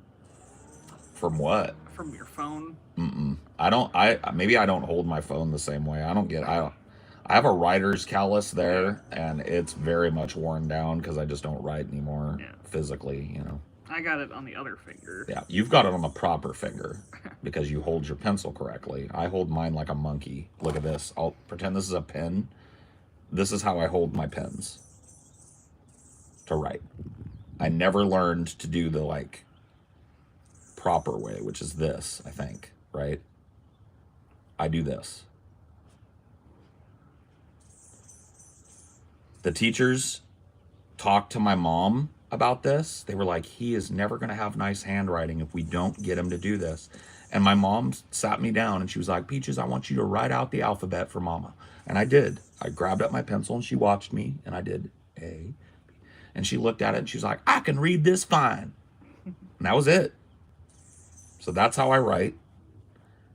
From what? From your phone? Maybe I don't hold my phone the same way. I have a writer's callus there, and it's very much worn down because I just don't write anymore physically, you know. I got it on the other finger. Yeah, you've got it on the proper finger because you hold your pencil correctly. I hold mine like a monkey. Look at this. I'll pretend this is a pen. This is how I hold my pens to write. I never learned to do the like proper way, which is this, I think, right? I do this. The teachers talked to my mom about this. They were like, he is never going to have nice handwriting if we don't get him to do this. And my mom sat me down and she was like, Peaches, I want you to write out the alphabet for Mama. And I did. I grabbed up my pencil and she watched me and I did A. And she looked at it and she was like, I can read this fine. And that was it. So that's how I write.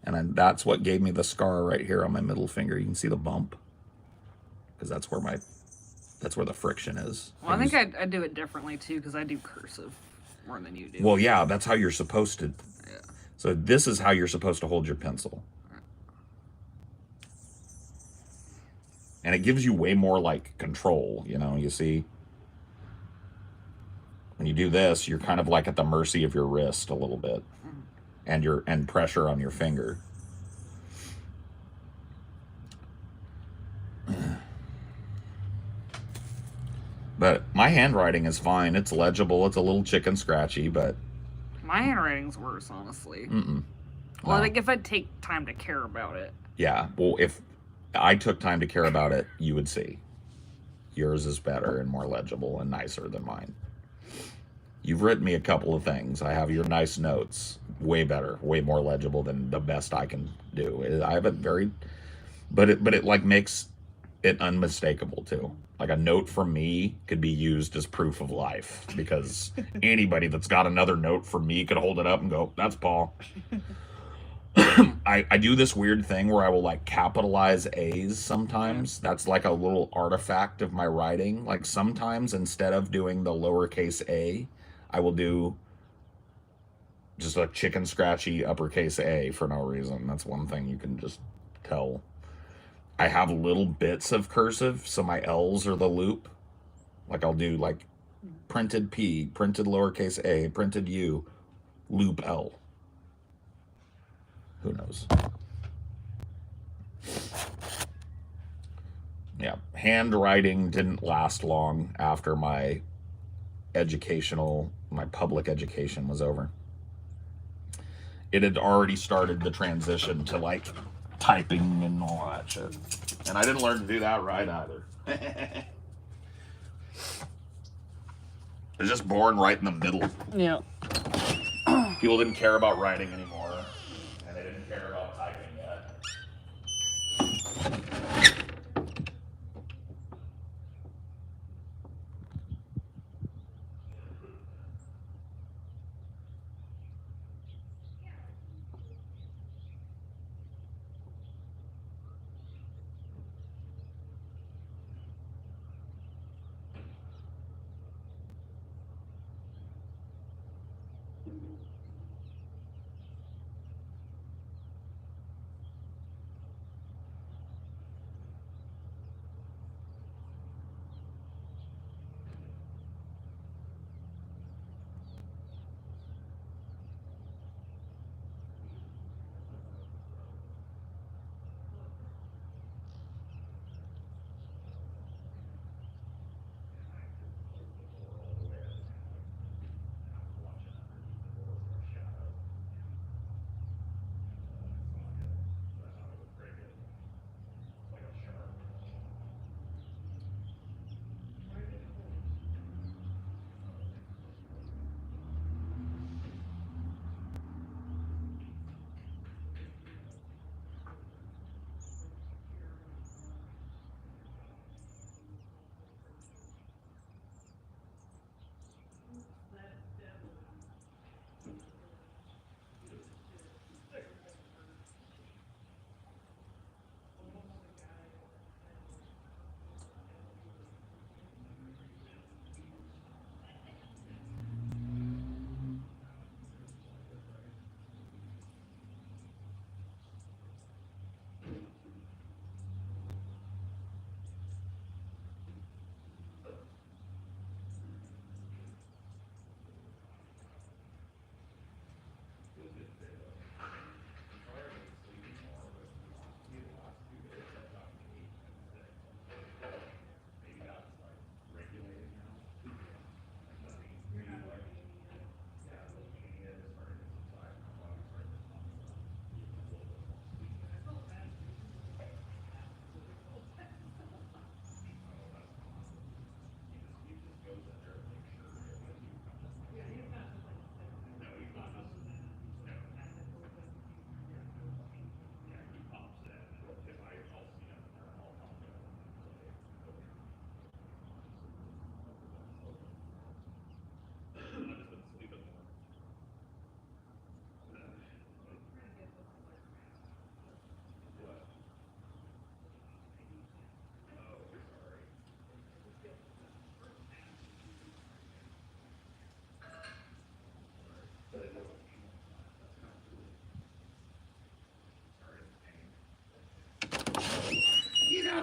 And that's what gave me the scar right here on my middle finger. You can see the bump because that's where the friction is. Well, I think I do it differently too because I do cursive more than you do. Well, yeah, that's how you're supposed to. Yeah. So this is how you're supposed to hold your pencil. And it gives you way more like control, you see. When you do this, you're kind of like at the mercy of your wrist a little bit. And pressure on your finger. But my handwriting is fine. It's legible. It's a little chicken scratchy, but my handwriting's worse, honestly. Well, no. I think if I'd take time to care about it. Yeah. Well, if I took time to care about it, you would see. Yours is better and more legible and nicer than mine. You've written me a couple of things. I have your nice notes. Way better, way more legible than the best I can do. I have it very, but it like makes it unmistakable too. Like a note from me could be used as proof of life because anybody that's got another note from me could hold it up and go, that's Paul. I do this weird thing where I will like capitalize A's sometimes. That's like a little artifact of my writing. Like sometimes instead of doing the lowercase a, I will do just a chicken scratchy uppercase A for no reason. That's one thing you can just tell. I have little bits of cursive, so my L's are the loop. Like I'll do like printed P, printed lowercase a, printed U, loop L. Who knows? Yeah, handwriting didn't last long after my public education was over. It had already started the transition to like typing and all that shit. And I didn't learn to do that right either. I was just born right in the middle. Yeah. People didn't care about writing anymore. And they didn't care about typing yet.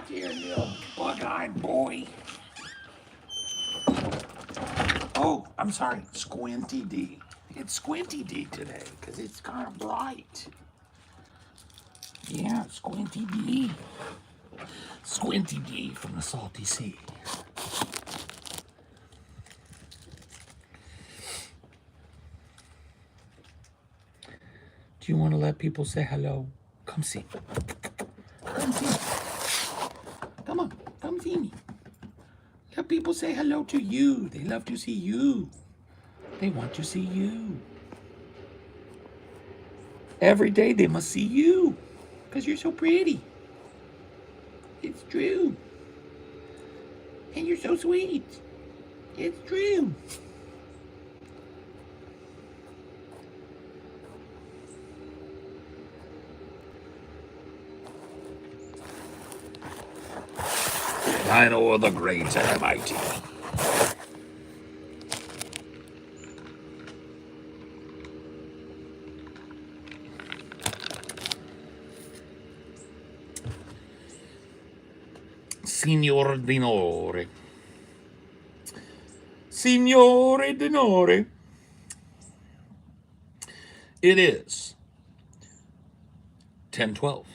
Here, little bug-eyed boy. Oh, I'm sorry, Squinty D. It's Squinty D today, because it's kind of bright. Yeah, Squinty D. Squinty D from the salty sea. Do you want to let people say hello? Come see. Come see. Come on, come see me. Let people say hello to you. They love to see you. They want to see you. Every day they must see you. Because you're so pretty. It's true. And you're so sweet. It's true. I know the great and mighty. Signor Dinore. Signore Dinore. It is 10:12.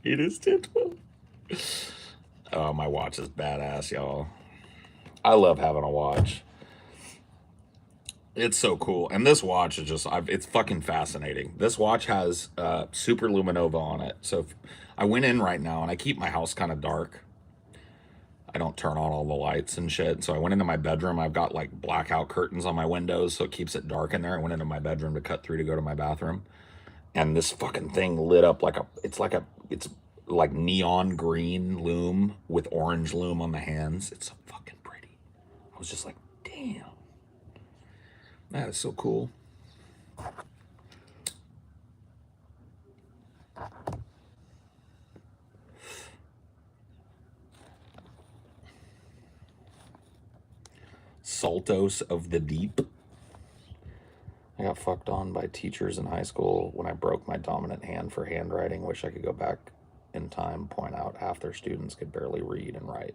It is 10:12. Oh, my watch is badass, y'all. I love having a watch. It's so cool. And this watch is just, it's fucking fascinating. This watch has super luminova on it. So I went in right now and I keep my house kind of dark. I don't turn on all the lights and shit. So I went into my bedroom. I've got like blackout curtains on my windows, so it keeps it dark in there. I went into my bedroom to cut through to go to my bathroom. And this fucking thing lit up like it's like neon green Lume with orange Lume on the hands. It's so fucking pretty. I was just like, damn. That is so cool. Saltos of the deep. I got fucked on by teachers in high school when I broke my dominant hand for handwriting. Wish I could go back in time, point out half their students could barely read and write.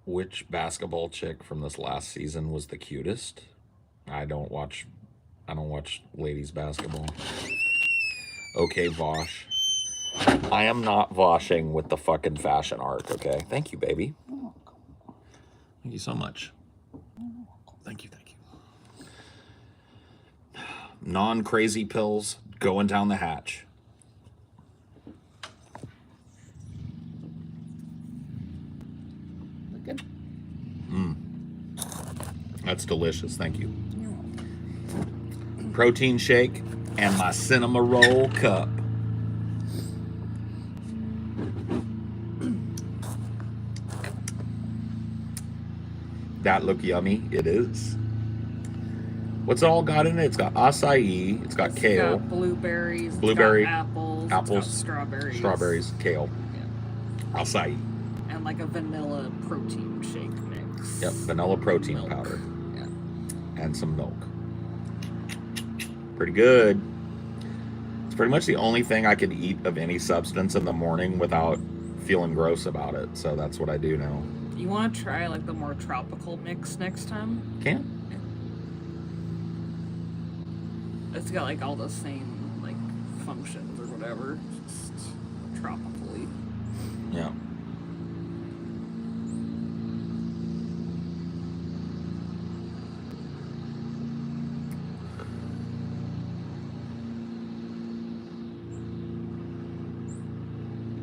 Which basketball chick from this last season was the cutest? I don't watch ladies basketball. Okay, Vosh. I am not Voshing with the fucking fashion art, okay? Thank you, baby. Thank you so much. Thank you. Non-crazy pills going down the hatch. That's delicious. Thank you. Protein shake and my cinema roll cup. That look yummy. It is. What's it all got in it? It's got acai. It's got kale. Got blueberries. Blueberry. It's got apples. It's got strawberries. Strawberries. Kale. Yeah. Acai. And like a vanilla protein shake mix. Yep. Vanilla protein Milk. powder. Yeah. And some milk. Pretty good. It's pretty much the only thing I could eat of any substance in the morning without feeling gross about it. So that's what I do now. You want to try like the more tropical mix next time? Can. It's got like all the same like functions or whatever, just tropically. Yeah.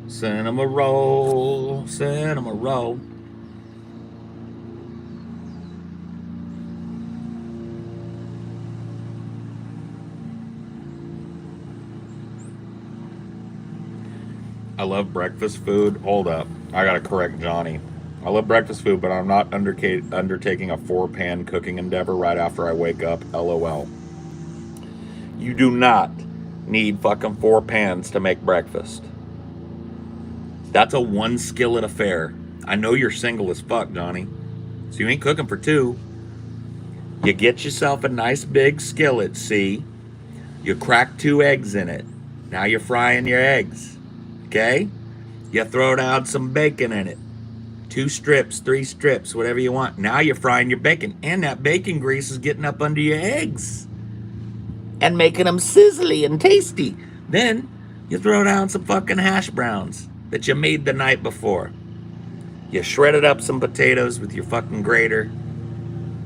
Cinema roll, cinema roll. I love breakfast food. Hold up. I gotta correct Johnny. I love breakfast food, but I'm not undertaking a 4-pan cooking endeavor right after I wake up. LOL. You do not need fucking 4 pans to make breakfast. That's a 1 skillet affair. I know you're single as fuck, Johnny. So you ain't cooking for two. You get yourself a nice big skillet, see? You crack 2 eggs in it. Now you're frying your eggs. Okay? You throw down some bacon in it. 2 strips, 3 strips, whatever you want. Now you're frying your bacon. And that bacon grease is getting up under your eggs and making them sizzly and tasty. Then you throw down some fucking hash browns that you made the night before. You shredded up some potatoes with your fucking grater.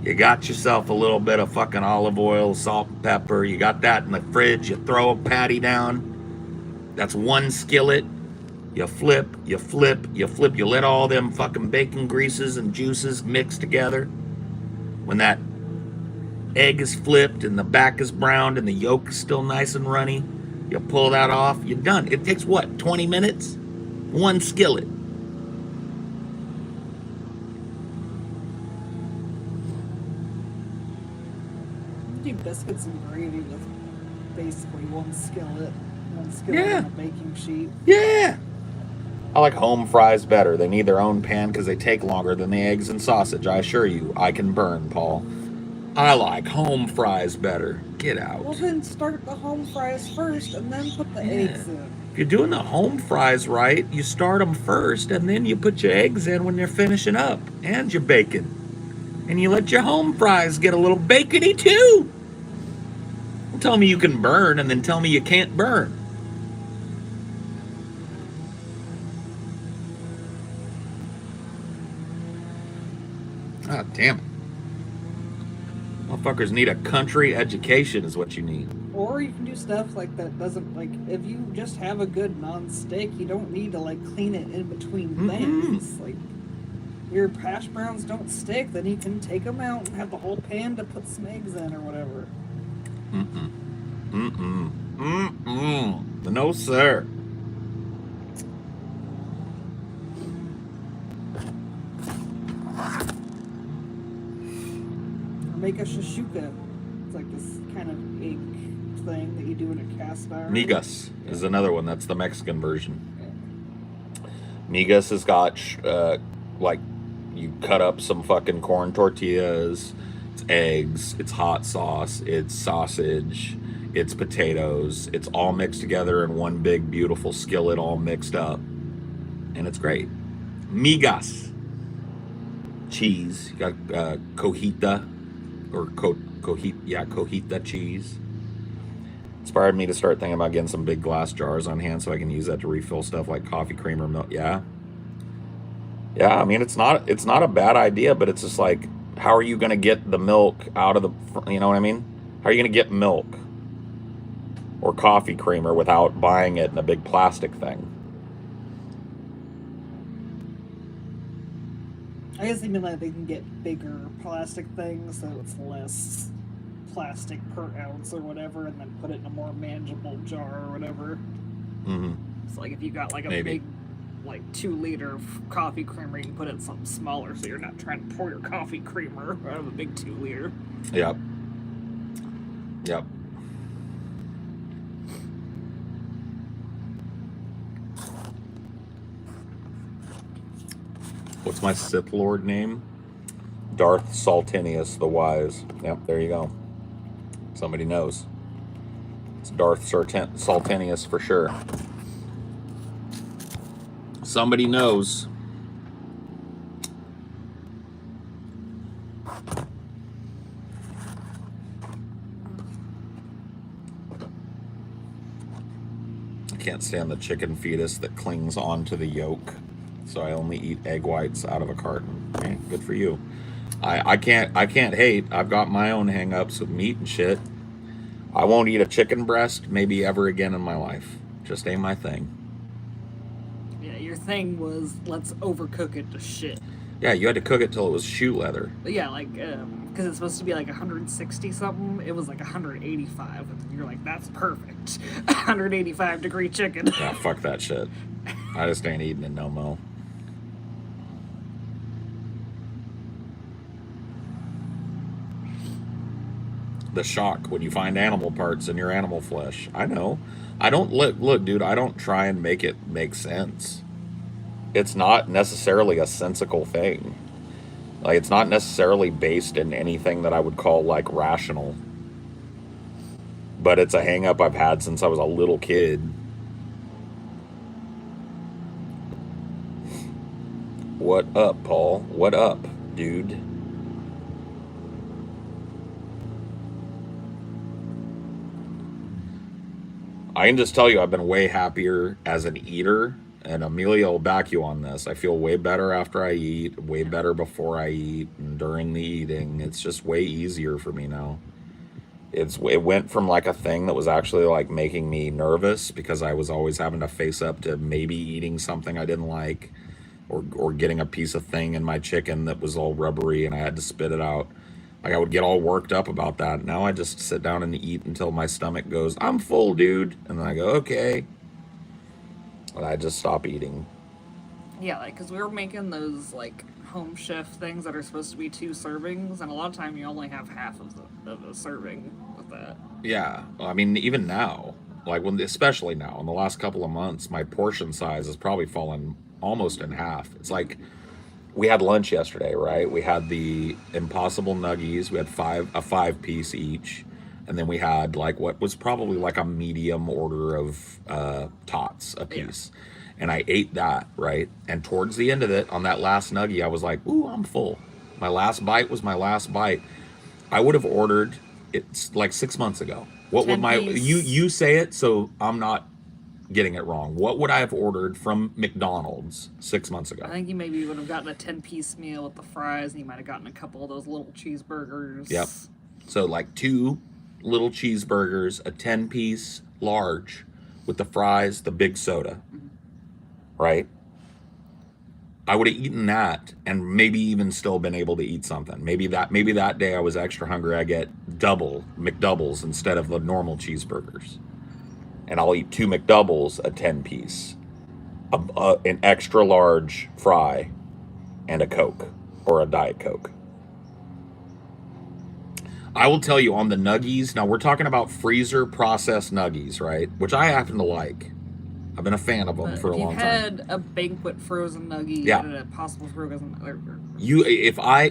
You got yourself a little bit of fucking olive oil, salt and pepper. You got that in the fridge. You throw a patty down. That's 1 skillet. You flip, you flip, you flip. You let all them fucking bacon greases and juices mix together. When that egg is flipped and the back is browned and the yolk is still nice and runny, you pull that off. You're done. It takes what, 20 minutes? 1 skillet. Do biscuits and gravy with basically 1 skillet Yeah. on a baking sheet. Yeah. I like home fries better. They need their own pan because they take longer than the eggs and sausage. I assure you, I can burn, Paul. I like home fries better. Get out. Well, then start the home fries first and then put the eggs in. If you're doing the home fries right, you start them first and then you put your eggs in when they're finishing up and your bacon. And you let your home fries get a little bacony too. Don't tell me you can burn and then tell me you can't burn. Ah, damn it. Motherfuckers need a country education is what you need. Or you can do stuff like that doesn't, like, if you just have a good non-stick, you don't need to, like, clean it in between things. Like, your hash browns don't stick, then you can take them out and have the whole pan to put some eggs in or whatever. No, sir. Make a shashuka. It's like this kind of egg thing that you do in a cast iron. Migas is another one. That's the Mexican version. Migas has got, like, you cut up some fucking corn tortillas, it's eggs, it's hot sauce, it's sausage, it's potatoes. It's all mixed together in one big, beautiful skillet, all mixed up. And it's great. Migas. Cheese. You got cojita. Or cojita cheese. Inspired me to start thinking about getting some big glass jars on hand so I can use that to refill stuff like coffee cream or milk. Yeah, I mean, it's not a bad idea, but it's just like, how are you going to get the milk out of the, you know what I mean? How are you going to get milk or coffee creamer without buying it in a big plastic thing? I guess they mean like they can get bigger plastic things so it's less plastic per ounce or whatever, and then put it in a more manageable jar or whatever. So like if you got like a big, like 2-liter coffee creamer, you can put it in something smaller so you're not trying to pour your coffee creamer out of a big 2-liter. Yep. What's my Sith Lord name? Darth Saltinius the Wise. Yep, there you go. Somebody knows. It's Darth Saltinius for sure. Somebody knows. I can't stand the chicken fetus that clings onto the yolk. So I only eat egg whites out of a carton. Okay, good for you. I can't hate. I've got my own hang-ups with meat and shit. I won't eat a chicken breast maybe ever again in my life. Just ain't my thing. Yeah, your thing was let's overcook it to shit. Yeah, you had to cook it till it was shoe leather. But yeah, like because it's supposed to be like 160 something, it was like 185, and you're like, that's perfect. 185 degree chicken. Yeah, fuck that shit. I just ain't eating it no mo. The shock when you find animal parts in your animal flesh. I know. I don't look, dude, I don't try and make it make sense. it's not necessarily a sensical thing. Like, it's not necessarily based in anything that I would call like rational, but it's a hang up I've had since I was a little kid. What up, Paul? What up, dude? I can just tell you I've been way happier as an eater, and Amelia will back you on this. I feel way better after I eat, way better before I eat, and during the eating. It's just way easier for me now. It went from like a thing that was actually like making me nervous because I was always having to face up to maybe eating something I didn't like, or getting a piece of thing in my chicken that was all rubbery and I had to spit it out. Like, I would get all worked up about that. Now I just sit down and eat until my stomach goes, "I'm full, dude." And then I go, "Okay." And I just stop eating. Yeah, like, because we were making those, like, home chef things that are supposed to be 2 servings, and a lot of time you only have half of a serving with that. Yeah. I mean, even now, like, especially now, in the last couple of months, my portion size has probably fallen almost in half. It's like, we had lunch yesterday, right? We had the Impossible Nuggies. We had a 5-piece each, and then we had like what was probably like a medium order of tots a piece. Yeah. And I ate that, right? And towards the end of it, on that last nuggie, I was like, "Ooh, I'm full." My last bite was my last bite. I would have ordered it like 6 months ago. What would my you say it so I'm not getting it wrong? What would I have ordered from McDonald's 6 months ago? I think you maybe would have gotten a 10-piece meal with the fries, and you might have gotten a couple of those little cheeseburgers. Yep. So like 2 little cheeseburgers, a 10-piece large with the fries, the big soda. Mm-hmm. Right? I would have eaten that and maybe even still been able to eat something. Maybe that day I was extra hungry. I get double McDoubles instead of the normal cheeseburgers. And I'll eat 2 McDoubles, a 10-piece, an extra large fry, and a Coke or a Diet Coke. I will tell you on the nuggies, now we're talking about freezer processed nuggies, right? Which I happen to like. I've been a fan of them for a long time. If you had a banquet frozen nuggie and a possible frozen...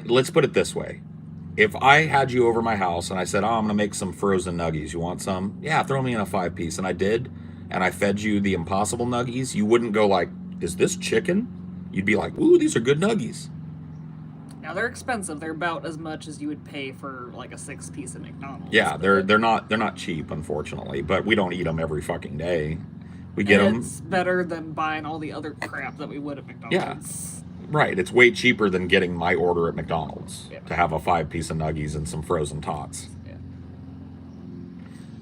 Let's put it this way. If I had you over my house and I said, "Oh, I'm going to make some frozen nuggies. You want some?" "Yeah, throw me in a 5-piece." And I did, and I fed you the Impossible Nuggies, you wouldn't go like, "Is this chicken?" You'd be like, "Ooh, these are good nuggies." Now, they're expensive. They're about as much as you would pay for like a 6-piece at McDonald's. Yeah, they're not cheap, unfortunately, but we don't eat them every fucking day. We get them. It's better than buying all the other crap that we would at McDonald's. Yeah. Right, it's way cheaper than getting my order at McDonald's to have a 5-piece of nuggies and some frozen tots. Yeah.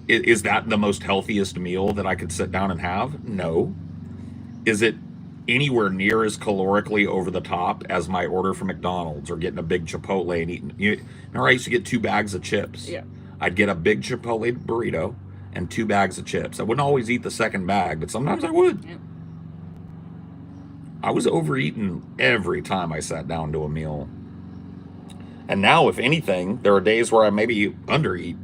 Is that the most healthiest meal that I could sit down and have? No. Is it anywhere near as calorically over the top as my order from McDonald's or getting a big Chipotle and eating? I used to get 2 bags of chips. Yeah. I'd get a big Chipotle burrito and 2 bags of chips. I wouldn't always eat the second bag, but sometimes I would. Yeah. I was overeating every time I sat down to a meal. And now, if anything, there are days where I maybe undereat.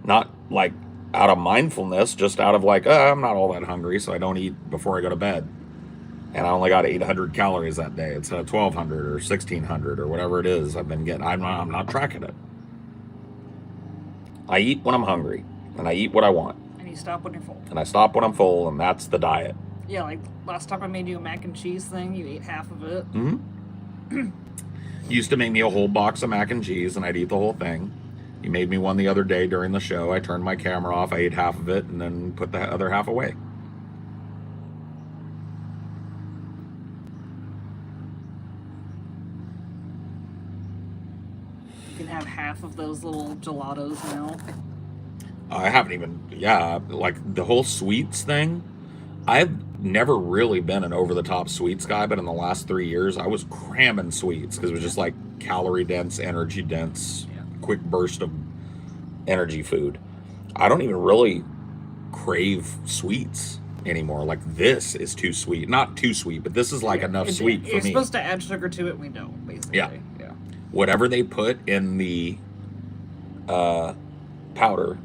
Not like out of mindfulness, just out of like, I'm not all that hungry, so I don't eat before I go to bed. And I only got 800 calories that day instead of 1,200 or 1,600 or whatever it is I've been getting. I'm not tracking it. I eat when I'm hungry, and I eat what I want. And you stop when you're full. And I stop when I'm full, and that's the diet. Yeah, like last time I made you a mac and cheese thing, you ate half of it. Mm-hmm. You used to make me a whole box of mac and cheese, and I'd eat the whole thing. You made me one the other day during the show. I turned my camera off, I ate half of it, and then put the other half away. You can have half of those little gelatos now. I haven't even, like the whole sweets thing. I've never really been an over-the-top sweets guy, but in the last 3 years, I was cramming sweets because it was just like calorie-dense, energy-dense, quick burst of energy food. I don't even really crave sweets anymore. Like, this is too sweet. Not too sweet, but this is like enough sweet for me. You're supposed to add sugar to it, we don't, basically. Yeah. Whatever they put in the powder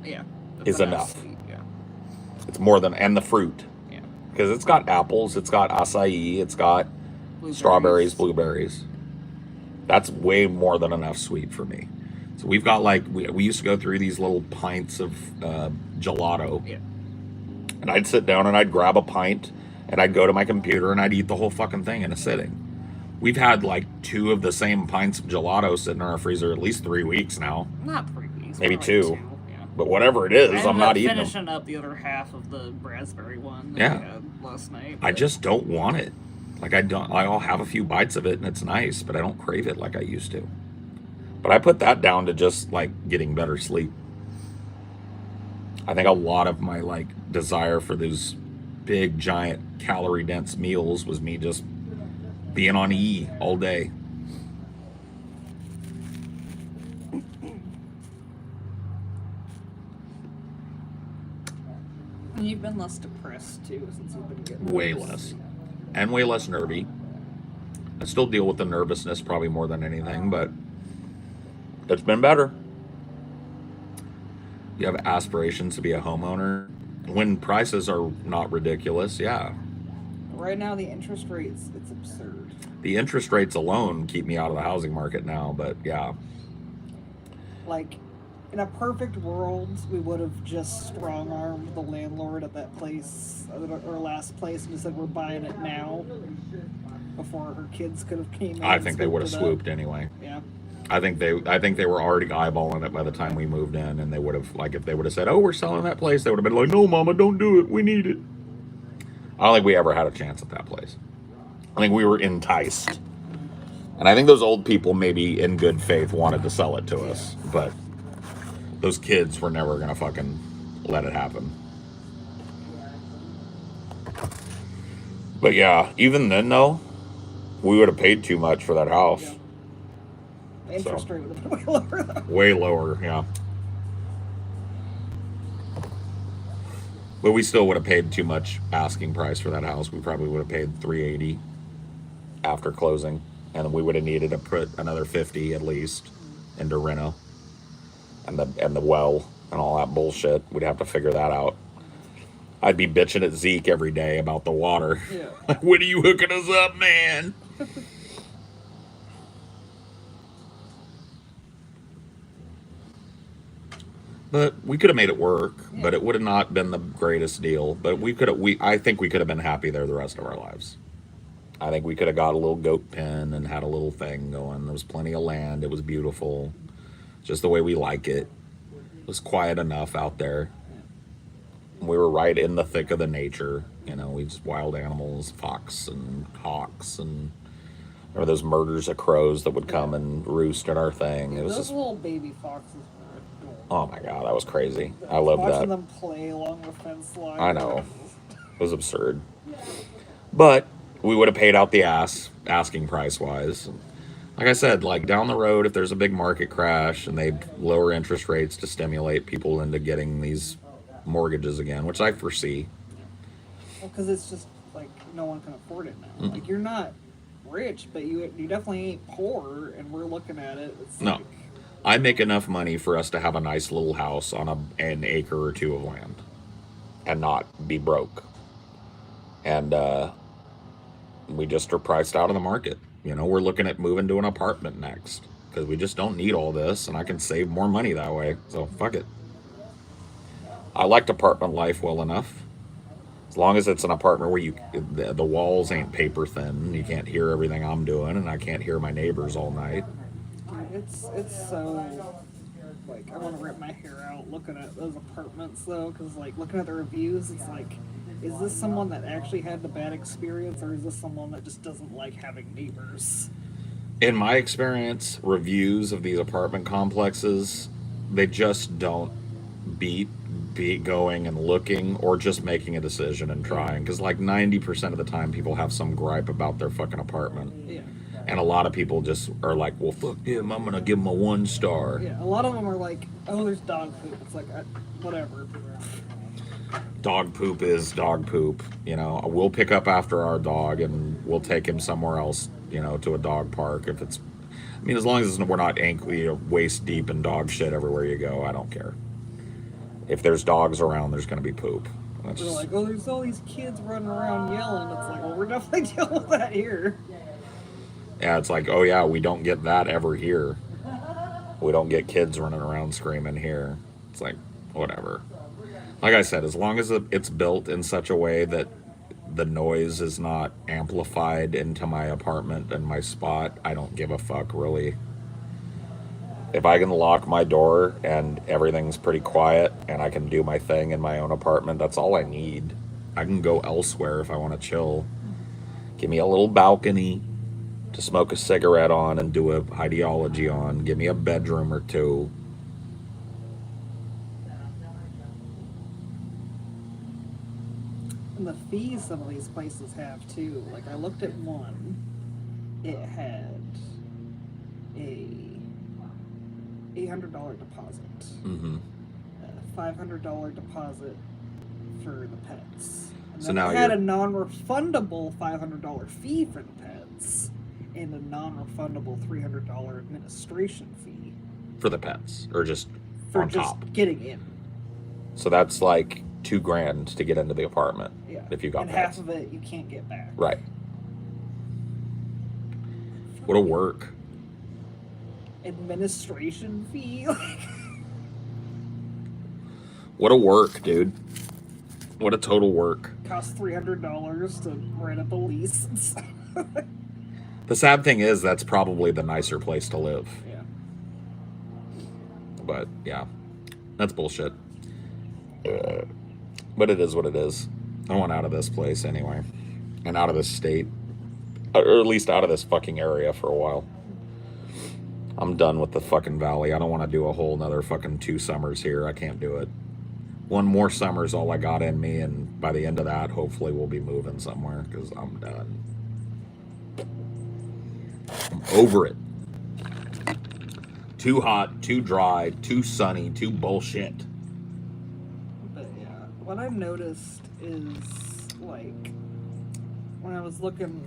is enough. Sweet, It's more than, and the fruit. Because it's got apples, it's got acai, it's got strawberries, blueberries. That's way more than enough sweet for me. So we've got like, we used to go through these little pints of gelato. Yeah. And I'd sit down and I'd grab a pint and I'd go to my computer and I'd eat the whole fucking thing in a sitting. We've had like 2 of the same pints of gelato sitting in our freezer at least 3 weeks now. Not 3 weeks. Maybe like 2. Yeah. But whatever it is, I'm not eating them. Finishing up the other half of the raspberry one that Yeah. we had last night. I just don't want it. Like I'll have a few bites of it and it's nice, but I don't crave it like I used to. But I put that down to just like getting better sleep. I think a lot of my like desire for those big giant calorie dense meals was me just being on E all day. And you've been less depressed too since you've been getting Way less. And way less nervy. I still deal with the nervousness probably more than anything, but it's been better. You have aspirations to be a homeowner when prices are not ridiculous. Yeah. Right now, the interest rates, it's absurd. The interest rates alone keep me out of the housing market now, but yeah. Like, in a perfect world, we would have just strong-armed the landlord at that place, our last place, and just said, we're buying it now, before her kids could have came in. I think they would have swooped anyway. Yeah. I think they were already eyeballing it by the time we moved in, and they would have, like, if they would have said, "Oh, we're selling that place," they would have been like, "No, Mama, don't do it. We need it." I don't think we ever had a chance at that place. I think we were enticed, and I think those old people, maybe in good faith, wanted to sell it to us, but those kids were never gonna fucking let it happen. But yeah, even then though, we would have paid too much for that house. Yeah. Interest rate would have been way lower though. Way lower, yeah. But we still would have paid too much asking price for that house. We probably would have paid $380 after closing, and we would have needed to put another $50 at least into reno and the well and all that bullshit. We'd have to figure that out. I'd be bitching at Zeke every day about the water. Yeah. When are you hooking us up, man? But we could have made it work, but it would have not been the greatest deal. But I think we could have been happy there the rest of our lives. I think we could have got a little goat pen and had a little thing going. There was plenty of land. It was beautiful. Just the way we like it. It was quiet enough out there. We were right in the thick of the nature. You know, we just wild animals, fox and hawks, and there were those murders of crows that would come and roost in our thing. It was Those just, little baby foxes were adorable. oh my God, that was crazy. I loved that. Watching them play along the fence line. I know. It was absurd. But we would have paid out the asking price wise. Like I said, like down the road, if there's a big market crash and they lower interest rates to stimulate people into getting these mortgages again, which I foresee. Well, because it's just like no one can afford it now. Like you're not rich, but you definitely ain't poor, and we're looking at it. It's No. like, I make enough money for us to have a nice little house on an acre or 2 of land and not be broke. And we just are priced out of the market. You know, we're looking at moving to an apartment next because we just don't need all this, and I can save more money that way. So fuck it. I liked apartment life well enough. As long as it's an apartment where the walls ain't paper thin, you can't hear everything I'm doing, and I can't hear my neighbors all night. it's so like I want to rip my hair out looking at those apartments though, because like looking at the reviews, it's like, is this someone that actually had the bad experience, or is this someone that just doesn't like having neighbors? In my experience, reviews of these apartment complexes, they just don't beat going and looking or just making a decision and trying. Because like 90% of the time, people have some gripe about their fucking apartment. Yeah. And a lot of people just are like, well, fuck him, I'm going to give him a 1 star. Yeah, a lot of them are like, oh, there's dog poop. It's like, whatever. Dog poop is dog poop. You know, we'll pick up after our dog and we'll take him somewhere else, you know, to a dog park. If it's, I mean, as long as we're not waist deep in dog shit everywhere you go, I don't care. If there's dogs around, there's going to be poop. That's They're just, like, oh, there's all these kids running around yelling. It's like, well, we're definitely dealing with that here. yeah, it's like, oh yeah, we don't get that ever here. We don't get kids running around screaming here. It's like, whatever. Like I said, as long as it's built in such a way that the noise is not amplified into my apartment and my spot, I don't give a fuck, really. If I can lock my door and everything's pretty quiet and I can do my thing in my own apartment, that's all I need. I can go elsewhere if I want to chill. Give me a little balcony to smoke a cigarette on and do a ideology on. Give me a bedroom or two. And the fees some of these places have too. Like I looked at one, it had a $800 deposit, Mm-hmm. a $500 deposit for the pets. And So then now it had you're- a non-refundable $500 fee for the pets, and a non-refundable $300 administration fee For the pets, or just for on just top. getting in. So that's like $2,000 to get into the apartment. Yeah. If you got and pets. half of it you can't get back. Right. What a work. Administration fee. What a work, dude. What a total work. Costs $300 to write up a lease. The sad thing is that's probably the nicer place to live. Yeah. But yeah, that's bullshit. But it is what it is. I want out of this place anyway. And out of this state. Or at least out of this fucking area for a while. I'm done with the fucking valley. I don't want to do a whole nother fucking 2 summers here. I can't do it. One more summer's all I got in me, and by the end of that, hopefully we'll be moving somewhere, because I'm done. I'm over it. Too hot, too dry, too sunny, too bullshit. But yeah, what I've noticed is, like, when I was looking,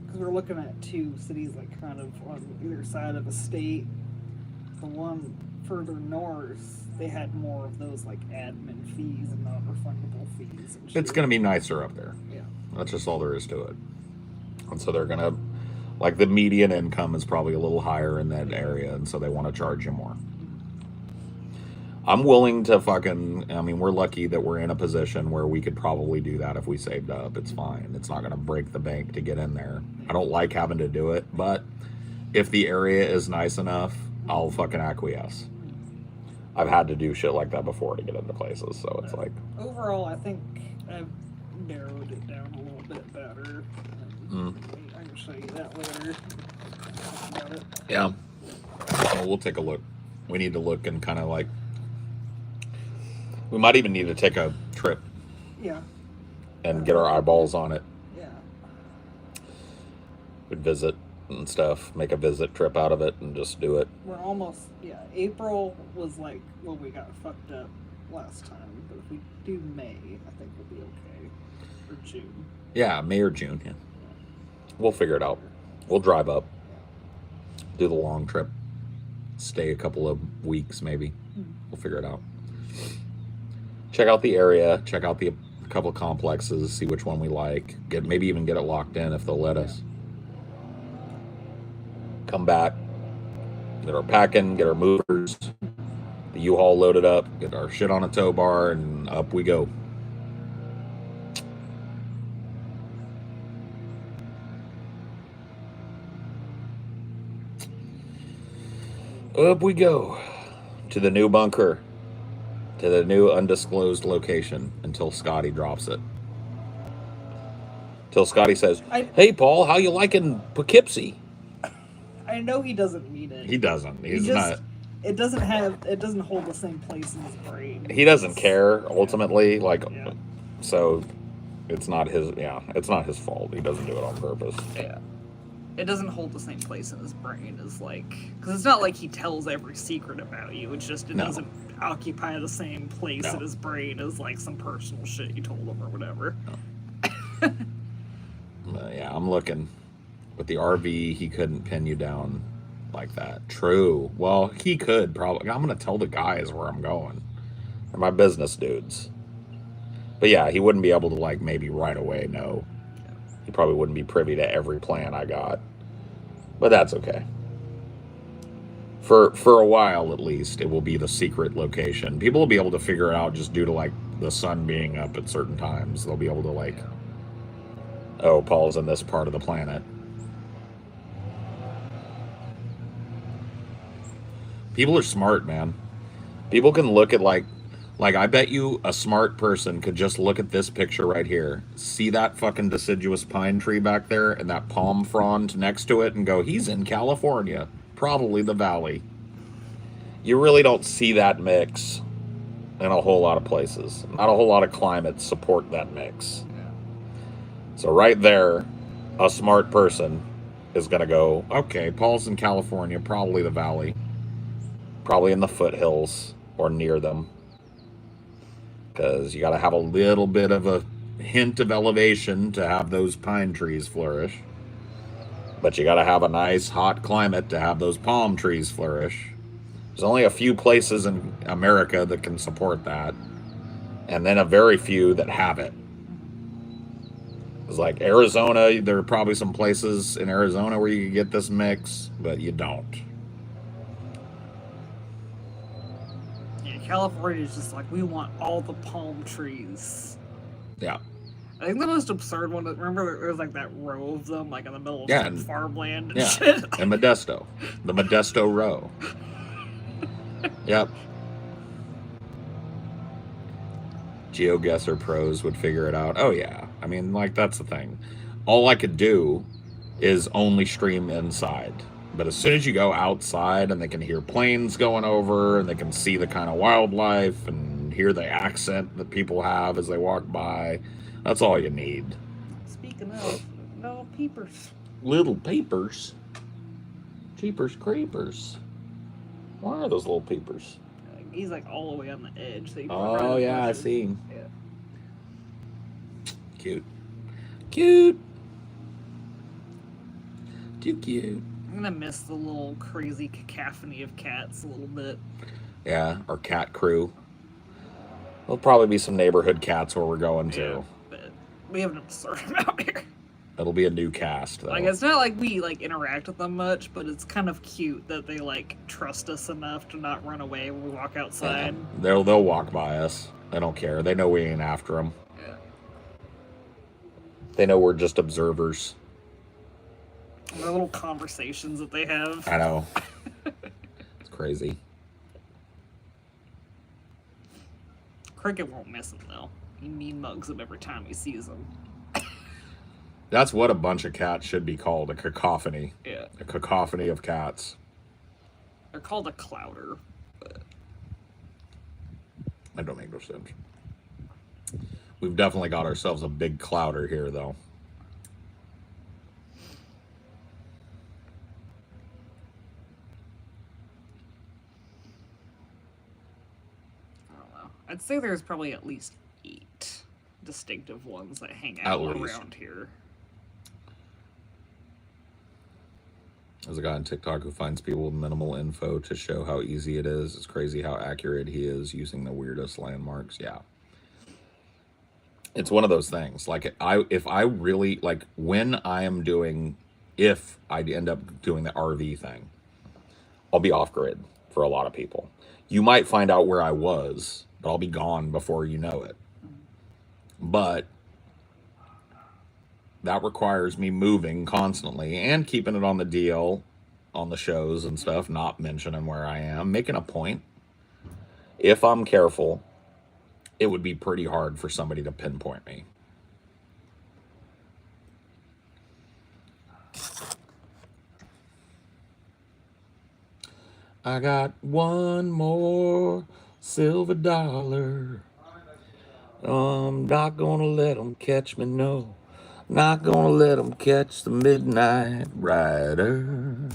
because we're looking at 2 cities, like, kind of on either side of a state, the one further north, they had more of those, like, admin fees and non-refundable fees and shit. It's going to be nicer up there. Yeah. That's just all there is to it. And so they're going to, like, the median income is probably a little higher in that area, and so they want to charge you more. I'm willing to fucking, I mean, we're lucky that we're in a position where we could probably do that if we saved up. It's fine. It's not going to break the bank to get in there. I don't like having to do it, but if the area is nice enough, I'll fucking acquiesce. I've had to do shit like that before to get into places, so it's like... Overall, I think I've narrowed it down a little bit better. I can show you that later. About it. Yeah. Well, we'll take a look. We need to look and kind of like... We might even need to take a trip Yeah. and get our eyeballs on it. Yeah. We'd visit and stuff, make a visit trip out of it and just do it. We're almost, yeah. April was like, well, we got fucked up last time. But if we do May, I think we'll be okay. Or June. Yeah, May or June, yeah. We'll figure it out. We'll drive up, do the long trip, stay a couple of weeks maybe. We'll figure it out. Check out the area, check out the couple of complexes, see which one we like. Maybe even get it locked in if they'll let us. Come back, get our packing, get our movers, the U-Haul loaded up, get our shit on a tow bar, and up we go. Up we go to the new bunker, to the new undisclosed location until Scotty drops it. Till Scotty says, "Hey Paul, how you liking Poughkeepsie?" I know he doesn't mean it. He doesn't. He's He just, not. It doesn't hold the same place in his brain. He doesn't care ultimately. Like, Yeah. so it's not his. Yeah, it's not his fault. He doesn't do it on purpose. Yeah. It doesn't hold the same place in his brain as, like, because it's not like he tells every secret about you. It's just it No. doesn't occupy the same place No. in his brain as, like, some personal shit you told him or whatever. Yeah, I'm looking. With the RV, he couldn't pin you down like that. True. Well, he could probably. I'm gonna tell the guys where I'm going. They're my business dudes. But yeah, he wouldn't be able to, like, maybe right away, no. He probably wouldn't be privy to every plan I got. But that's okay. For a while at least, it will be the secret location. People will be able to figure it out just due to, like, the sun being up at certain times. They'll be able to, like, oh, Paul's in this part of the planet. People are smart, man. People can look at, like, I bet you a smart person could just look at this picture right here, see that fucking deciduous pine tree back there and that palm frond next to it and go, he's in California, probably the valley. You really don't see that mix in a whole lot of places. Not a whole lot of climates support that mix. So right there, a smart person is going to go, okay, Paul's in California, probably the valley, probably in the foothills or near them. Because you got to have a little bit of a hint of elevation to have those pine trees flourish. But you got to have a nice hot climate to have those palm trees flourish. There's only a few places in America that can support that, and then a very few that have it. It's like Arizona, there are probably some places in Arizona where you can get this mix, but you don't. California is just like, we want all the palm trees. Yeah. I think the most absurd one, remember there was like that row of them, like in the middle of some farmland and shit? And Modesto. The Modesto row. Yep. GeoGuessr pros would figure it out. Oh, yeah. I mean, like, that's the thing. All I could do is only stream inside. But as soon as you go outside and they can hear planes going over and they can see the kind of wildlife and hear the accent that people have as they walk by, that's all you need. Speaking of, little peepers. Little peepers? Jeepers creepers. Why are those little peepers? He's like all the way on the edge. So oh, yeah, I see him. Yeah. Cute. Cute. Too cute. I'm gonna miss the little crazy cacophony of cats a little bit. Yeah, our cat crew. There'll probably be some neighborhood cats where we're going to. But we have an absurd amount here. It'll be a new cast, though. Like, it's not like we, like, interact with them much, but it's kind of cute that they, like, trust us enough to not run away when we walk outside. Yeah. They'll walk by us. They don't care. They know we ain't after them. Yeah. They know we're just observers. And the little conversations that they have. I know. It's crazy. Cricket won't miss him, though. He mean mugs him every time he sees him. That's what a bunch of cats should be called, a cacophony. Yeah. A cacophony of cats. They're called a clouder, but... That don't make no sense. We've definitely got ourselves a big clouder here, though. I don't know. I'd say there's probably at least 8 distinctive ones that hang out around here. There's a guy on TikTok who finds people with minimal info to show how easy it is. It's crazy how accurate he is using the weirdest landmarks. Yeah. It's one of those things. Like, if I really, like, when I am doing, if I end up doing the RV thing, I'll be off grid for a lot of people. You might find out where I was, but I'll be gone before you know it. But that requires me moving constantly and keeping it on the DL on the shows and stuff, not mentioning where I am, making a point. If I'm careful, it would be pretty hard for somebody to pinpoint me. I got one more silver dollar. I'm not gonna let them catch me, no. Not gonna let them catch the midnight rider.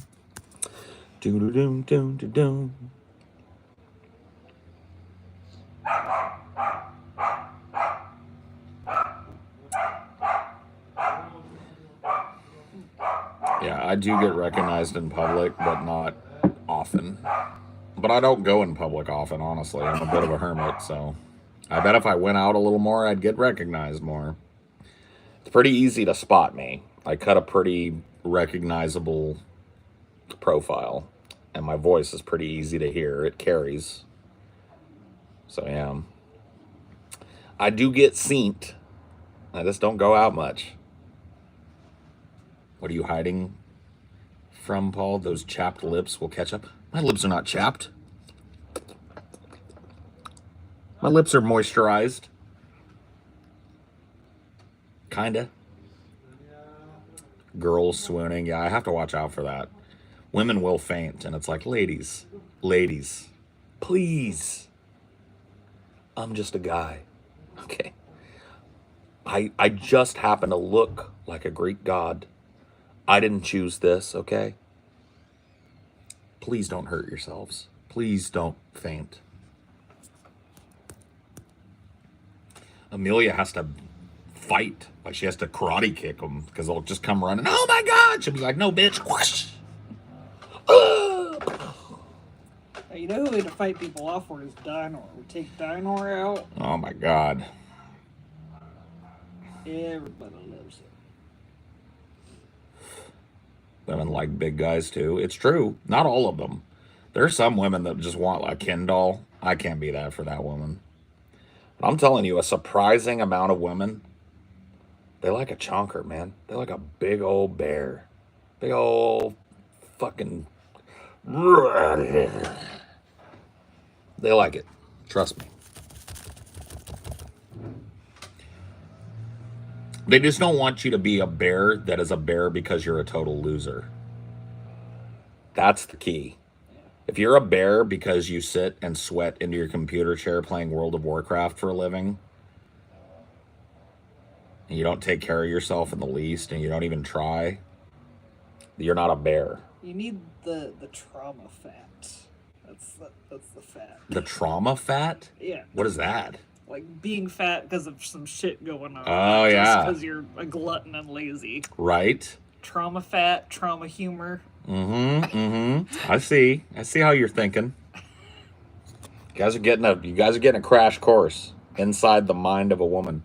Doo-doo-doom-doom-doo-doom. Yeah, I do get recognized in public, but not often. But I don't go in public often, honestly. I'm a bit of a hermit, so I bet if I went out a little more, I'd get recognized more. It's pretty easy to spot me. I cut a pretty recognizable profile, and my voice is pretty easy to hear. It carries. So, yeah. I do get synced. I just don't go out much. What are you hiding from, Paul? Those chapped lips will catch up. My lips are not chapped. My lips are moisturized. Kinda. Girls swooning. Yeah, I have to watch out for that. Women will faint, and it's like, ladies, please. I'm just a guy. Okay. I just happen to look like a Greek god. I didn't choose this, okay? Please don't hurt yourselves. Please don't faint. Amelia has to fight. Like, she has to karate kick them because they'll just come running. Oh my God! She'll be like, no, bitch. Whoosh. You know who way to fight people off for is Dinor. We take Dinor out. Oh my God. Everybody loves him. Women like big guys too. It's true. Not all of them. There's some women that just want a Ken doll. I can't be that for that woman. But I'm telling you, a surprising amount of women, they like a chonker, man. They like a big old bear. Big old fucking... They like it. Trust me. They just don't want you to be a bear that is a bear because you're a total loser. That's the key. If you're a bear because you sit and sweat into your computer chair playing World of Warcraft for a living, and you don't take care of yourself in the least, and you don't even try, you're not a bear. You need the trauma fat. That's the fat. The trauma fat? Yeah. What is that? Like being fat because of some shit going on. Oh, yeah. Just because you're a glutton and lazy. Right. Trauma fat, trauma humor. I see how you're thinking. You guys are getting a crash course inside the mind of a woman.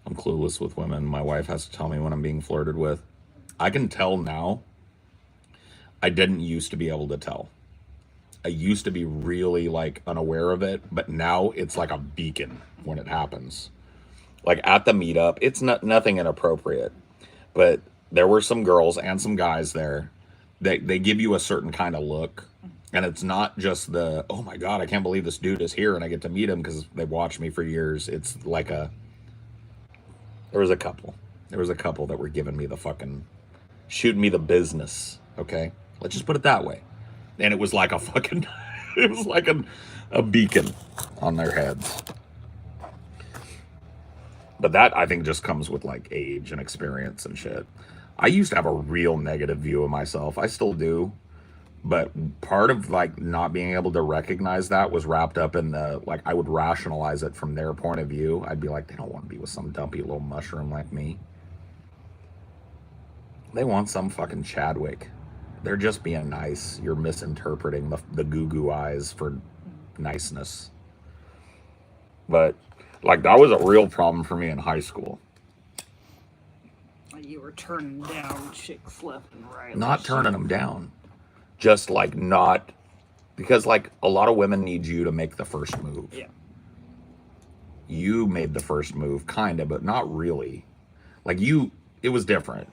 I'm clueless with women. My wife has to tell me when I'm being flirted with. I can tell now. I didn't used to be able to tell. I used to be really like unaware of it, but now it's like a beacon when it happens. Like at the meetup, it's nothing inappropriate, but there were some girls and some guys there that they give you a certain kind of look, and it's not just the, oh my God, I can't believe this dude is here and I get to meet him because they've watched me for years. It's like there was a couple that were giving me the fucking, shooting me the business, okay? Let's just put it that way. And it was like a fucking, it was like a beacon on their heads. But that, I think, just comes with like age and experience and shit. I used to have a real negative view of myself. I still do. But part of like not being able to recognize that was wrapped up in the, like, I would rationalize it from their point of view. I'd be like, they don't want to be with some dumpy little mushroom like me. They want some fucking Chadwick. They're just being nice. You're misinterpreting the goo eyes for niceness. But like, that was a real problem for me in high school. You were turning down chicks left and right. Not turning them down. Just like not, because like a lot of women need you to make the first move. Yeah. You made the first move, kind of, but not really. Like it was different.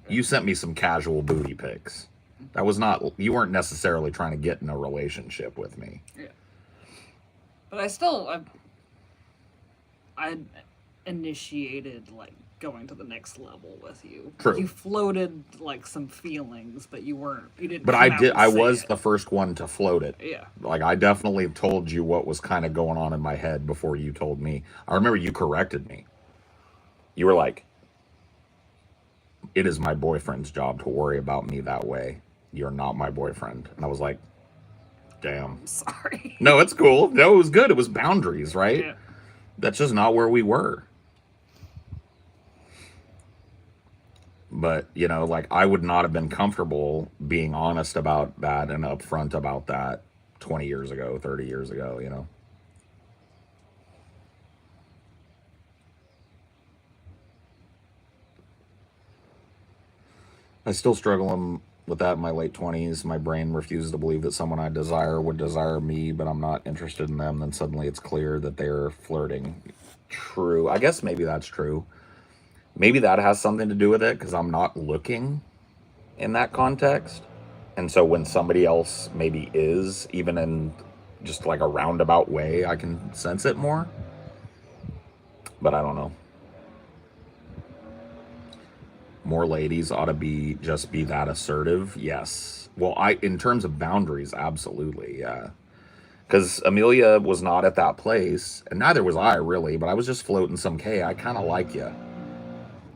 You sent me some casual booty pics. That was not, you weren't necessarily trying to get in a relationship with me. Yeah. But I initiated like going to the next level with you. True. You floated like some feelings, but you didn't. But I was the first one to float it. Yeah. Like, I definitely told you what was kind of going on in my head before you told me. I remember you corrected me. You were like, it is my boyfriend's job to worry about me that way. You're not my boyfriend. And I was like, damn. I'm sorry. No, it's cool. No, it was good. It was boundaries, right? Yeah. That's just not where we were. But, you know, like I would not have been comfortable being honest about that and upfront about that 20 years ago, 30 years ago, you know. I still struggle with that in my late 20s. My brain refuses to believe that someone I desire would desire me, but I'm not interested in them. Then suddenly it's clear that they're flirting. True. I guess maybe that's true. Maybe that has something to do with it because I'm not looking in that context. And so when somebody else maybe is, even in just like a roundabout way, I can sense it more. But I don't know. More ladies ought to be that assertive. Yes. Well, in terms of boundaries, absolutely. Yeah. Because Amelia was not at that place, and neither was I really. But I was just floating some K. I kind of like you,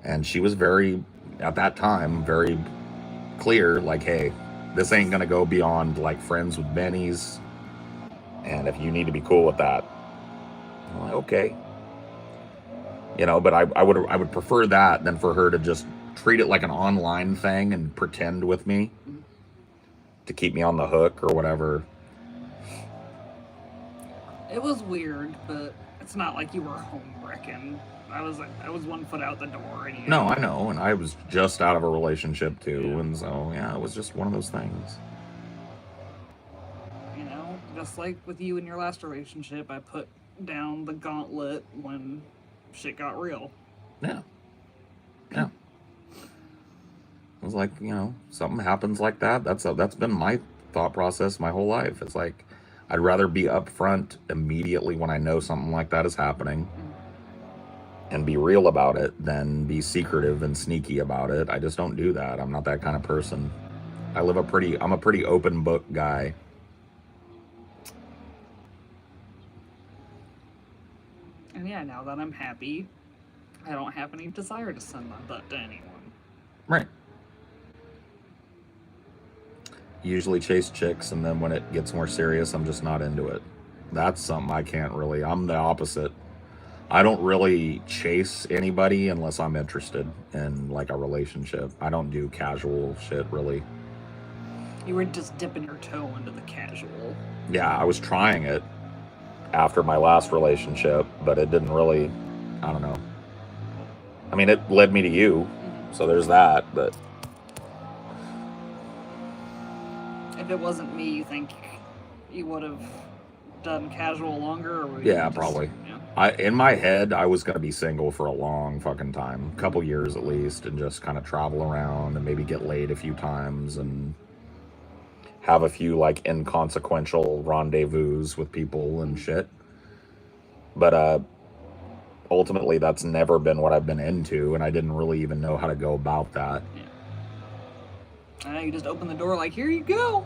and she was very, at that time, very clear. Like, hey, this ain't gonna go beyond like friends with bennies, and if you need to be cool with that, I'm like, okay. You know, but I would prefer that than for her to just treat it like an online thing and pretend with me to keep me on the hook or whatever. It was weird, but it's not like you were home wrecking. I was 1 foot out the door. And No, I know, and I was just out of a relationship too, Yeah. and so yeah, it was just one of those things. You know, just like with you in your last relationship, I put down the gauntlet when shit got real. Yeah. Yeah. It was like, you know, something happens like that. That's been my thought process my whole life. It's like I'd rather be upfront immediately when I know something like that is happening and be real about it than be secretive and sneaky about it. I just don't do that. I'm not that kind of person. I'm a pretty open book guy. And yeah, now that I'm happy, I don't have any desire to send my butt to anyone. Right. Usually chase chicks, and then when it gets more serious, I'm just not into it. That's something I can't really. I'm the opposite. I don't really chase anybody unless I'm interested in like a relationship. I don't do casual shit really. You were just dipping your toe into the casual. Yeah, I was trying it after my last relationship, but it didn't really. I don't know. I mean, it led me to you, so there's that. But if it wasn't me, you think you would have done casual longer? Or yeah, probably. Yeah. In my head, I was gonna be single for a long fucking time, a couple years at least, and just kind of travel around and maybe get laid a few times and have a few like inconsequential rendezvous with people and shit. But ultimately, that's never been what I've been into, and I didn't really even know how to go about that. Yeah. I know you just open the door like, here you go.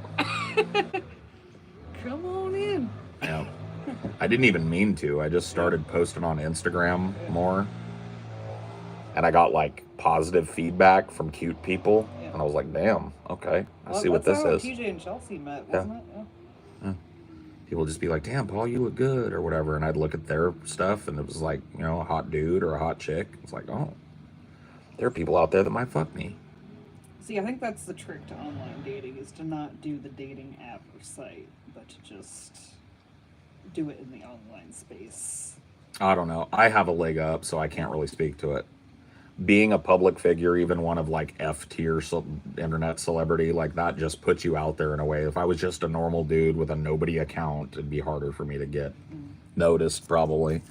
Come on in. Yeah. I didn't even mean to. I just started posting on Instagram more. And I got like positive feedback from cute people. Yeah. And I was like, damn, okay. I see what this is. That's how TJ and Chelsea met, wasn't it? Yeah. People just be like, damn, Paul, you look good or whatever. And I'd look at their stuff and it was like, you know, a hot dude or a hot chick. It's like, oh, there are people out there that might fuck me. See, I think that's the trick to online dating is to not do the dating app or site, but to just do it in the online space. I don't know. I have a leg up, so I can't really speak to it. Being a public figure, even one of like F-tier internet celebrity, like that just puts you out there in a way. If I was just a normal dude with a nobody account, it'd be harder for me to get noticed probably.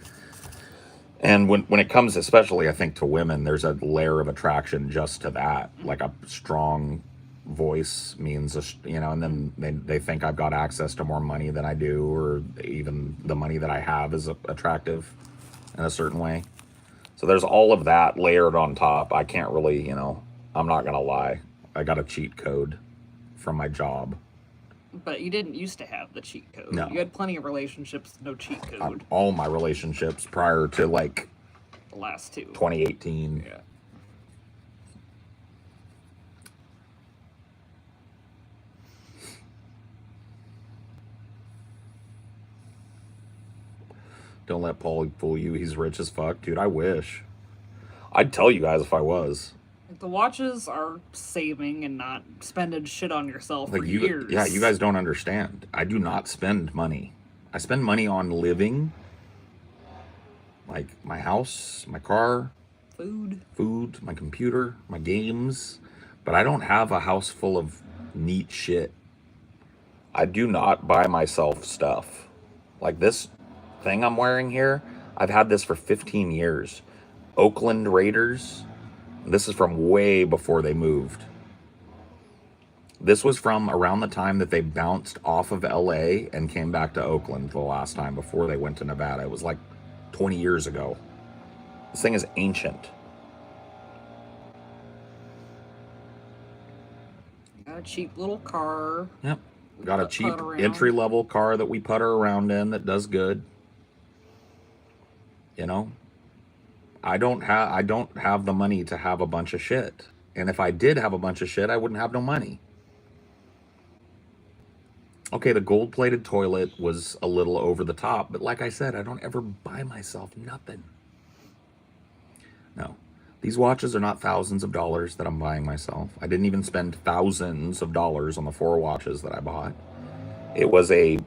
And when it comes, especially I think to women, there's a layer of attraction just to that. Like a strong voice means, you know, and then they think I've got access to more money than I do, or even the money that I have is attractive in a certain way. So there's all of that layered on top. I can't really, you know, I'm not going to lie. I got a cheat code from my job. But you didn't used to have the cheat code. No. You had plenty of relationships, no cheat code. All my relationships prior to like the last two. 2018. Yeah. Don't let Paul fool you. He's rich as fuck. Dude, I wish. I'd tell you guys if I was. The watches are saving and not spending shit on yourself for Like you, years. yeah, you guys don't understand. I do not spend money. I spend money on living, like my house, my car, food, my computer, my games, but I don't have a house full of neat shit. I do not buy myself stuff. Like this thing I'm wearing here, I've had this for 15 years. Oakland Raiders. This is from way before they moved. This was from around the time that they bounced off of LA and came back to Oakland the last time before they went to Nevada. It was like 20 years ago. This thing is ancient. Got a cheap little car. Yep. Got a cheap entry level car that we putter around in that does good. You know? I don't have the money to have a bunch of shit. And if I did have a bunch of shit, I wouldn't have no money. Okay, the gold-plated toilet was a little over the top, but like I said, I don't ever buy myself nothing. No. These watches are not thousands of dollars that I'm buying myself. I didn't even spend thousands of dollars on the 4 watches that I bought. It was a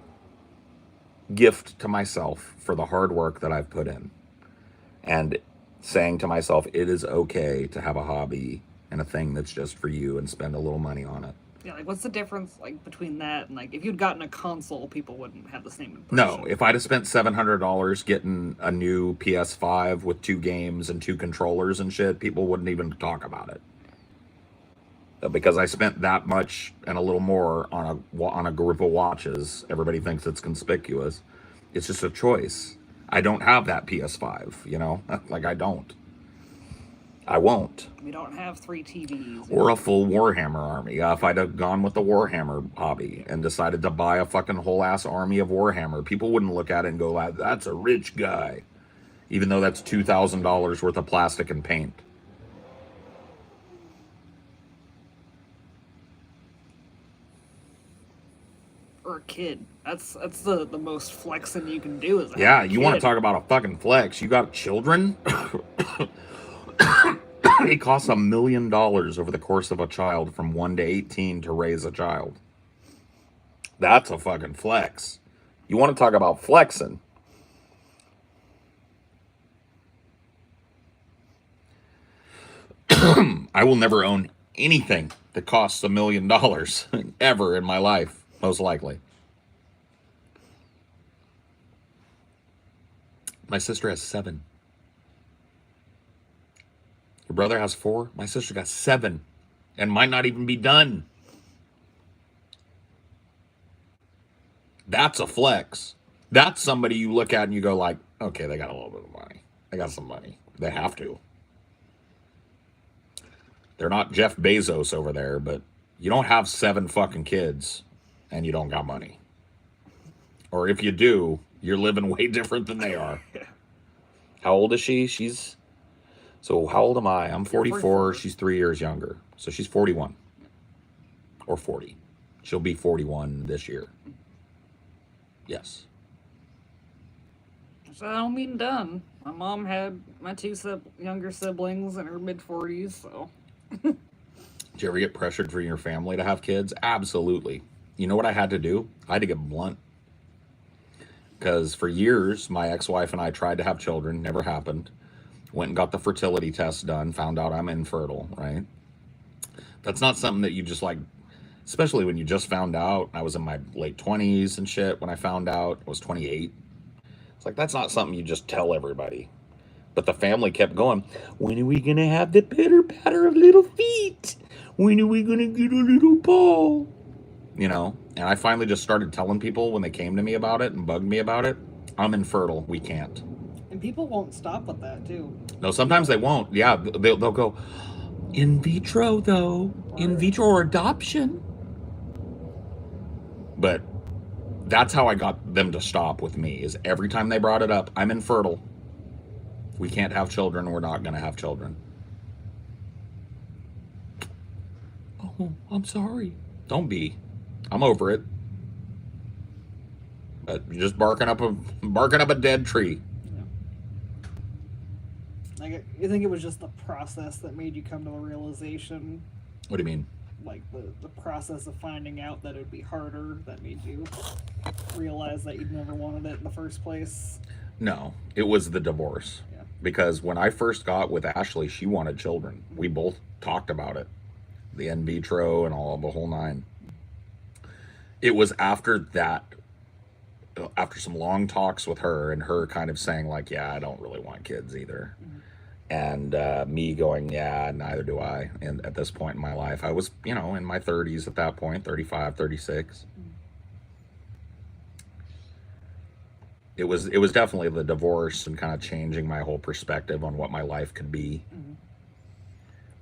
gift to myself for the hard work that I've put in. And saying to myself, it is okay to have a hobby and a thing that's just for you and spend a little money on it. Yeah, like what's the difference like between that and like if you'd gotten a console, people wouldn't have the same impression. No, if I'd have spent $700 getting a new PS5 with 2 games and 2 controllers and shit, people wouldn't even talk about it. But because I spent that much and a little more on a group of watches, everybody thinks it's conspicuous. It's just a choice. I don't have that PS5, you know? Like I don't. I won't. We don't have 3 TVs. Or a full Warhammer army. If I'd have gone with the Warhammer hobby and decided to buy a fucking whole ass army of Warhammer, people wouldn't look at it and go, that's a rich guy. Even though that's $2,000 worth of plastic and paint. Or a kid. That's the most flexing you can do. Yeah, you want to talk about a fucking flex. You got children? It costs $1 million over the course of a child from 1 to 18 to raise a child. That's a fucking flex. You want to talk about flexing? I will never own anything that costs $1 million ever in my life, most likely. My sister has 7. Your brother has 4. My sister got 7 and might not even be done. That's a flex. That's somebody you look at and you go like, okay, they got a little bit of money. They got some money. They have to. They're not Jeff Bezos over there, but you don't have 7 fucking kids and you don't got money. Or if you do, you're living way different than they are. How old is she? So how old am I? I'm 44. She's 3 years younger. So she's 41. Or 40. She'll be 41 this year. Yes. So I don't mean done. My mom had my 2 younger siblings in her mid-40s, so... Did you ever get pressured from your family to have kids? Absolutely. You know what I had to do? I had to get blunt. Because for years, my ex-wife and I tried to have children. Never happened. Went and got the fertility test done. Found out I'm infertile, right? That's not something that you just like, especially when you just found out. I was in my late 20s and shit when I found out. I was 28. It's like, that's not something you just tell everybody. But the family kept going, when are we going to have the pitter-patter of little feet? When are we going to get a little ball? You know, and I finally just started telling people when they came to me about it and bugged me about it, I'm infertile. We can't. And people won't stop with that, too. No, sometimes they won't. Yeah, they'll go, in vitro, though. In vitro or adoption. But that's how I got them to stop with me, is every time they brought it up, I'm infertile. We can't have children. We're not going to have children. Oh, I'm sorry. Don't be. I'm over it. But you're just barking up a dead tree. Yeah. Like, you think it was just the process that made you come to the realization? What do you mean? Like the process of finding out that it would be harder that made you realize that you'd never wanted it in the first place? No, it was the divorce. Yeah. Because when I first got with Ashley, she wanted children. We both talked about it, the in vitro and all the whole nine. It was after that, after some long talks with her and her kind of saying like, yeah, I don't really want kids either. And me going, yeah, neither do I. And at this point in my life, I was, in my 30s at that point, 35, 36. It was definitely the divorce and kind of changing my whole perspective on what my life could be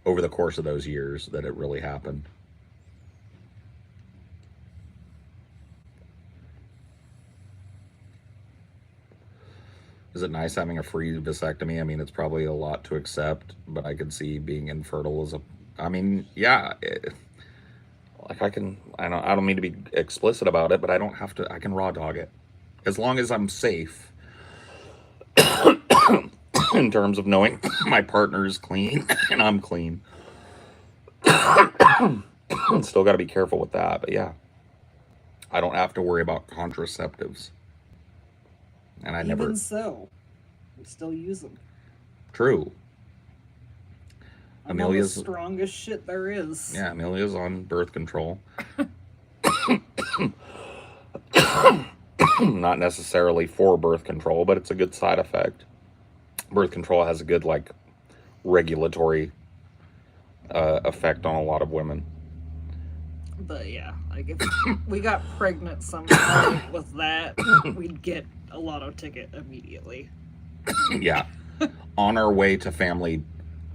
over the course of those years that it really happened. Is it nice having a free vasectomy? I mean, it's probably a lot to accept, but I could see being infertile as I mean, yeah. Like I don't mean to be explicit about it, but I don't have to, I can raw dog it. As long as I'm safe in terms of knowing my partner is clean and I'm clean. Still got to be careful with that, but yeah. I don't have to worry about contraceptives. And Even so, we still use them. True. I'm Amelia's the strongest shit there is. Yeah, Amelia's on birth control. Not necessarily for birth control, but it's a good side effect. Birth control has a good regulatory effect on a lot of women. But yeah, like if we got pregnant somehow with that, we'd get a lotto ticket immediately. Yeah. On our way to family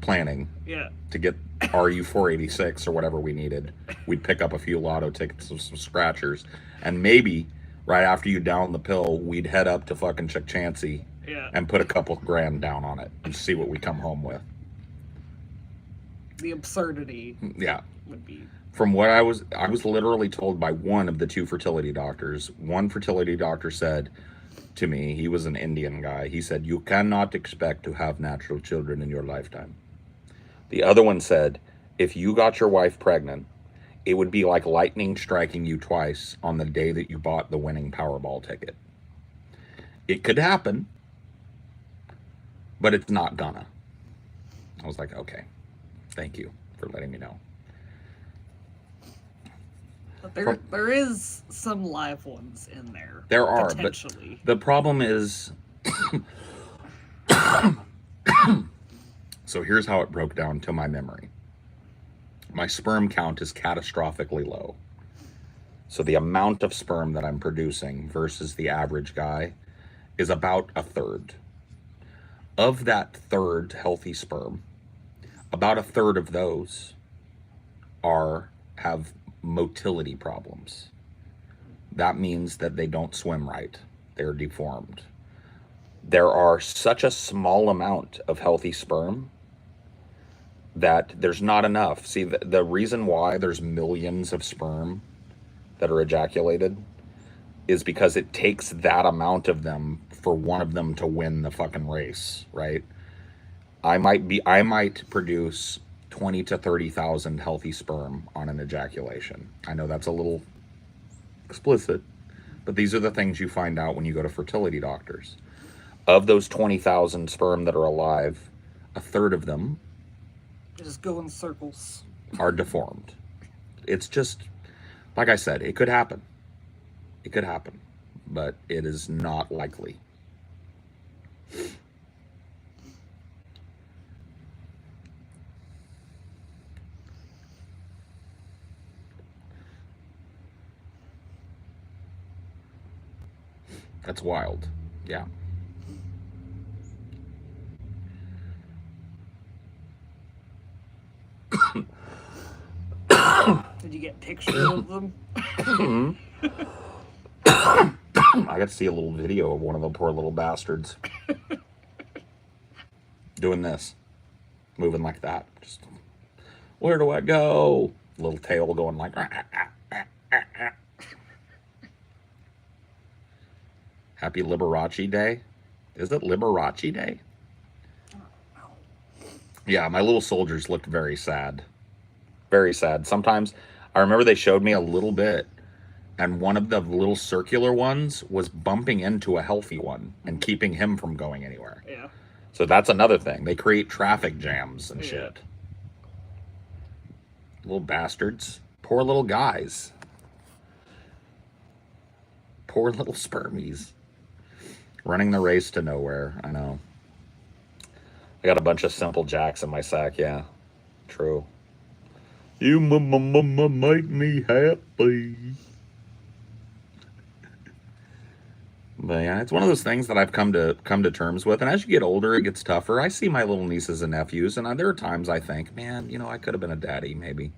planning. Yeah. To get RU 486 or whatever we needed, we'd pick up a few lotto tickets of some scratchers, and maybe right after you down the pill, we'd head up to fucking Chuck Chansey and put a couple grand down on it and see what we come home with. The absurdity. Yeah. Would be. From what I was literally told by one of the two fertility doctors. One fertility doctor said to me, he was an Indian guy, he said, you cannot expect to have natural children in your lifetime. The other one said, if you got your wife pregnant, it would be like lightning striking you twice on the day that you bought the winning Powerball ticket. It could happen, but it's not gonna. I was like, okay, thank you for letting me know. But there is some live ones in there. There are, potentially. But the problem is, so here's how it broke down to my memory. My sperm count is catastrophically low. So the amount of sperm that I'm producing versus the average guy is about a third. Of that third healthy sperm, about a third of those have motility problems. That means that they don't swim right. They're deformed. There are such a small amount of healthy sperm that there's not enough. See, the reason why there's millions of sperm that are ejaculated is because it takes that amount of them for one of them to win the fucking race, right? I might produce 20 to 30,000 healthy sperm on an ejaculation. I know that's a little explicit, but these are the things you find out when you go to fertility doctors. Of those 20,000 sperm that are alive, a third of them just go in circles. Are deformed. It's just, like I said, it could happen. It could happen, but it is not likely. That's wild. Yeah. Did you get pictures of them? I got to see a little video of one of the poor little bastards doing this, moving like that. Just, where do I go? Little tail going like. Happy Liberace Day. Is it Liberace Day? Yeah, my little soldiers looked very sad. Very sad. Sometimes I remember they showed me a little bit, and one of the little circular ones was bumping into a healthy one and keeping him from going anywhere. Yeah. So that's another thing. They create traffic jams and shit. Little bastards. Poor little guys. Poor little spermies. Running the race to nowhere. I know. I got a bunch of simple jacks in my sack, yeah. True. You make me happy. But yeah, it's one of those things that I've come to terms with. And as you get older, it gets tougher. I see my little nieces and nephews, and there are times I think, man, I could have been a daddy, maybe.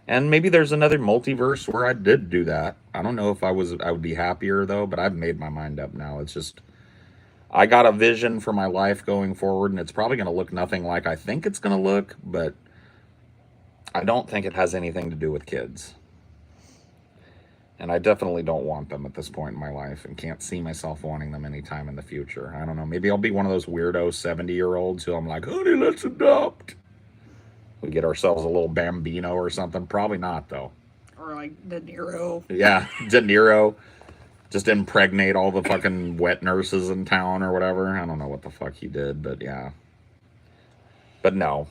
And maybe there's another multiverse where I did do that. I don't know if I would be happier though, but I've made my mind up now. It's just I got a vision for my life going forward, and it's probably going to look nothing like I think it's going to look, but I don't think it has anything to do with kids. And I definitely don't want them at this point in my life and can't see myself wanting them anytime in the future. I don't know. Maybe I'll be one of those weirdo 70-year-olds who I'm like, honey, let's adopt. We get ourselves a little Bambino or something. Probably not, though. Or like De Niro. Yeah, De Niro. Just impregnate all the fucking wet nurses in town or whatever. I don't know what the fuck he did, but yeah. But no.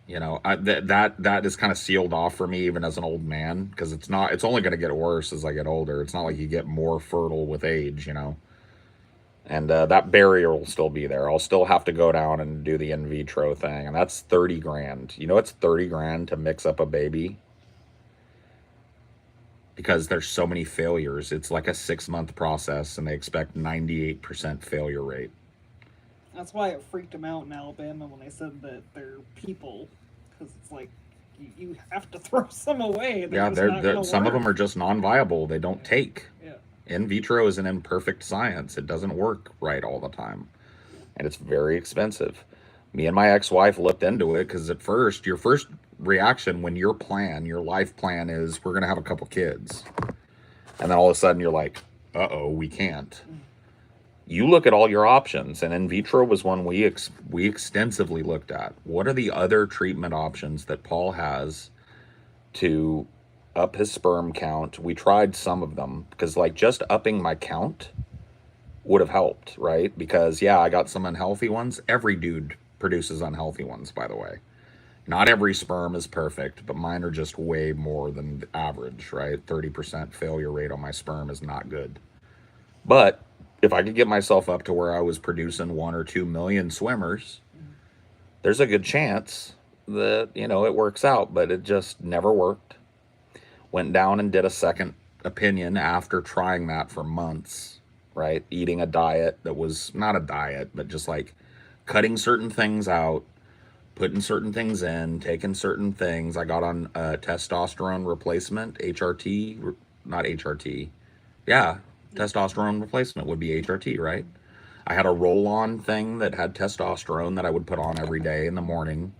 That is kind of sealed off for me even as an old man, because it's only going to get worse as I get older. It's not like you get more fertile with age, and that barrier will still be there. I'll still have to go down and do the in vitro thing, and that's 30 grand. It's 30 grand to mix up a baby, because there's so many failures. It's like a 6-month process, and they expect 98% failure rate. That's why it freaked them out in Alabama when they said that they're people, because it's like you have to throw some away. Some of them are just non-viable. They don't take. Yeah. In vitro is an imperfect science. It doesn't work right all the time, and it's very expensive. Me and my ex-wife looked into it because at first, your first reaction when your life plan is we're gonna have a couple kids, and then all of a sudden you're like, uh-oh, we can't. You look at all your options, and in vitro was one we extensively looked at. What are the other treatment options that Paul has to up his sperm count? We tried some of them, because like just upping my count would have helped, right? Because yeah, I got some unhealthy ones. Every dude produces unhealthy ones, by the way. Not every sperm is perfect, but mine are just way more than the average, right? 30% failure rate on my sperm is not good. But if I could get myself up to where I was producing 1 or 2 million swimmers, there's a good chance that, it works out, but it just never worked. Went down and did a second opinion after trying that for months, right? Eating a diet that was not a diet, but just like cutting certain things out, putting certain things in, taking certain things. I got on testosterone replacement, HRT, not HRT. Yeah, testosterone replacement would be HRT, right? I had a roll-on thing that had testosterone that I would put on every day in the morning.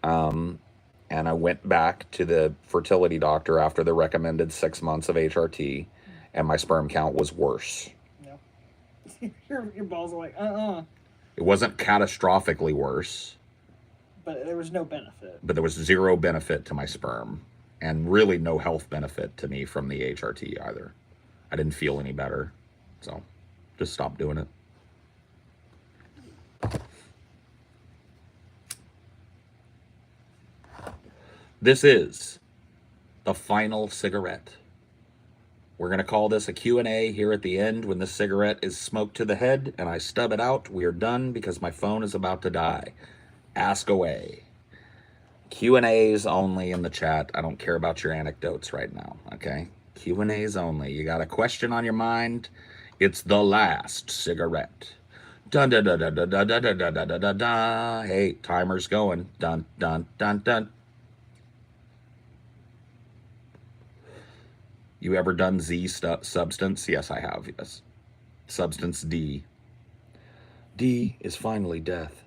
And I went back to the fertility doctor after the recommended 6 months of HRT, and my sperm count was worse. Yeah. Your balls are like, It wasn't catastrophically worse. But there was no benefit. But there was zero benefit to my sperm, and really no health benefit to me from the HRT either. I didn't feel any better, so just stopped doing it. This is the final cigarette. We're going to call this a Q&A here at the end when this cigarette is smoked to the head and I stub it out. We are done because my phone is about to die. Ask away. Q&As only in the chat. I don't care about your anecdotes right now, okay? Q&As only. You got a question on your mind? It's the last cigarette. Dun dun dun dun dun dun dun dun dun dun dun dun. Hey, timer's going. Dun dun dun dun. You ever done Z substance? Yes, I have. Yes. Substance D. D is finally death.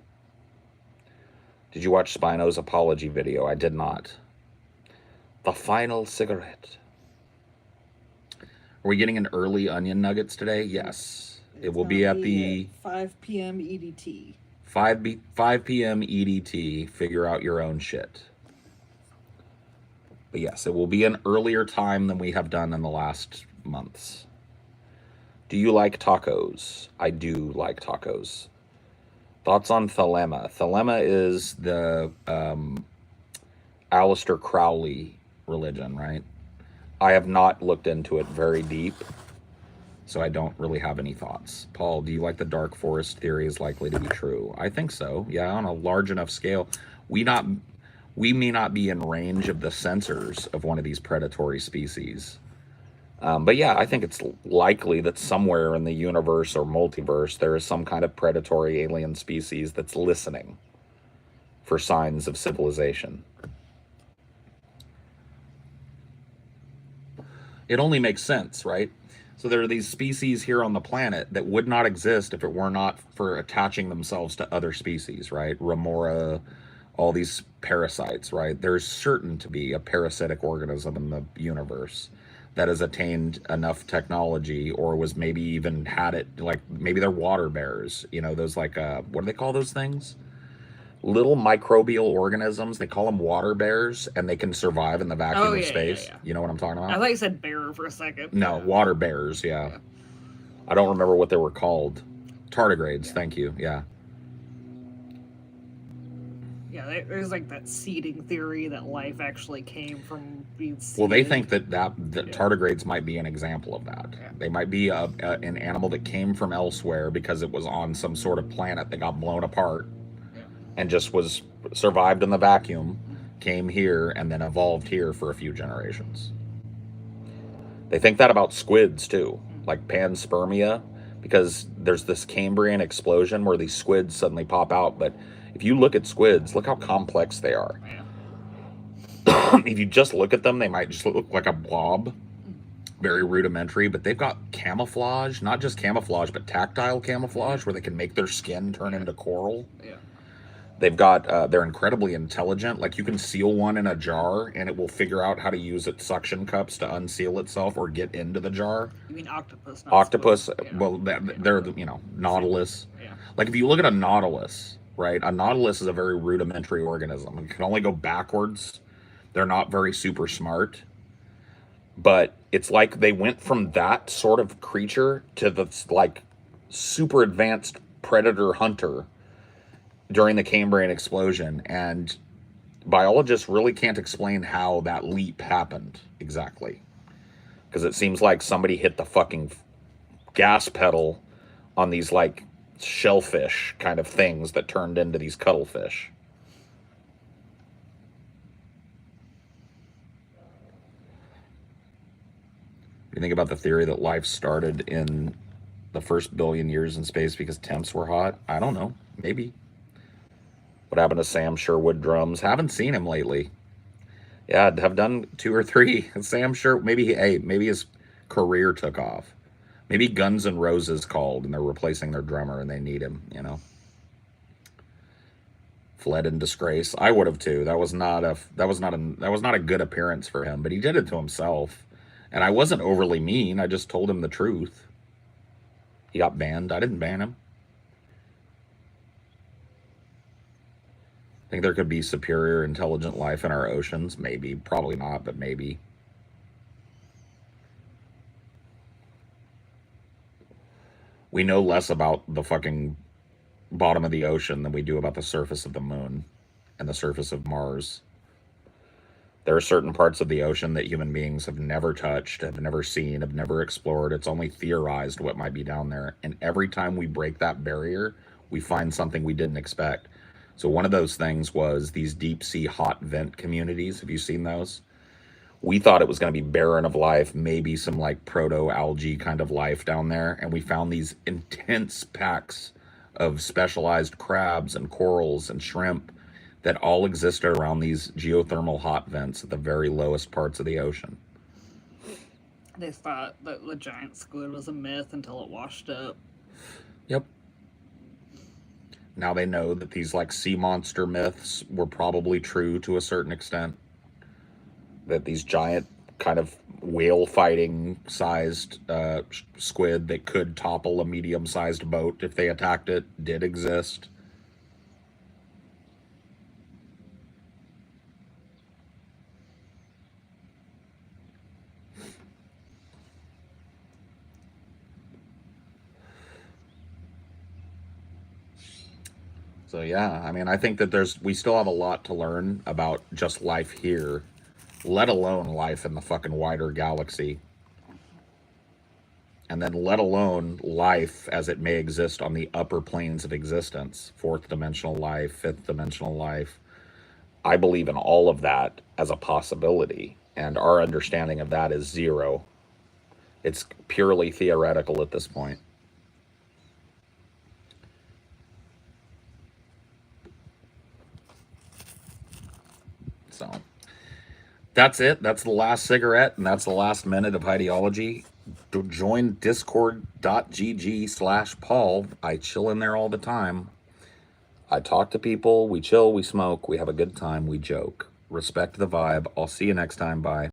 Did you watch Spino's apology video? I did not. The final cigarette. Are we getting an early onion nuggets today? Yes. It will be at the 5 p.m. EDT. 5 p.m. EDT. Figure out your own shit. But yes, it will be an earlier time than we have done in the last months. Do you like tacos? I do like tacos. Thoughts on Thelema? Thelema is the Aleister Crowley religion, right? I have not looked into it very deep, so I don't really have any thoughts. Paul, do you like the dark forest theory is likely to be true? I think so. Yeah, on a large enough scale. We may not be in range of the sensors of one of these predatory species. But yeah, I think it's likely that somewhere in the universe or multiverse there is some kind of predatory alien species that's listening for signs of civilization. It only makes sense, right? So there are these species here on the planet that would not exist if it were not for attaching themselves to other species, right? Remora, all these parasites, right? There's certain to be a parasitic organism in the universe that has attained enough technology or was maybe even had it, like maybe they're water bears, you know, those like, what do they call those things? Little microbial organisms. They call them water bears, and they can survive in the vacuum of space. You know what I'm talking about? I thought you said bear for a second. No, water bears, yeah. I don't remember what they were called. Tardigrades, thank you, yeah. Yeah, there's like that seeding theory that life actually came from being seeded. Well, they think that tardigrades might be an example of that. Yeah. They might be an animal that came from elsewhere because it was on some sort of planet that got blown apart and just was survived in the vacuum, came here, and then evolved here for a few generations. They think that about squids too, like panspermia, because there's this Cambrian explosion where these squids suddenly pop out. But if you look at squids, look how complex they are. If you just look at them, they might just look like a blob, very rudimentary, but they've got camouflage, not just camouflage, but tactile camouflage, where they can make their skin turn into coral. They've got, they're incredibly intelligent. Like you can seal one in a jar and it will figure out how to use its suction cups to unseal itself or get into the jar. You mean octopus? Octopus, well, they're, you know, nautilus. Like if you look at a nautilus, right? A nautilus is a very rudimentary organism. It can only go backwards. They're not very super smart. But it's like they went from that sort of creature to the like super advanced predator hunter during the Cambrian explosion, and biologists really can't explain how that leap happened exactly, because it seems like somebody hit the fucking gas pedal on these like shellfish kind of things that turned into these cuttlefish. You think about the theory that life started in the first billion years in space because temps were hot? I don't know, maybe. What happened to Sam Sherwood drums? Haven't seen him lately. Yeah, I've done 2 or 3. Sam Sherwood, maybe his career took off. Maybe Guns N' Roses called and they're replacing their drummer and they need him, you know. Fled in disgrace. I would have too. That was not a good appearance for him, but he did it to himself. And I wasn't overly mean. I just told him the truth. He got banned. I didn't ban him. Think there could be superior intelligent life in our oceans? Maybe. Probably not, but maybe. We know less about the fucking bottom of the ocean than we do about the surface of the moon and the surface of Mars. There are certain parts of the ocean that human beings have never touched, have never seen, have never explored. It's only theorized what might be down there. And every time we break that barrier, we find something we didn't expect. So one of those things was these deep sea hot vent communities. Have you seen those? We thought it was going to be barren of life, maybe some like proto-algae kind of life down there. And we found these intense packs of specialized crabs and corals and shrimp that all existed around these geothermal hot vents at the very lowest parts of the ocean. They thought that the giant squid was a myth until it washed up. Yep. Now they know that these like sea monster myths were probably true to a certain extent. That these giant kind of whale fighting sized squid that could topple a medium sized boat if they attacked it did exist. So yeah, I mean, I think that we still have a lot to learn about just life here, let alone life in the fucking wider galaxy. And then let alone life as it may exist on the upper planes of existence, fourth dimensional life, fifth dimensional life. I believe in all of that as a possibility, and our understanding of that is zero. It's purely theoretical at this point. So that's it. That's the last cigarette, and that's the last minute of ideology. Join discord.gg/Paul. I chill in there all the time. I talk to people, we chill, we smoke, we have a good time, we joke. Respect the vibe. I'll see you next time. Bye.